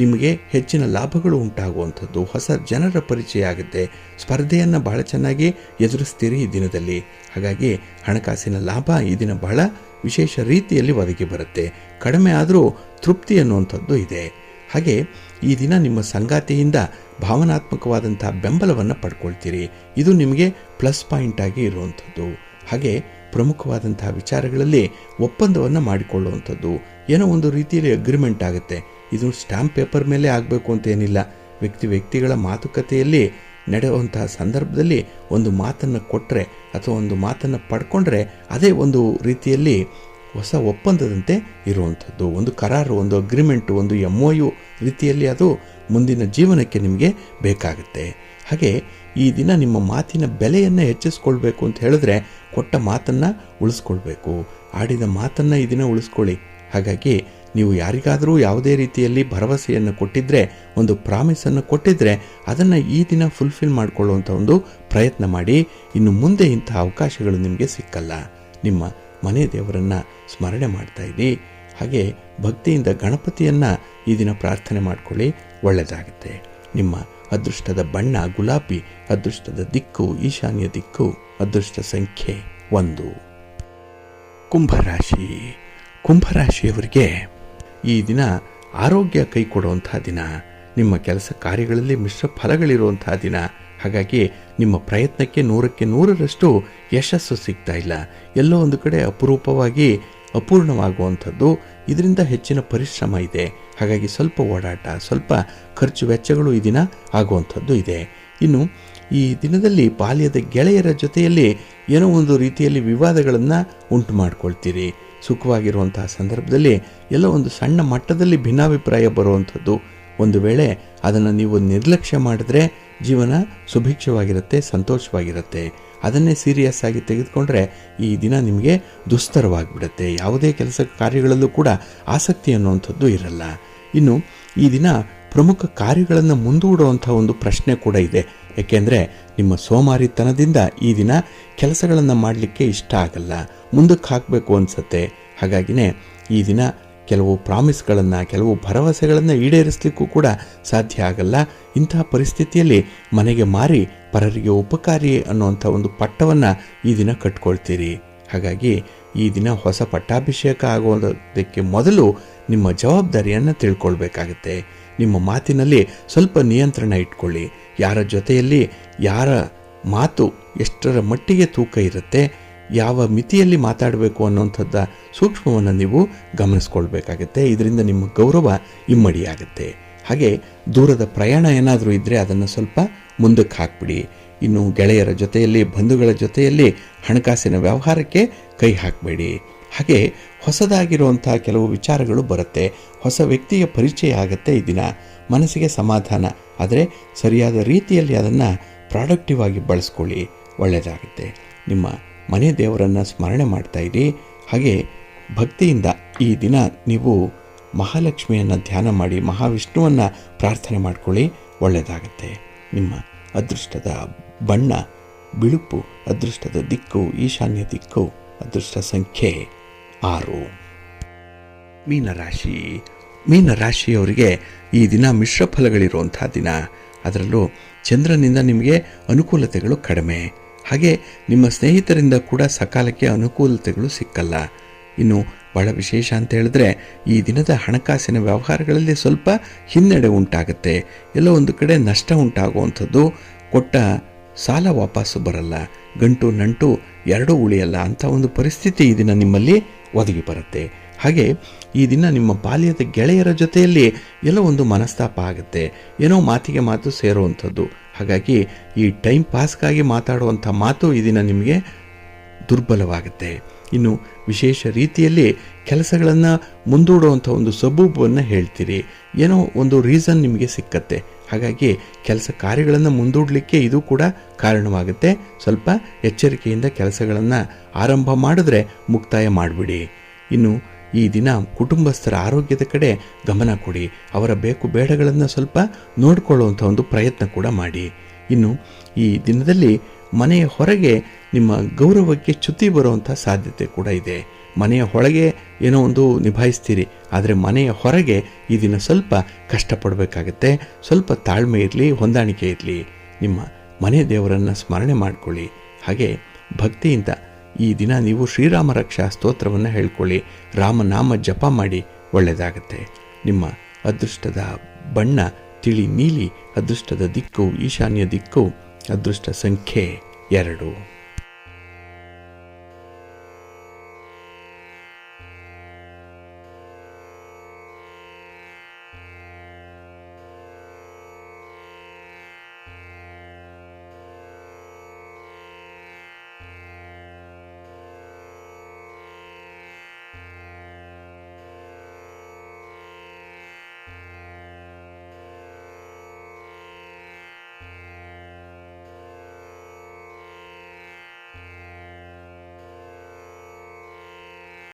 ನಿಮಗೆ ಹೆಚ್ಚಿನ ಲಾಭಗಳು ಉಂಟಾಗುವಂಥದ್ದು, ಹೊಸ ಜನರ ಪರಿಚಯ ಆಗುತ್ತೆ, ಸ್ಪರ್ಧೆಯನ್ನು ಬಹಳ ಚೆನ್ನಾಗಿ ಎದುರಿಸ್ತೀರಿ ಈ ದಿನದಲ್ಲಿ. ಹಾಗಾಗಿ ಹಣಕಾಸಿನ ಲಾಭ ಈ ದಿನ ಬಹಳ ವಿಶೇಷ ರೀತಿಯಲ್ಲಿ ಒದಗಿ ಬರುತ್ತೆ. ಕಡಿಮೆ ಆದರೂ ತೃಪ್ತಿ ಅನ್ನುವಂಥದ್ದು ಇದೆ. ಹಾಗೆ ಈ ದಿನ ನಿಮ್ಮ ಸಂಗಾತಿಯಿಂದ ಭಾವನಾತ್ಮಕವಾದಂಥ ಬೆಂಬಲವನ್ನು ಪಡ್ಕೊಳ್ತೀರಿ. ಇದು ನಿಮಗೆ ಪ್ಲಸ್ ಪಾಯಿಂಟ್ ಆಗಿ ಇರುವಂಥದ್ದು. ಹಾಗೆ ಪ್ರಮುಖವಾದಂತಹ ವಿಚಾರಗಳಲ್ಲಿ ಒಪ್ಪಂದವನ್ನು ಮಾಡಿಕೊಳ್ಳುವಂಥದ್ದು, ಏನೋ ಒಂದು ರೀತಿಯಲ್ಲಿ ಅಗ್ರಿಮೆಂಟ್ ಆಗುತ್ತೆ. ಇದು ಸ್ಟ್ಯಾಂಪ್ ಪೇಪರ್ ಮೇಲೆ ಆಗಬೇಕು ಅಂತೇನಿಲ್ಲ. ವ್ಯಕ್ತಿಗಳ ಮಾತುಕತೆಯಲ್ಲಿ ನಡೆಯುವಂತಹ ಸಂದರ್ಭದಲ್ಲಿ ಒಂದು ಮಾತನ್ನು ಕೊಟ್ಟರೆ ಅಥವಾ ಒಂದು ಮಾತನ್ನು ಪಡ್ಕೊಂಡ್ರೆ ಅದೇ ಒಂದು ರೀತಿಯಲ್ಲಿ ಹೊಸ ಒಪ್ಪಂದದಂತೆ ಇರುವಂಥದ್ದು, ಒಂದು ಕರಾರು, ಒಂದು ಅಗ್ರಿಮೆಂಟು, ಒಂದು MOU ರೀತಿಯಲ್ಲಿ ಅದು ಮುಂದಿನ ಜೀವನಕ್ಕೆ ನಿಮಗೆ ಬೇಕಾಗುತ್ತೆ. ಹಾಗೆ ಈ ದಿನ ನಿಮ್ಮ ಮಾತಿನ ಬೆಲೆಯನ್ನು ಹೆಚ್ಚಿಸ್ಕೊಳ್ಬೇಕು ಅಂತ ಹೇಳಿದ್ರೆ ಕೊಟ್ಟ ಮಾತನ್ನು ಉಳಿಸ್ಕೊಳ್ಬೇಕು, ಆಡಿದ ಮಾತನ್ನು ಈ ದಿನ ಉಳಿಸ್ಕೊಳ್ಳಿ. ಹಾಗಾಗಿ ನೀವು ಯಾರಿಗಾದರೂ ಯಾವುದೇ ರೀತಿಯಲ್ಲಿ ಭರವಸೆಯನ್ನು ಕೊಟ್ಟಿದ್ದರೆ, ಒಂದು ಪ್ರಾಮಿಸನ್ನು ಕೊಟ್ಟಿದ್ದರೆ ಅದನ್ನು ಈ ದಿನ ಫುಲ್ಫಿಲ್ ಮಾಡಿಕೊಳ್ಳುವಂಥ ಒಂದು ಪ್ರಯತ್ನ ಮಾಡಿ. ಇನ್ನು ಮುಂದೆ ಇಂಥ ಅವಕಾಶಗಳು ನಿಮಗೆ ಸಿಕ್ಕಲ್ಲ. ನಿಮ್ಮ ಮನೆ ದೇವರನ್ನು ಸ್ಮರಣೆ ಮಾಡ್ತಾ ಇರಿ. ಹಾಗೆ ಭಕ್ತಿಯಿಂದ ಗಣಪತಿಯನ್ನು ಈ ದಿನ ಪ್ರಾರ್ಥನೆ ಮಾಡಿಕೊಳ್ಳಿ, ಒಳ್ಳೆಯದಾಗುತ್ತೆ. ನಿಮ್ಮ ಅದೃಷ್ಟದ ಬಣ್ಣ ಗುಲಾಬಿ, ಅದೃಷ್ಟದ ದಿಕ್ಕು ಈಶಾನ್ಯ ದಿಕ್ಕು, ಅದೃಷ್ಟ ಸಂಖ್ಯೆ 1. ಕುಂಭರಾಶಿ. ಕುಂಭರಾಶಿಯವರಿಗೆ ಈ ದಿನ ಆರೋಗ್ಯ ಕೈ ಕೊಡುವಂತಹ ದಿನ. ನಿಮ್ಮ ಕೆಲಸ ಕಾರ್ಯಗಳಲ್ಲಿ ಮಿಶ್ರ ಫಲಗಳಿರುವಂತಹ ದಿನ. ಹಾಗಾಗಿ ನಿಮ್ಮ ಪ್ರಯತ್ನಕ್ಕೆ 100ಕ್ಕೆ 100ರಷ್ಟು ಯಶಸ್ಸು ಸಿಗ್ತಾ ಇಲ್ಲ. ಎಲ್ಲೋ ಒಂದು ಕಡೆ ಅಪರೂಪವಾಗಿ ಅಪೂರ್ಣವಾಗುವಂಥದ್ದು. ಇದರಿಂದ ಹೆಚ್ಚಿನ ಪರಿಶ್ರಮ ಇದೆ. ಹಾಗಾಗಿ ಸ್ವಲ್ಪ ಓಡಾಟ, ಸ್ವಲ್ಪ ಖರ್ಚು ವೆಚ್ಚಗಳು ಈ ದಿನ ಆಗುವಂಥದ್ದು ಇದೆ. ಇನ್ನು ಈ ದಿನದಲ್ಲಿ ಬಾಲ್ಯದ ಗೆಳೆಯರ ಜೊತೆಯಲ್ಲಿ ಏನೋ ಒಂದು ರೀತಿಯಲ್ಲಿ ವಿವಾದಗಳನ್ನು ಉಂಟು ಮಾಡ್ಕೊಳ್ತೀರಿ. ಸುಖವಾಗಿರುವಂತಹ ಸಂದರ್ಭದಲ್ಲಿ ಎಲ್ಲ ಒಂದು ಸಣ್ಣ ಮಟ್ಟದಲ್ಲಿ ಭಿನ್ನಾಭಿಪ್ರಾಯ ಬರುವಂಥದ್ದು. ಒಂದು ವೇಳೆ ಅದನ್ನು ನೀವು ನಿರ್ಲಕ್ಷ್ಯ ಮಾಡಿದ್ರೆ ಜೀವನ ಸುಭಿಕ್ಷವಾಗಿರುತ್ತೆ, ಸಂತೋಷವಾಗಿರುತ್ತೆ. ಅದನ್ನೇ ಸೀರಿಯಸ್ ಆಗಿ ತೆಗೆದುಕೊಂಡ್ರೆ ಈ ದಿನ ನಿಮಗೆ ದುಸ್ತರವಾಗಿಬಿಡುತ್ತೆ. ಯಾವುದೇ ಕೆಲಸ ಕಾರ್ಯಗಳಲ್ಲೂ ಕೂಡ ಆಸಕ್ತಿ ಅನ್ನುವಂಥದ್ದು ಇರಲ್ಲ. ಇನ್ನು ಈ ದಿನ ಪ್ರಮುಖ ಕಾರ್ಯಗಳನ್ನು ಮುಂದೂಡುವಂಥ ಒಂದು ಪ್ರಶ್ನೆ ಕೂಡ ಇದೆ. ಏಕೆಂದರೆ ನಿಮ್ಮ ಸೋಮಾರಿತನದಿಂದ ಈ ದಿನ ಕೆಲಸಗಳನ್ನು ಮಾಡಲಿಕ್ಕೆ ಇಷ್ಟ ಆಗಲ್ಲ, ಮುಂದಕ್ಕೆ ಹಾಕಬೇಕು ಅನಿಸುತ್ತೆ. ಹಾಗಾಗಿನೇ ಈ ದಿನ ಕೆಲವು ಪ್ರಾಮಿಸ್ಗಳನ್ನು, ಕೆಲವು ಭರವಸೆಗಳನ್ನು ಈಡೇರಿಸಲಿಕ್ಕೂ ಕೂಡ ಸಾಧ್ಯ ಆಗಲ್ಲ. ಇಂತಹ ಪರಿಸ್ಥಿತಿಯಲ್ಲಿ ಮನೆಗೆ ಮಾರಿ ಪರರಿಗೆ ಉಪಕಾರಿ ಅನ್ನುವಂಥ ಒಂದು ಪಟ್ಟವನ್ನು ಈ ದಿನ ಕಟ್ಕೊಳ್ತೀರಿ. ಹಾಗಾಗಿ ಈ ದಿನ ಹೊಸ ಪಟ್ಟಾಭಿಷೇಕ ಆಗೋದಕ್ಕೆ ಮೊದಲು ನಿಮ್ಮ ಜವಾಬ್ದಾರಿಯನ್ನು ತಿಳ್ಕೊಳ್ಬೇಕಾಗತ್ತೆ. ನಿಮ್ಮ ಮಾತಿನಲ್ಲಿ ಸ್ವಲ್ಪ ನಿಯಂತ್ರಣ ಇಟ್ಕೊಳ್ಳಿ. ಯಾರ ಜೊತೆಯಲ್ಲಿ ಯಾರ ಮಾತು ಎಷ್ಟರ ಮಟ್ಟಿಗೆ ತೂಕ ಇರುತ್ತೆ, ಯಾವ ಮಿತಿಯಲ್ಲಿ ಮಾತಾಡಬೇಕು ಅನ್ನೋಂಥದ್ದ ಸೂಕ್ಷ್ಮವನ್ನು ನೀವು ಗಮನಿಸ್ಕೊಳ್ಬೇಕಾಗತ್ತೆ. ಇದರಿಂದ ನಿಮ್ಮ ಗೌರವ ಇಮ್ಮಡಿಯಾಗುತ್ತೆ. ಹಾಗೆ ದೂರದ ಪ್ರಯಾಣ ಏನಾದರೂ ಇದ್ದರೆ ಅದನ್ನು ಸ್ವಲ್ಪ ಮುಂದಕ್ಕೆ ಹಾಕ್ಬಿಡಿ. ಇನ್ನು ಗೆಳೆಯರ ಜೊತೆಯಲ್ಲಿ, ಬಂಧುಗಳ ಜೊತೆಯಲ್ಲಿ ಹಣಕಾಸಿನ ವ್ಯವಹಾರಕ್ಕೆ ಕೈ ಹಾಕಬೇಡಿ. ಹಾಗೆ ಹೊಸದಾಗಿರುವಂಥ ಕೆಲವು ವಿಚಾರಗಳು ಬರುತ್ತೆ, ಹೊಸ ವ್ಯಕ್ತಿಯ ಪರಿಚಯ ಆಗುತ್ತೆ. ಈ ದಿನ ಮನಸ್ಸಿಗೆ ಸಮಾಧಾನ, ಆದರೆ ಸರಿಯಾದ ರೀತಿಯಲ್ಲಿ ಅದನ್ನು ಪ್ರಾಡಕ್ಟಿವ್ ಆಗಿ ಬಳಸ್ಕೊಳ್ಳಿ, ಒಳ್ಳೆಯದಾಗುತ್ತೆ. ನಿಮ್ಮ ಮನೆ ದೇವರನ್ನು ಸ್ಮರಣೆ ಮಾಡ್ತಾ ಇರಿ. ಹಾಗೆ ಭಕ್ತಿಯಿಂದ ಈ ದಿನ ನೀವು ಮಹಾಲಕ್ಷ್ಮಿಯನ್ನು ಧ್ಯಾನ ಮಾಡಿ, ಮಹಾವಿಷ್ಣುವನ್ನು ಪ್ರಾರ್ಥನೆ ಮಾಡ್ಕೊಳ್ಳಿ, ಒಳ್ಳೆಯದಾಗುತ್ತೆ. ನಿಮ್ಮ ಅದೃಷ್ಟದ ಬಣ್ಣ ಬಿಳುಪು, ಅದೃಷ್ಟದ ದಿಕ್ಕು ಈಶಾನ್ಯ ದಿಕ್ಕು, ಅದೃಷ್ಟ ಸಂಖ್ಯೆ 6. ಮೀನರಾಶಿ. ಮೀನರಾಶಿಯವರಿಗೆ ಈ ದಿನ ಮಿಶ್ರ ಫಲಗಳಿರುವಂಥ ದಿನ. ಅದರಲ್ಲೂ ಚಂದ್ರನಿಂದ ನಿಮಗೆ ಅನುಕೂಲತೆಗಳು ಕಡಿಮೆ. ಹಾಗೆ ನಿಮ್ಮ ಸ್ನೇಹಿತರಿಂದ ಕೂಡ ಸಕಾಲಕ್ಕೆ ಅನುಕೂಲತೆಗಳು ಸಿಕ್ಕಲ್ಲ. ಇನ್ನು ಬಹಳ ವಿಶೇಷ ಅಂತ ಹೇಳಿದ್ರೆ ಈ ದಿನದ ಹಣಕಾಸಿನ ವ್ಯವಹಾರಗಳಲ್ಲಿ ಸ್ವಲ್ಪ ಹಿನ್ನಡೆ ಉಂಟಾಗುತ್ತೆ. ಎಲ್ಲೋ ಒಂದು ಕಡೆ ನಷ್ಟ ಉಂಟಾಗುವಂಥದ್ದು, ಕೊಟ್ಟ ಸಾಲ ವಾಪಸ್ಸು ಬರಲ್ಲ, ಗಂಟು ನಂಟು ಎರಡೂ ಉಳಿಯಲ್ಲ ಅಂಥ ಒಂದು ಪರಿಸ್ಥಿತಿ ಈ ದಿನ ನಿಮ್ಮಲ್ಲಿ ಒದಗಿ ಬರುತ್ತೆ. ಹಾಗೆ ಈ ದಿನ ನಿಮ್ಮ ಬಾಲ್ಯದ ಗೆಳೆಯರ ಜೊತೆಯಲ್ಲಿ ಎಲ್ಲೋ ಒಂದು ಮನಸ್ತಾಪ ಆಗುತ್ತೆ, ಏನೋ ಮಾತಿಗೆ ಮಾತು ಸೇರುವಂಥದ್ದು. ಹಾಗಾಗಿ ಈ ಟೈಮ್ ಪಾಸ್ಗಾಗಿ ಮಾತಾಡುವಂಥ ಮಾತು ಈ ದಿನ ನಿಮಗೆ ದುರ್ಬಲವಾಗುತ್ತೆ. ಇನ್ನು ವಿಶೇಷ ರೀತಿಯಲ್ಲಿ ಕೆಲಸಗಳನ್ನು ಮುಂದೂಡುವಂಥ ಒಂದು ಸಬೂಬನ್ನು ಹೇಳ್ತೀರಿ, ಏನೋ ಒಂದು ರೀಸನ್ ನಿಮಗೆ ಸಿಕ್ಕತ್ತೆ. ಹಾಗಾಗಿ ಕೆಲಸ ಕಾರ್ಯಗಳನ್ನು ಮುಂದೂಡಲಿಕ್ಕೆ ಇದು ಕೂಡ ಕಾರಣವಾಗುತ್ತೆ. ಸ್ವಲ್ಪ ಎಚ್ಚರಿಕೆಯಿಂದ ಕೆಲಸಗಳನ್ನು ಆರಂಭ ಮಾಡಿದ್ರೆ ಮುಕ್ತಾಯ ಮಾಡಿಬಿಡಿ. ಇನ್ನು ಈ ದಿನ ಕುಟುಂಬಸ್ಥರ ಆರೋಗ್ಯದ ಕಡೆ ಗಮನ ಕೊಡಿ, ಅವರ ಬೇಕು ಬೇಡಗಳನ್ನು ಸ್ವಲ್ಪ ನೋಡಿಕೊಳ್ಳುವಂಥ ಒಂದು ಪ್ರಯತ್ನ ಕೂಡ ಮಾಡಿ. ಇನ್ನು ಈ ದಿನದಲ್ಲಿ ಮನೆಯ ಹೊರಗೆ ನಿಮ್ಮ ಗೌರವಕ್ಕೆ ಚ್ಯುತಿ ಬರುವಂಥ ಸಾಧ್ಯತೆ ಕೂಡ ಇದೆ. ಮನೆಯ ಒಳಗೆ ಏನೋ ಒಂದು ನಿಭಾಯಿಸ್ತೀರಿ, ಆದರೆ ಮನೆಯ ಹೊರಗೆ ಈ ದಿನ ಸ್ವಲ್ಪ ಕಷ್ಟಪಡಬೇಕಾಗತ್ತೆ. ಸ್ವಲ್ಪ ತಾಳ್ಮೆ ಇರಲಿ, ಹೊಂದಾಣಿಕೆ ಇರಲಿ. ನಿಮ್ಮ ಮನೆ ದೇವರನ್ನು ಸ್ಮರಣೆ ಮಾಡಿಕೊಳ್ಳಿ. ಹಾಗೆ ಭಕ್ತಿಯಿಂದ ಈ ದಿನ ನೀವು ಶ್ರೀರಾಮ ರಕ್ಷಾ ಸ್ತೋತ್ರವನ್ನು ಹೇಳ್ಕೊಳ್ಳಿ, ರಾಮನಾಮ ಜಪ ಮಾಡಿ, ಒಳ್ಳೆಯದಾಗತ್ತೆ. ನಿಮ್ಮ ಅದೃಷ್ಟದ ಬಣ್ಣ ತಿಳಿ ನೀಲಿ, ಅದೃಷ್ಟದ ದಿಕ್ಕು ಈಶಾನ್ಯ ದಿಕ್ಕು, ಅದೃಷ್ಟ ಸಂಖ್ಯೆ 2.